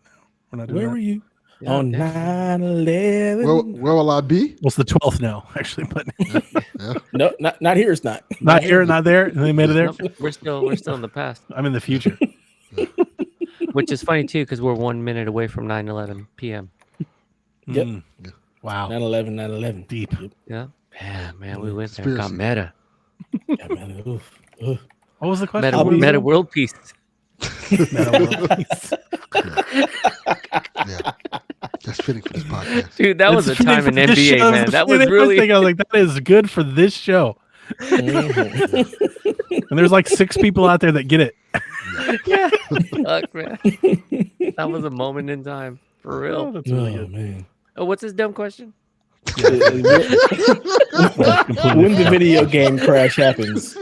We're not doing Where that. were you Yeah, on yeah. 9/11? Where will I be? Well, it's the 12th now, actually, but No, not here. It's not. not here, not there. They made it there. Nope, we're still in the past, I'm in the future. which is funny too because we're 1 minute away from 9:11 p.m. Yep. Mm. Wow. 9/11. Deep. Yep. Yeah, man, we went there. Got meta. Yeah, man. Oof. What was the question? Meta world peace. Yeah. That's fitting for this podcast. Dude, that was a It's time in fitting for this NBA, show. man. That's That the was first really. thing I was like, that is good for this show. Mhm. And there's like 6 people out there that get it. Yeah. Fuck, man. That was a moment in time. For Oh, real. that's really Oh, good. man. Oh, what's his dumb question? When the video game crash happens,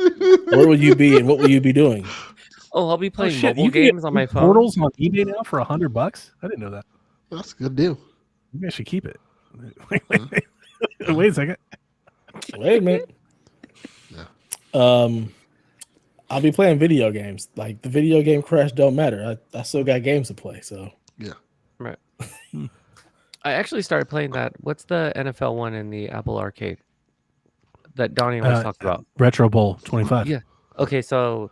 where will you be and what will you be doing? Oh, I'll be Oh, playing shit, mobile you can get games on my phone. Portals on eBay now for $100. I didn't know that. That's a good deal. Maybe I should keep it. Wait a second. Wait a minute. I'll be playing video games. Like the video game crash don't matter. I still got games to play. So Yeah. Right. I actually started playing that. What's the NFL one in the Apple Arcade that Donnie always talked about? Retro Bowl 25. Yeah. Okay, so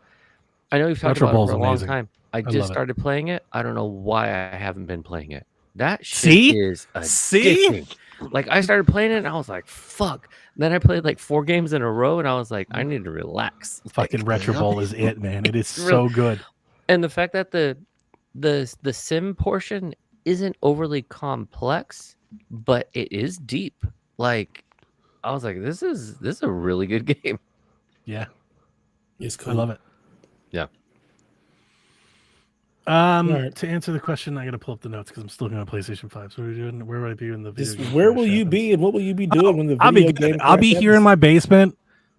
I know you've talked Retro about it Bowl's for a long amazing. time. I love just it. started playing it. I don't know why I haven't been playing it. That shit See? is See? addicting. Like I started playing it and I was like, fuck. Then I played like 4 games in a row and I was like, I need to relax. Fucking Retro Bowl is it, man. It is Really- so good. And the fact that the sim portion isn't overly complex, but it is deep. Like I was like, this is a really good game. Yeah. it's cool. I love it. Yeah. Right. To answer the question, I gotta pull up the notes because I'm still going to PlayStation 5. So what are we doing? Where would I be in the video? Just game where crash will you happens? be and what will you be doing when the I'll video be game good. I'll be crash here in my basement,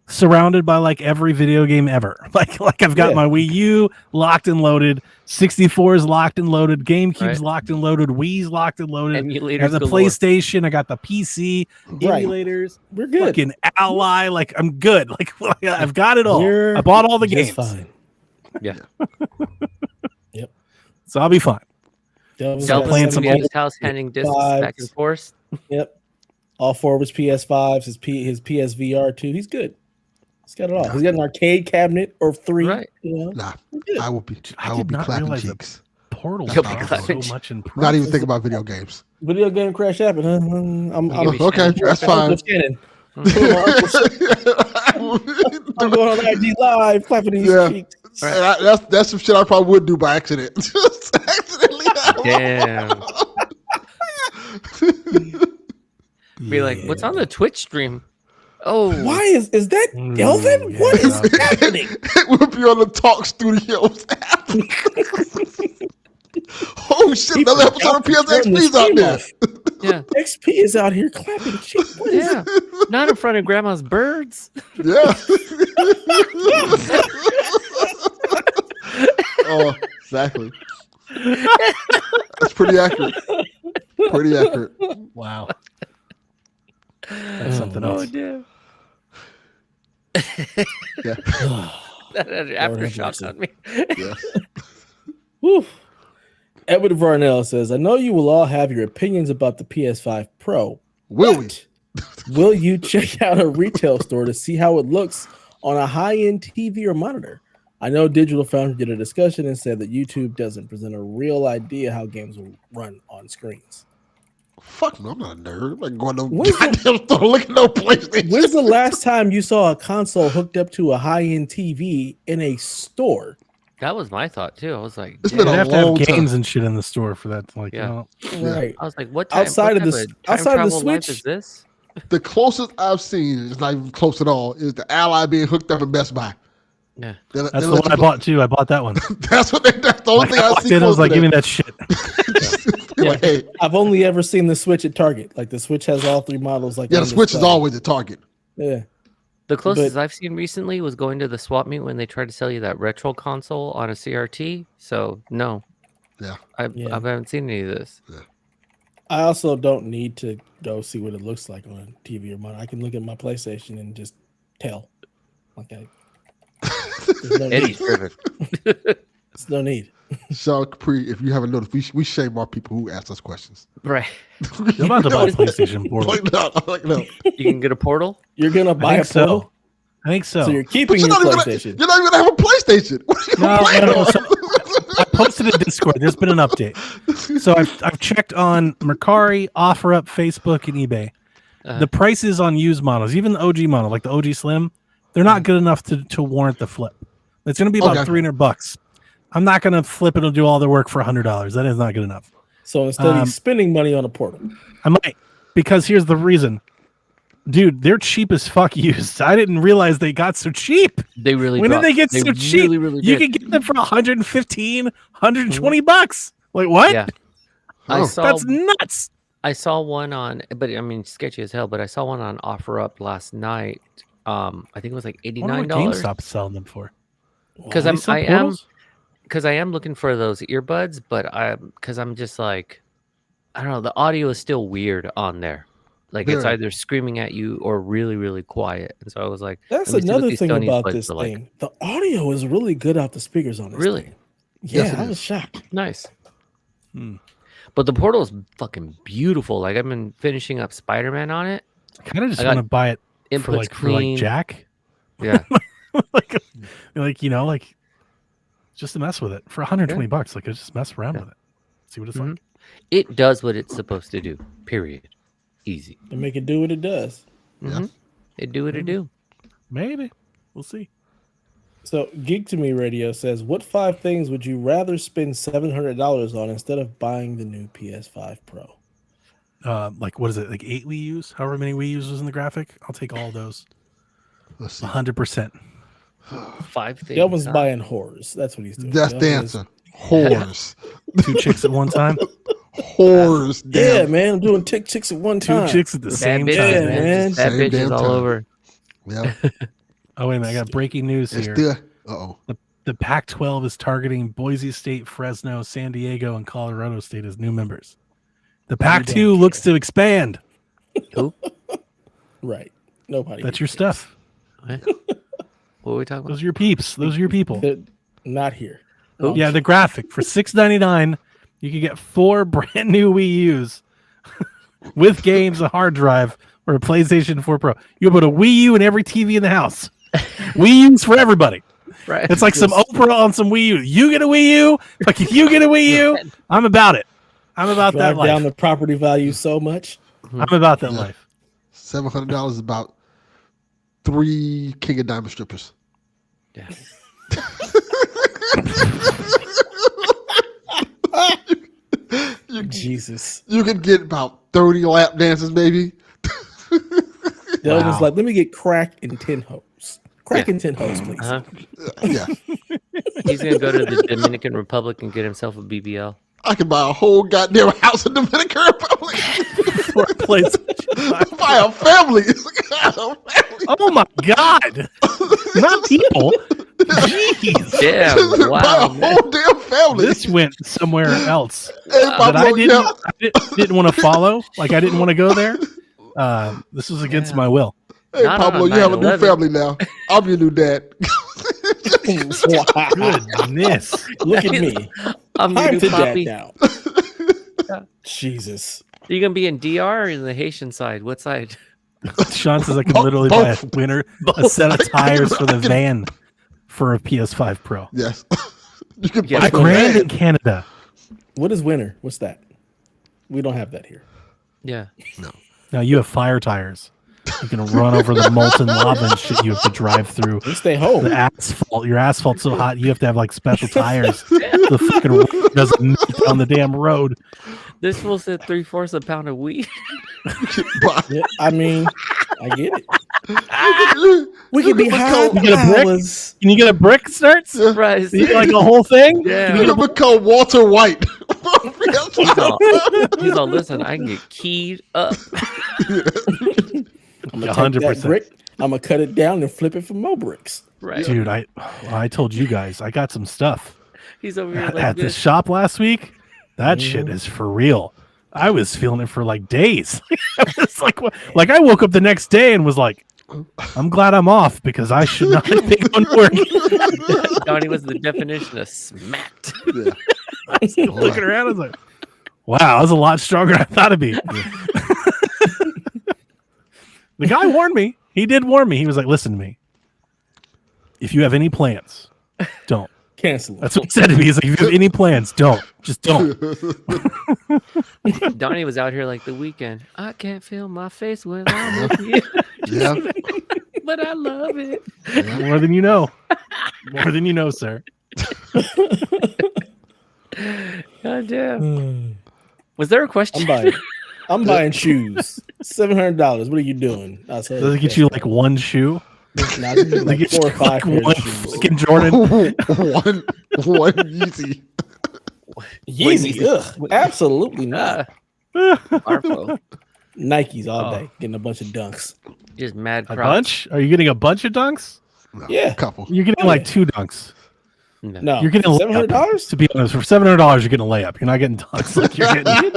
surrounded by like every video game ever. Like I've got Yeah. my Wii U locked and loaded, 64 is locked and loaded, GameCube's Right. locked and loaded, Wii's locked and loaded. I Emulators have the galore. PlayStation. I got the PC, Right. emulators, We're good. fucking Ally. Like I'm good. Like I've got it all. We're I bought all the just games, fine. Yeah. so I'll be fine. Delvin's Start got playing some some old- his house handing discs fives. back and forth. Yep. All 4 of his PS5s, his PSVR 2. He's good. He's got it all. He's got an arcade cabinet or 3. Right. You know? Nah, Good. I will be. I I will did be not clapping realize that cheeks. Portal You'll be costs clapping so much in price. Not even think about video games. Video game crash happened. I'm Okay, that's fine. Uncle Shannon. I'm going on IG Live, clapping these Yeah. cheeks. That's some shit I probably would do by accident. Just accidentally. Damn. Be like, what's on the Twitch stream? Oh, Why is that Delvin? yeah, What is yeah. happening? It would be on the Talk Studios app. Oh shit! People Another episode of turn the PSXP's out stream there. off. yeah, XP is out here clapping cheeks. What is yeah. Not in front of grandma's birds. Yeah. Oh, exactly. That's pretty accurate. Pretty accurate. Wow. That's something Oh else. damn. Yeah. That had have aftershock mercy. on me. Yeah. Whew. Edward Varnell says, I know you will all have your opinions about the PS5 Pro. Will we? Will you check out a retail store to see how it looks on a high-end TV or monitor? I know Digital Foundry did a discussion and said that YouTube doesn't present a real idea how games will run on screens. Fuck no, I'm not a nerd. I'm not going to no goddamn store looking no PlayStation. When's the last time you saw a console hooked up to a high-end TV in a store? That was my thought too. I was like, It's been You'd a have to have long games time. and shit in the store for that. Like, Yeah. Right. I was like, what Outside of what the- type time outside of the travel life Switch? is this? The closest I've seen is not even close at all. Is the Ally being hooked up in Best Buy? Yeah, that's the one I bought too. I bought that one. That's the only thing I I walked see. in, I was close like, to give me that. that shit. Like, hey, I've only ever seen the Switch at Target. Like the Switch has all three models. Like yeah, on the Switch is display. always a Target. Yeah. the closest I've seen recently was going to the swap meet when they tried to sell you that retro console on a CRT. So no, Yeah. I haven't seen any of this. I also don't need to go see what it looks like on a TV or monitor. I can look at my PlayStation and just tell. Okay. There's no Eddie's need. driven. There's no need. Sean Capri, if you haven't noticed, we shame our people who ask us questions. Right. I'm about to buy a PlayStation 4. Like, no. You can get a portal. You're gonna buy a think so. Portal? I think so. So you're keeping But your you're PlayStation. not even gonna have a PlayStation. What are you No, complaining no, on? so I posted a Discord. There's been an update. So I've checked on Mercari, OfferUp, Facebook, and eBay. The prices on used models, even the OG model, like the OG Slim, they're not good enough to warrant the flip. It's going to be about $300. I'm not going to flip it and do all the work for $100. That is not good enough. So instead, he's spending money on a Portal. I might, because here's the reason. Dude, they're cheap as fuck used. I didn't realize they got so cheap. They really When dropped. did they get They so cheap? really You did. can get them for 115, 120 bucks. Like what? Yeah. I saw That's nuts. I saw one on, but I mean, sketchy as hell. But I saw one on OfferUp last night. I think it was like I wonder what $89. GameStop's selling them for. Because They sell portals? I am looking for those earbuds, but I'm just like, I don't know. The audio is still weird on there. Like it's Yeah. either screaming at you or really, really quiet. And so I was like, That's let me see what another these thing Sony about buds this are like. thing. The audio is really good out the speakers on this. Really? thing. Yes, Yeah, it I was is. shocked. Nice. Hmm. But the Portal is fucking beautiful. Like I've been finishing up Spider-Man on it. I kind of just I got want to buy it for Inputs like clean. Jack. Yeah. like just to mess with it for 120 bucks. Like just mess around with it. See what it's like. It does what it's supposed to do. Period. Easy. To make it do what it does. Mhm. It do what it do. Maybe. We'll see. So Geek to Me Radio says, what 5 things would you rather spend $700 on instead of buying the new PS5 Pro? Like what is it? Like 8 Wii U's? However many Wii U's was in the graphic? I'll take all those. Let's see. 100%. 5 things. Delvin's huh? buying whores. That's what he's doing. That's the Delvin is- answer. Whores. 2 chicks at one time. Whores. Yeah, Damn. man. I'm doing chicks at one 2 time. chicks at the Bad same bitches, time. Yeah, man. man. Bad Same bitches damn all time. over. Yeah. Oh, wait a minute. I got breaking news It's here. still. Uh-oh. The Pac-12 is targeting Boise State, Fresno, San Diego, and Colorado State as new members. The Pac-2 looks to expand. Who? Right. Nobody. That's your stuff. What are we talking about? Those are your peeps. Those are your people. They're not here. Yeah, the graphic for $6.99, you can get 4 brand new Wii U's with games, a hard drive, or a PlayStation 4 Pro. You put a Wii U in every TV in the house. Wii U's for everybody. Right. It's like some Oprah on some Wii U. You get a Wii U, like if you get a Wii U, I'm about it. I'm about that Drive down life. the property value so much. I'm about that life. $700 is about 3 King of Diamond strippers. Yeah. Jesus. You could get about 30 lap dances, maybe. Delvin's like, let me get crack and 10 hoes. Crack and 10 hoes, please. Uh-huh. Yeah. He's gonna go to the Dominican Republic and get himself a BBL. I could buy a whole goddamn house in Dominican Republic. For a PlayStation. Buy a family. Oh my God. Not people. Jeez. Damn! Buy Wow. a whole damn family. This went somewhere else Hey, that Pablo, I yeah. didn't want to follow. Like I didn't want to go there. This was against my will. Hey, Not Pablo, on you have a new 9/11. family now. I'm your new dad. Wow. Goodness. Look at me. I'm your I'm new to dad poppy. now. Jesus. Are you gonna be in DR or in the Haitian side? What side? Sean says I can literally buy a set of tires for the van for a PS5 Pro. Yes. You can Yeah, buy $1,000 a in Canada. What is winter? What's that? We don't have that here. Yeah. Now you have fire tires. You can run over the molten lava and shit you have to drive through. We stay home. The asphalt, your asphalt's so hot, you have to have like special tires. The fucking road doesn't melt on the damn road. This fool said 3/4 a pound of weed. Yeah, I mean, I get it. We You could be can high become- You get a brick? hours. Can you get a brick, Starts? Surprise. You like a whole thing? Yeah. You can become Walter White. He's all, listen, I can get keyed up. I'm gonna take that 100%. brick. I'm gonna cut it down and flip it for more bricks. Right. Dude, I told you guys, I got some stuff He's over here like at this. this shop last week. That shit is for real. I was feeling it for like days. I was like I woke up the next day and was like, I'm glad I'm off because I should not have been going to work. Donnie was the definition of smacked. Yeah. I was looking around, I was like, wow, I was a lot stronger than I thought it'd be. The guy warned me. He did warn me. He was like, listen to me. If you have any plans, don't. Cancel. That's what he said to me. He's like, if you have any plans, don't. Just don't. Donnie was out here like the weekend. I can't feel my face when I'm with you, Yeah. but I love it. More than you know. More than you know, sir. God damn. Was there a question? I'm buying shoes. $700. What are you doing? Does it get you like one shoe? Nah, this is like Like 4 or 5 pairs one of shoes. fucking Jordan. one Yeezy. Yeezy. Ugh, absolutely not. Arpo. Nikes all day, getting a bunch of dunks. Just mad A crops. bunch? Are you getting a bunch of dunks? No, Yeah. a couple. You're getting like 2 dunks. No, You're getting a layup. $700. To be honest, for $700, you're getting a layup. You're not getting dunks. Like you're getting.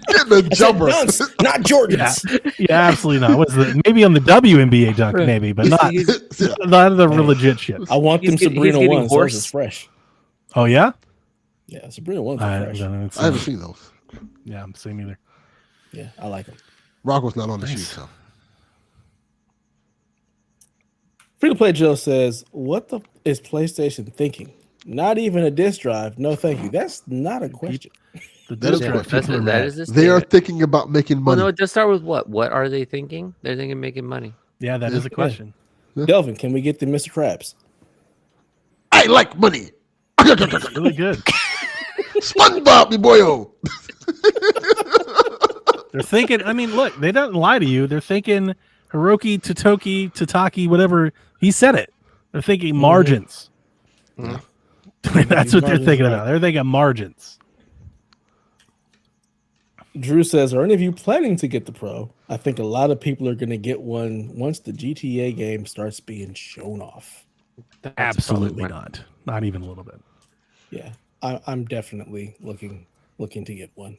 Getting a jumper. Dunks, not Jordans. Yeah, absolutely not. What's the maybe on the WNBA dunk, maybe, but not the real legit shit. I want them He's Sabrina getting ones. horse. Those is fresh. Oh yeah, Yeah, Sabrina ones I are fresh. haven't I haven't seen those. Yeah, I'm same either. Yeah, I like them. Rocco's not on the sheet, so. Free to play Joe says, "What the is PlayStation thinking? Not even a disc drive. No, thank you. That's not a question. The That is disc drive, correct. people are That mad. is this They are thing. thinking about making Well, money. no, it does start with what? What are they thinking? They're thinking making money. Yeah, that is a question. Delvin, can we get the Mr. Krabs? I like money. Really good. SpongeBob, me boyo. They're thinking. I mean, look, they don't lie to you. They're thinking Hiroki, Tataki, whatever. He said it. They're thinking margins. That's what they're thinking about. They're thinking margins. Drew says, are any of you planning to get the Pro? I think a lot of people are going to get one once the GTA game starts being shown off. Absolutely not. Not even a little bit. Yeah, I'm definitely looking to get one.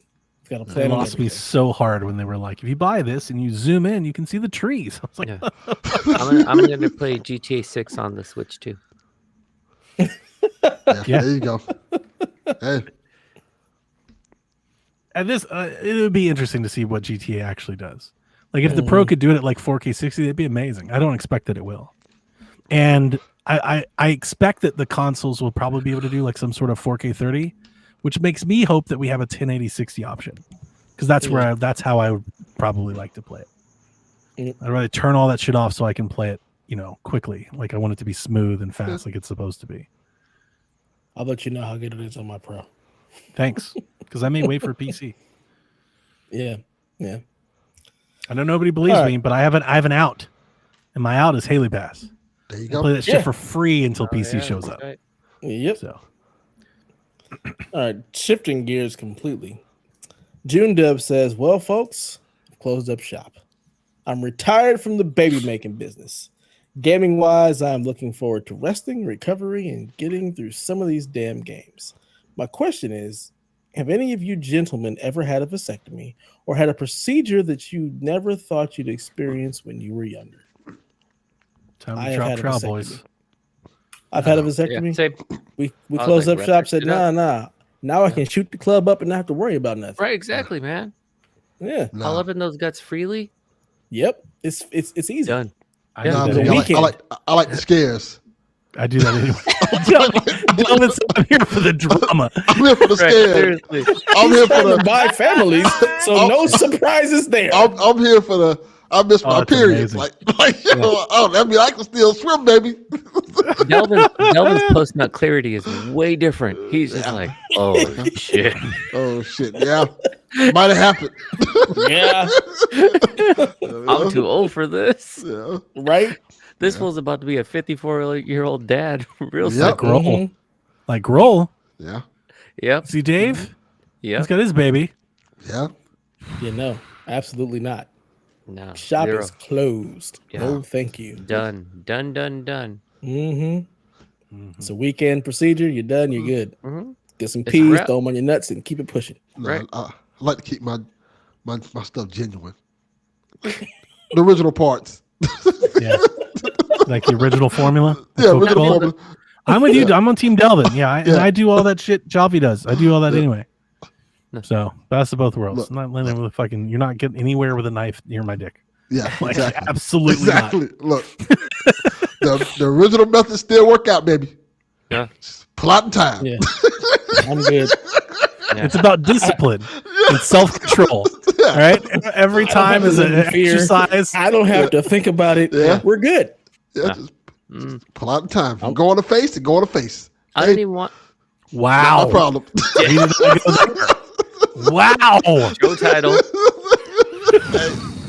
Got a They plan. lost me so hard when they were like, if you buy this and you zoom in, you can see the trees. I was like, Yeah. I'm gonna play GTA 6 on the Switch too. Yeah, there you go. Hey, and this, it would be interesting to see what GTA actually does. Like if the Pro could do it at like 4K 60, that'd be amazing. I don't expect that it will. And I expect that the consoles will probably be able to do like some sort of 4K 30, which makes me hope that we have a 1080 60 option, because that's where that's how I would probably like to play it. I'd rather turn all that shit off so I can play it, quickly. Like I want it to be smooth and fast, like it's supposed to be. I'll let you know how good it is on my Pro. Thanks, because I may wait for a PC. Yeah. I know nobody believes me, but I have an out, and my out is Haley Pass. there you I go. play that shit for free until PC shows up. Right. Yep. So All right, shifting gears completely. June Dub says, well, folks, I've closed up shop. I'm retired from the baby making business. Gaming wise, I'm looking forward to resting, recovery, and getting through some of these damn games. My question is, have any of you gentlemen ever had a vasectomy or had a procedure that you never thought you'd experience when you were younger? time I to have drop had a trial, vasectomy. boys. I've had a vasectomy. Same. We was closed like, up shop. wrap Said it up. nah. Now I can shoot the club up and not have to worry about nothing. Right, exactly, man. Yeah. Nah. All up in those guts freely. Yep. It's easy. Done. I Yeah. do Nah, that baby, anyway. I like the scares. I do that anyway. Delvin said, I'm here for the drama. I'm here for the Right, scares. seriously. I'm here for Trying to the. buy families, so no surprises there. I'm here for the. I missed my that's period. amazing. That mean I can still swim, baby. Delvin's post-nut clarity is way different. He's just like, oh shit. Oh shit! Yeah, might have happened. Yeah. I'm too old for this. Yeah. Right. This fool's about to be a 54-year-old dad. Real Yep. sick. Roll. Like roll. Yeah. Yep. See Dave? Yep. He's got his baby. Yeah. No, absolutely not. No. Shop zero. is closed. Yeah. No, thank you. Done. Mm-hmm. It's a weekend procedure. You're done. You're good. Mm-hmm. Get some It's a peas, wrap. throw them on your nuts, and keep it pushing. No, Right. I like to keep my stuff genuine. The original parts. Yeah. Like the original formula. Yeah, Coca-Cola. original formula. I'm with you. I'm on Team Delvin. Yeah, and Yeah. I do all that shit Jalfi does. I do all that Yeah. anyway. No. So best of both worlds. Look. Not landing with a fucking. You're not getting anywhere with a knife near my dick. Yeah, Like exactly. absolutely not. Exactly. Look, the original method still work out, baby. Yeah. Just pull out in time. Yeah. I'm good. Yeah. It's about discipline and self-control. All right. Every time is an fear. exercise. I don't have to think about it. Yeah. We're good. Yeah, just Mm. pull out in time. If you go on the face, and go on the face. I didn't even want Wow. No problem. We did not go there. Wow. Joe title.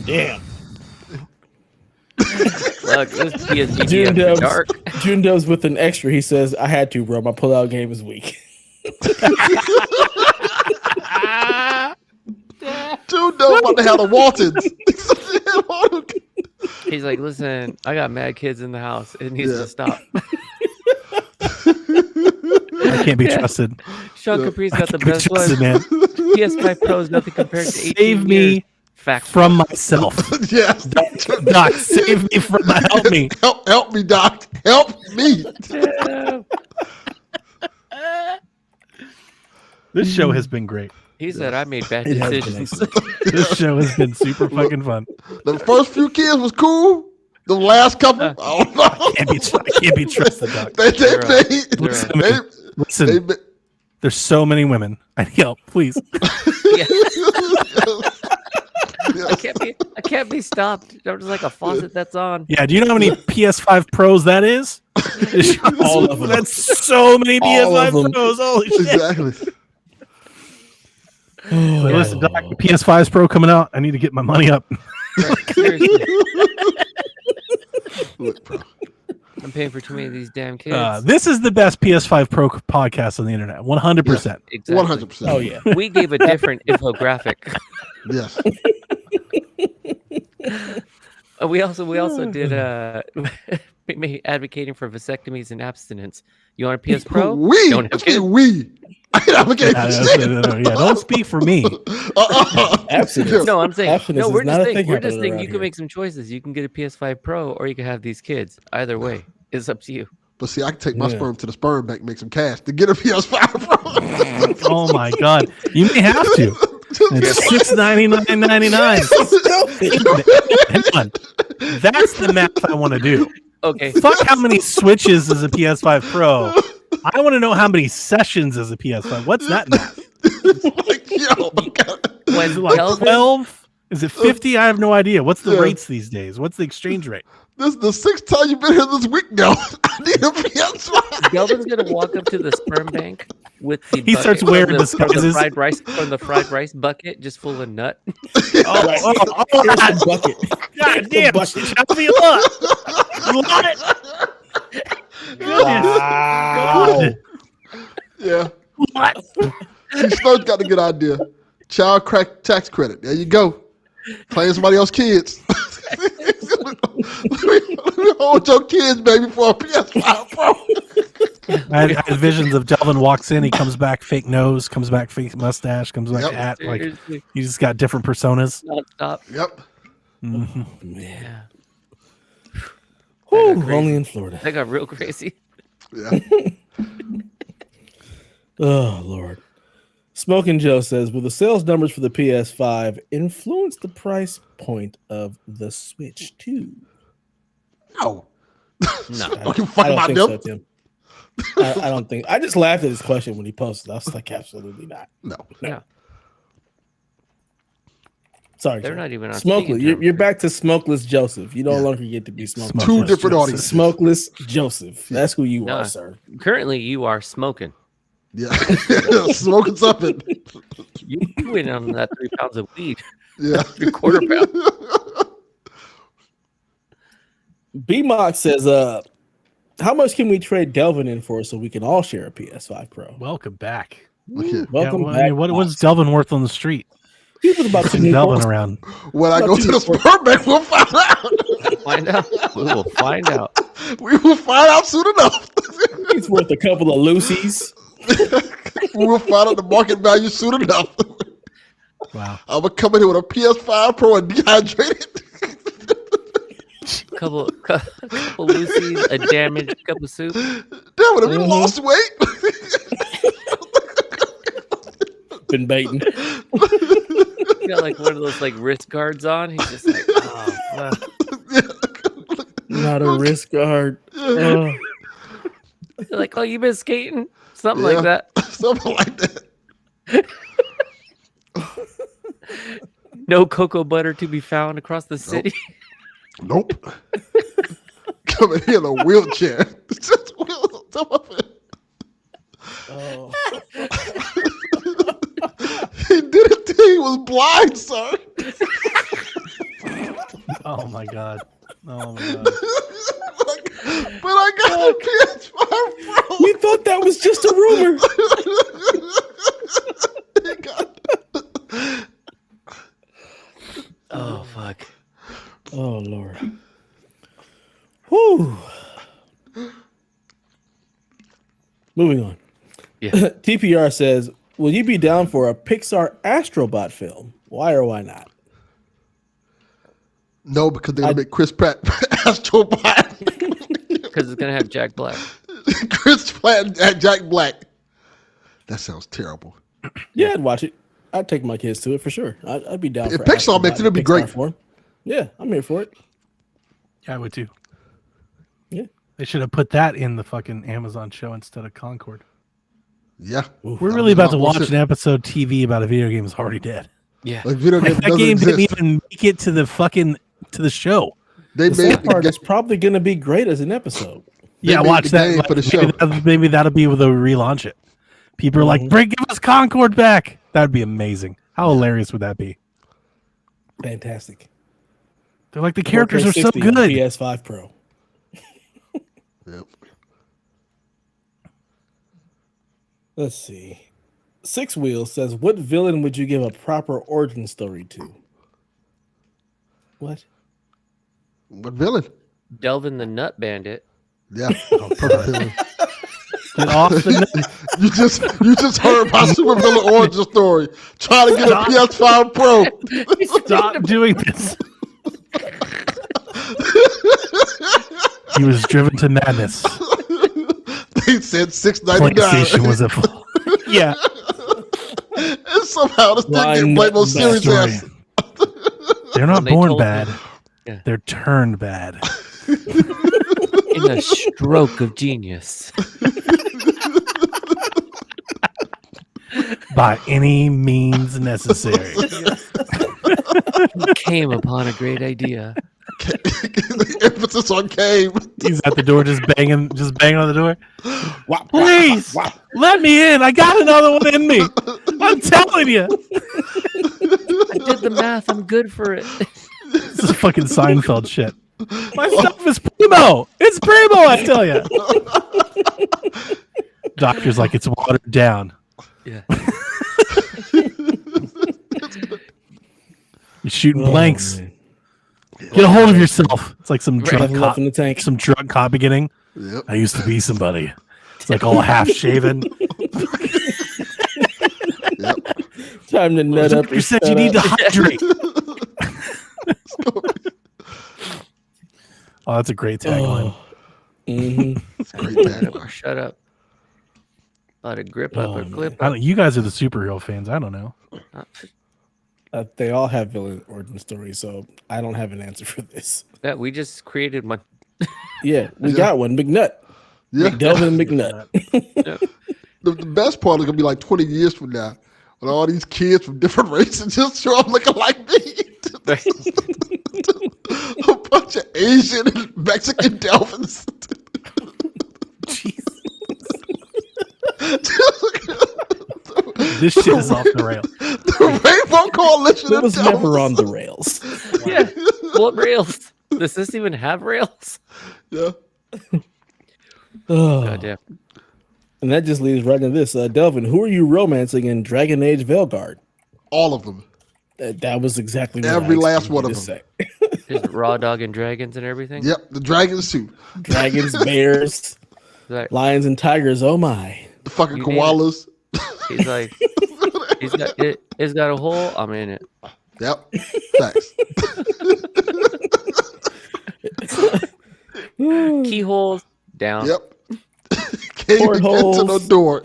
Damn. Look, this PSVG June after Dove's, dark. June Dove's with an extra. He says, I had to, bro. My pullout game is weak. Dude, no, about to have the Waltons. He's like, listen, I got mad kids in the house. It needs Yeah. to stop. I can't be trusted. Sean Capri's got the Can't be best one. trusted, man. PS5 Pro is nothing compared to 18 Save me years. Fact. from myself. Yes. Doc, save me from help me. Help me, Doc. Help me. Yeah. This show has been great. He said I made bad It has been decisions. This show has been super fucking fun. The first few kids was cool. The last couple, I don't know. I can't be trusted, Doc. They Zero. made. Listen, They, Listen, they made. there's so many women. I need help, please. Yeah. I can't be stopped. I'm just like a faucet that's on. Yeah, do you know how many PS5 Pros that is? All of them. That's so many All of PS5 them. Pros. Holy shit. Exactly. Hey, listen, Doc, the PS5 Pro coming out. I need to get my money up. Seriously, Look, bro. I'm paying for too many of these damn kids. This is the best PS5 Pro podcast on the internet. 100%. Exactly. 100%. Oh, yeah. We gave a different infographic. Yes. We also did advocating for vasectomies and abstinence. You want a PS Pro? We. Don't have kids? We. I advocate for shit. Yeah, don't speak for me. Abstinence. No, I'm saying Abstinence no. is We're not a just saying thing we're just happening saying around you can here. make some choices. You can get a PS5 Pro or you can have these kids. Either way, it's up to you. But see, I can take my Yeah. sperm to the sperm bank, make some cash to get a PS5 Pro. Oh my God. You may have to. It's $699.99. Hang on. That's the math I want to do. Okay. Fuck how many switches is a PS5 Pro. I want to know how many sessions is a PS5. What's that math? Like, yo, When Is it like Delvin- 12? Is it 50? I have no idea. What's the Yeah. rates these days? What's the exchange rate? this is the sixth time you've been here this week now. I need a PS5. Delvin's gonna walk up to the sperm bank with the He starts bucket wearing from the disguises. fried rice bucket just full of nut. Here's the bucket. God damn. bucket. Shelby, look. Look. Goodness. Wow. Yeah. What? See, Snow's got a good idea. Child crack tax credit. There you go. Playing somebody else's kids. let me hold your kids, baby, for a PS5 Pro. I had visions of Delvin walks in, he comes back fake nose, comes back fake mustache, comes back Yep. hat. Like Seriously, he just got different personas. non-stop. Yep. Mhm. Yeah, Whew, crazy. only in Florida. that got real crazy. Yeah. Oh Lord. Smoking Joe says, will the sales numbers for the PS5 influence the price point of the Switch 2? No. No. I don't think so, Tim. I don't think. I just laughed at his question when he posted. I was like, absolutely not. No. Yeah. Sorry, They're Joe. not even on Smokeless. You're back to Smokeless Joseph. You no longer get to be Smokeless. Two different audiences. Smokeless Joseph. That's who you are, sir. Currently, you are smoking. Yeah. Smoking something. You went on that 3 pounds of weed. Yeah. 3/4 pound. B-Mock says, how much can we trade Delvin in for so we can all share a PS5 Pro? Welcome back. Welcome back. I mean, what's Delvin worth on the street? He was about to Delvin around. When I go to the sperm bank, we'll find out. We will find out. We will find out soon enough. He's worth a couple of Lucy's. We will find out the market value soon enough. Wow. I'm going to come in here with a PS5 Pro and dehydrated. couple Lucy's, a damaged cup of soup. Damn it, have you lost weight? Been baiting. He got like one of those like wrist guards on. He's just like, oh, not a wrist guard. Oh. They're like, oh, you been skating? Something like that. Something like that. No cocoa butter to be found across the city. Nope. Coming here in a wheelchair. Oh. He did it till he was blind, sir. Oh my god. Oh my god. But I got a PS5 Pro. We thought that was just a rumor. Oh fuck. Oh Lord. Whew. Moving on. Yeah. TPR says, will you be down for a Pixar Astrobot film? Why or why not? No, because they're going to make Chris Pratt Astrobot. Because it's going to have Jack Black. Chris Pratt and Jack Black. That sounds terrible. Yeah, I'd watch it. I'd take my kids to it for sure. I'd be down If for Pixar makes it, it'd be great. Form. Yeah, I'm here for it. Yeah, I would too. Yeah. They should have put that in the fucking Amazon show instead of Concord. Yeah. We're really about to watch an episode TV about a video game that's already dead. Yeah. Like video game that game didn't even make it to the fucking to the show. They the made part is probably going to be great as an episode. Yeah, watch that for the show. Maybe that'll be where they'll relaunch it. People are like, give us Concord back. That'd be amazing. How hilarious would that be? Fantastic. They're like, the characters are so good. PS5 Pro. Yep. Let's see. Six Wheels says, what villain would you give a proper origin story to? What? What villain? Delvin the Nut Bandit. Yeah. Oh, perfect villain. Get off the you just heard my supervillain origin story. Trying to get a PS5 Pro. Stop doing this. He was driven to madness. They said $6.99. PlayStation was a yeah. And somehow this thing getting played more serious ass. They're not born bad. Yeah. They're turned bad. In a stroke of genius. By any means necessary. He came upon a great idea. Emphasis on came. He's at the door just banging on the door. Please, let me in. I got another one in me. I'm telling you. I did the math. I'm good for it. This is fucking Seinfeld shit. My stuff is primo. It's primo, I tell you. Doctor's like, it's watered down. Yeah. You're shooting blanks. Man. Get a hold of yourself. It's like some drug cop in the tank. Some drug cop beginning. Yep. I used to be somebody. It's like all half shaven. Yep. Time to nut up. You said you need to hydrate. Oh, that's a great tagline. It's a great bad. Shut up. Let it grip up or clip I up. don't, you guys are the superhero fans. I don't know. They all have villain origin stories, so I don't have an answer for this. Yeah, we just created one. Yeah, we got one. McNutt. Yeah. McDelvin McNutt. The best part is gonna be like 20 years from now, when all these kids from different races just show up looking like me. A bunch of Asian and Mexican Delvins. This shit is off the rails. The Rainbow Coalition. It was never on the rails. Yeah. What rails? Does this even have rails? Yeah. Oh. God damn. And that just leads right into this. Delvin, who are you romancing in Dragon Age Veilguard? All of them. That was exactly what Every I last one of expected them. you to say. Is it raw dog and dragons and everything? Yep. The dragon suit. Dragons, bears, Like, lions, and tigers. Oh my! The fucking You named koalas. he's like, it's got a hole. I'm in it. Yep. Thanks. Keyholes down. Yep. Can't even get to the Portholes. door.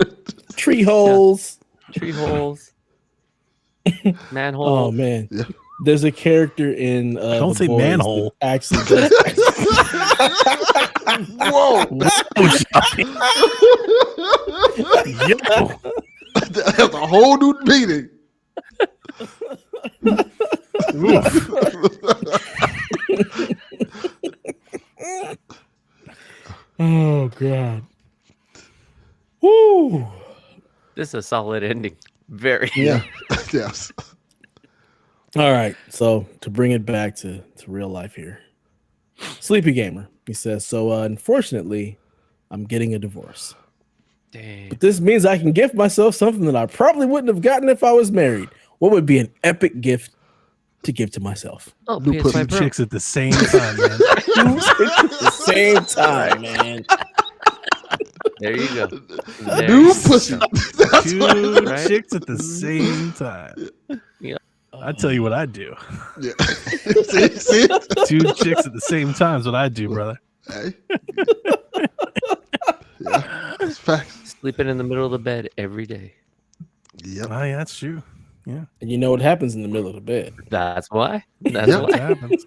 Tree holes. Tree holes. Manhole. Oh man! Yeah. There's a character in. Don't The say Boys manhole. that actually does. Whoa. Yo. That's a whole new meaning. Oh god! Woo! This is a solid ending. Very. Yeah. Yes. All right. So to bring it back to real life here, Sleepy Gamer. He says, so unfortunately, I'm getting a divorce. Dang. But this means I can gift myself something that I probably wouldn't have gotten if I was married. What would be an epic gift to give to myself? Oh, New pussy PS5 Pro. Chicks at the same time, man. At the same time, man. There you go. There New you pussy. go. That's Two what, Right? chicks at the same time. Yeah. I tell you what I do. yeah. see? Two chicks at the same time is what I do, brother. Hey. Yeah. It's facts. Sleeping in the middle of the bed every day. Yep. Oh, yeah, that's true. Yeah, And you know what happens in the middle of the bed? That's why. That's Yeah. that why. happens.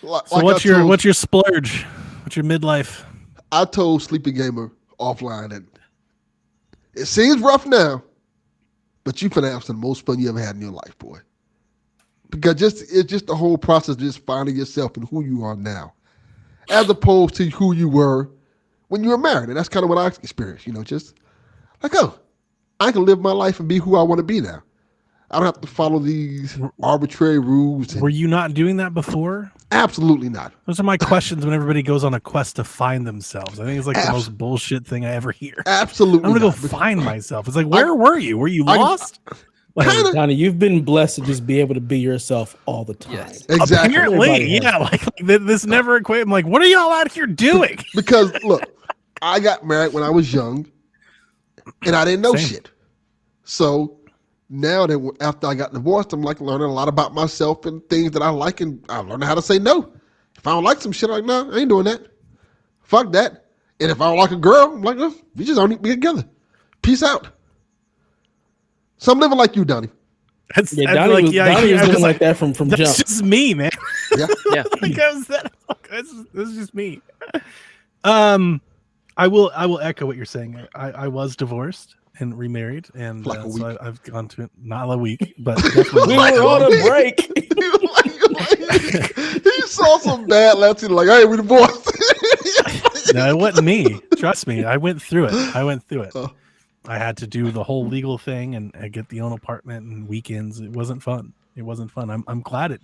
Like So I what's told- your splurge? What's your midlife? I told Sleepy Gamer offline that it seems rough now, but you finna have some most fun you ever had in your life, boy. Because it's just the whole process of just finding yourself and who you are now, as opposed to who you were when you were married. And that's kind of what I experienced, just like, oh, I can live my life and be who I want to be now. I don't have to follow these arbitrary rules. Were you not doing that before? Absolutely not. Those are my questions when everybody goes on a quest to find themselves. I think it's like the most bullshit thing I ever hear. Absolutely I'm gonna go not. find myself. It's like, where were you? Were you lost? Kinda. Donnie, you've been blessed to just be able to be yourself all the time. Yes. Exactly. Apparently, Everybody has yeah. Like this never equate. I'm like, what are y'all out here doing? Because look, I got married when I was young, and I didn't know Same. shit. So now that after I got divorced, I'm like learning a lot about myself and things that I like, and I'm learning how to say no. If I don't like some shit, I'm like, no, I ain't doing that. Fuck that. And if I don't like a girl, I'm like, no, we just don't need to be together. Peace out. So I'm living like you, Donnie. That's, Yeah, that's Donnie like, was, yeah, Donnie I was was living like, like that from that's jump. just me, man. Yeah. Yeah. Like I was that. This is just me. I will echo what you're saying. I was divorced and remarried, and Like a so week. I've gone to it. Not a week, but definitely We were on a break. He saw some bad last year, like, hey, we divorced. No, it wasn't me. Trust me, I went through it. Oh. I had to do the whole legal thing and get the own apartment and weekends. It wasn't fun. I'm glad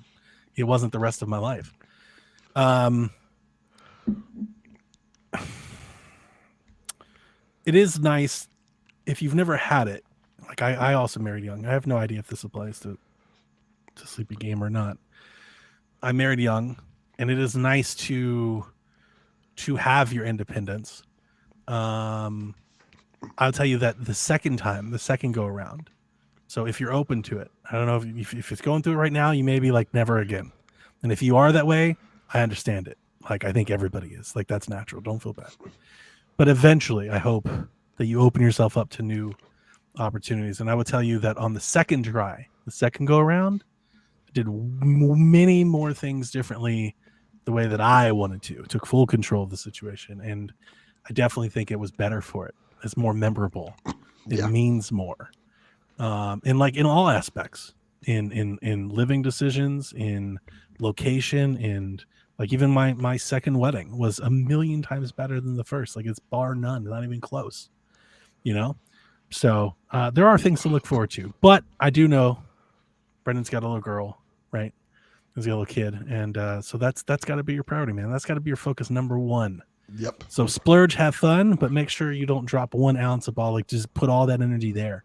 it wasn't the rest of my life. It is nice if you've never had it. Like I also married young. I have no idea if this applies to Sleepy Game or not. I married young, and it is nice to have your independence. I'll tell you that the second go around. So if you're open to it, I don't know if it's going through it right now, you may be like never again. And if you are that way, I understand it. Like, I think everybody is. Like, that's natural. Don't feel bad. But eventually, I hope that you open yourself up to new opportunities. And I will tell you that on the second try, the second go around, I did many more things differently the way that I wanted to. Took full control of the situation. And I definitely think it was better for it. It's more memorable. It means more. In all aspects. In living decisions, in location, and like even my second wedding was a million times better than the first. Like, it's bar none, not even close. So there are things to look forward to. But I do know Brendan's got a little girl, right? He's got a little kid, and so that's got to be your priority, man. That's got to be your focus number one. Yep. So splurge, have fun, but make sure you don't drop 1 ounce of ball. Like, just put all that energy there,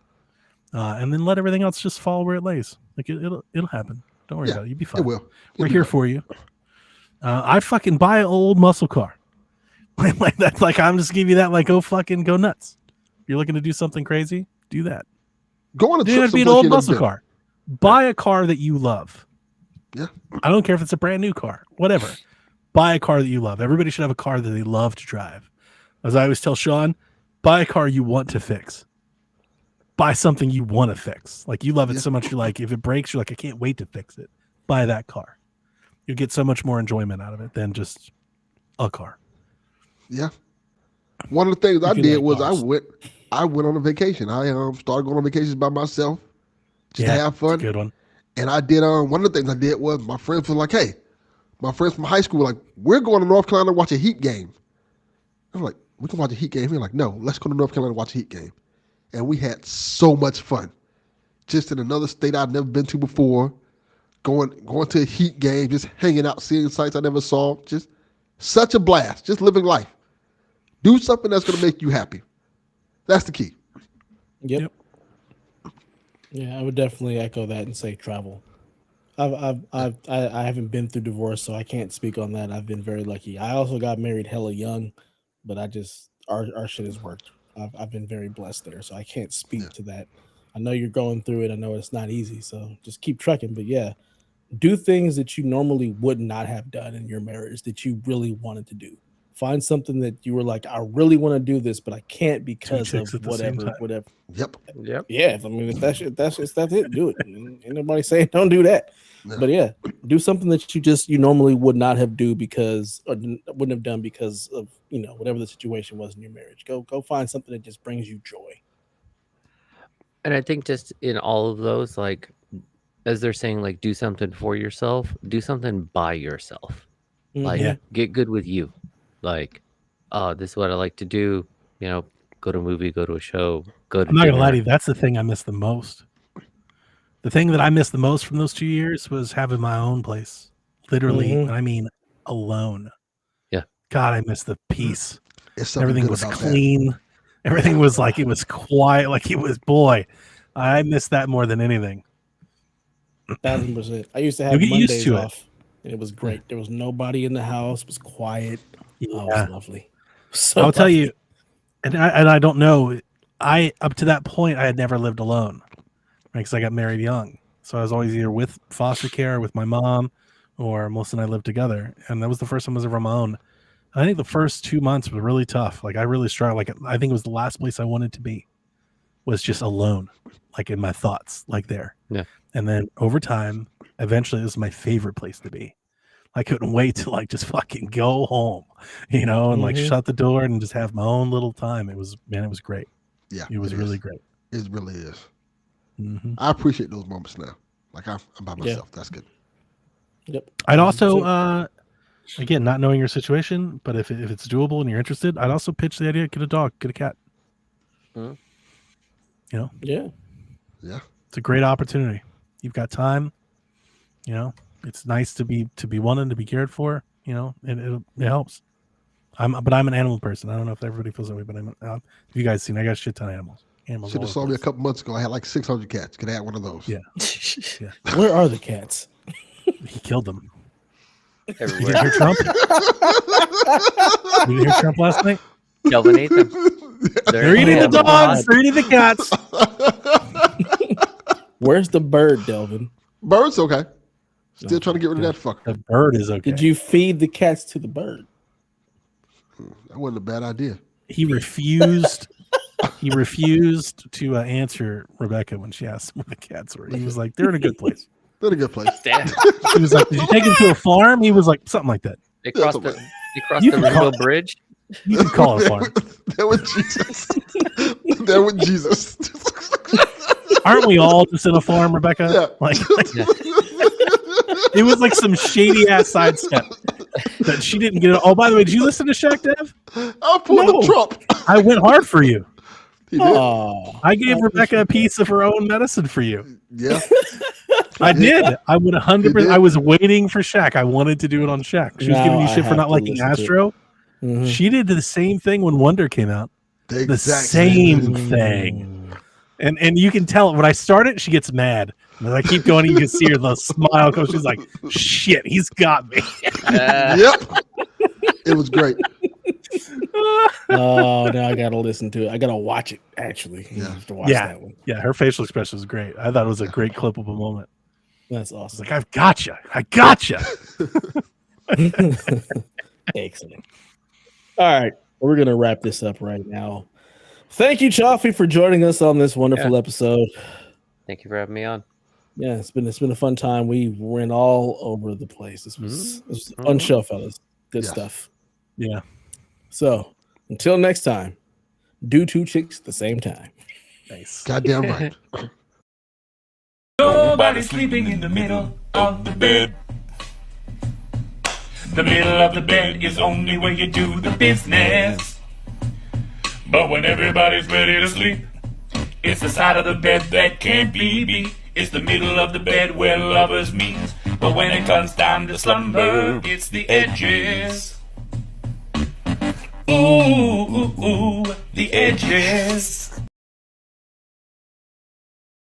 and then let everything else just fall where it lays. Like, it'll happen. Don't worry about it. You'll be fine. It will. We're here for you. I fucking buy an old muscle car. Like that. Like, I'm just giving you that. Like, go nuts. You're looking to do something crazy? Do that. Go on a trip. Be an old muscle car. Buy a car that you love. Yeah. I don't care if it's a brand new car. Whatever. Buy a car that you love. Everybody should have a car that they love to drive. As I always tell Sean, buy a car you want to fix. Buy something you want to fix. Like, you love it so much, you're like, if it breaks, you're like, I can't wait to fix it. Buy that car. You'll get so much more enjoyment out of it than just a car. Yeah. One of the things I did was I went on a vacation. I started going on vacations by myself just to have fun. That's a good one. And I did one of the things I did was my friends were like, hey, my friends from high school were like, we're going to North Carolina to watch a Heat game. I was like, we can watch a Heat game? They're like, no, let's go to North Carolina to watch a Heat game. And we had so much fun. Just in another state I'd never been to before, going to a Heat game, just hanging out, seeing sights I never saw. Just such a blast, just living life. Do something that's going to make you happy. That's the key. Yep. Yeah, I would definitely echo that and say travel. I haven't been through divorce, so I can't speak on that. I've been very lucky. I also got married hella young, but our shit has worked. I've been very blessed there, so I can't speak to that. I know you're going through it. I know it's not easy, so just keep trucking. But yeah, do things that you normally would not have done in your marriage that you really wanted to do. Find something that you were like, I really want to do this, but I can't because of whatever. Yep. Yeah. I mean, if that's it, do it. Ain't nobody saying don't do that. No. But yeah, do something that you normally would not have wouldn't have done because of, whatever the situation was in your marriage. Go find something that just brings you joy. And I think just in all of those, like, as they're saying, like, do something for yourself, do something by yourself. Mm-hmm. Like, get good with you. Like, this is what I like to do. Go to a movie, go to a show, go to I'm not going to lie to you. That's the thing I miss the most. The thing that I missed the most from those 2 years was having my own place. Literally, and I mean alone. Yeah. God, I miss the peace. Everything was clean. That. Everything was like, it was quiet. Like, it was, boy, I miss that more than anything. 1,000%. I used to have Mondays off. And it was great. There was nobody in the house. It was quiet. Yeah. Oh, it was lovely. I'll tell you, and I don't know. Up to that point, I had never lived alone, right? Because I got married young, so I was always either with foster care, with my mom, or Melissa and I lived together. And that was the first time I was ever on my own. I think the first 2 months were really tough. Like, I really struggled. Like, I think it was the last place I wanted to be, was just alone, like in my thoughts, like there. Yeah. And then over time, eventually, it was my favorite place to be. I couldn't wait to like just fucking go home, and like shut the door and just have my own little time. It was great. Yeah, it was really great. It really is. Mm-hmm. I appreciate those moments now. Like, I'm by myself. That's good. Yep. I'd also, again, not knowing your situation, but if it's doable and you're interested, I'd also pitch the idea: get a dog, get a cat. Yeah. Yeah. It's a great opportunity. You've got time. It's nice to be wanted, to be cared for, and it helps. I'm an animal person. I don't know if everybody feels that way, but you guys seen, I got a shit ton of animals. Should have saw me a couple months ago. I had like 600 cats. Could I have one of those? Yeah. Where are the cats? He killed them. Everywhere. You didn't hear Trump? You didn't hear Trump last night? Kelvin ate them. They're eating the dogs. They're eating the cats. Where's the bird, Delvin? Bird's okay. Still trying to get rid of that fucker. The bird is okay. Did you feed the cats to the bird? That wasn't a bad idea. He refused. He refused to answer Rebecca when she asked where the cats were. He was like, "They're in a good place." They're in a good place. Damn. He was like, "Did you take them to a farm?" He was like, "Something like that." They crossed the You can rainbow call- bridge. You can call it a farm. They're with Jesus. They're with Jesus. Aren't we all just in a farm, Rebecca? Yeah. Like Yeah. it was like some shady ass sidestep that she didn't get. Oh, by the way, did you listen to Shaq Dev? I pulled the Trump. I went hard for you. He did. Oh, I gave Rebecca a piece of her own medicine for you. Yeah. I did. I would 100%. You did? I was waiting for Shaq. I wanted to do it on Shaq. She was Now giving you I shit for have not to liking listen to it. Astro. Mhm. She did the same thing when Wonder came out. The The exact same thing. And you can tell when I start it, she gets mad. And as I keep going, you can see her the smile comes. She's like, "Shit, he's got me." Yep. It was great. Oh, now I gotta listen to it. I gotta watch it. Actually, I have to watch Yeah. that one. Yeah, her facial expression was great. I thought it was a great clippable moment. That's I was awesome. like, "I've got you. I got you." Excellent. All right, we're gonna wrap this up right now. Thank you, Chaffee, for joining us on this wonderful episode. Thank you for having me on. Yeah, it's been a fun time. We went all over the place. This was a fun show, fellas. Good Yeah. stuff. Yeah. So until next time, do two chicks at the same time. Nice. Goddamn right. Nobody's sleeping in the middle of the bed. The middle of the bed is only where you do the business. But when everybody's ready to sleep, it's the side of the bed that can't be beat. It's the middle of the bed where lovers meet. But when it comes time to slumber, it's the edges. Ooh, ooh, ooh, the edges.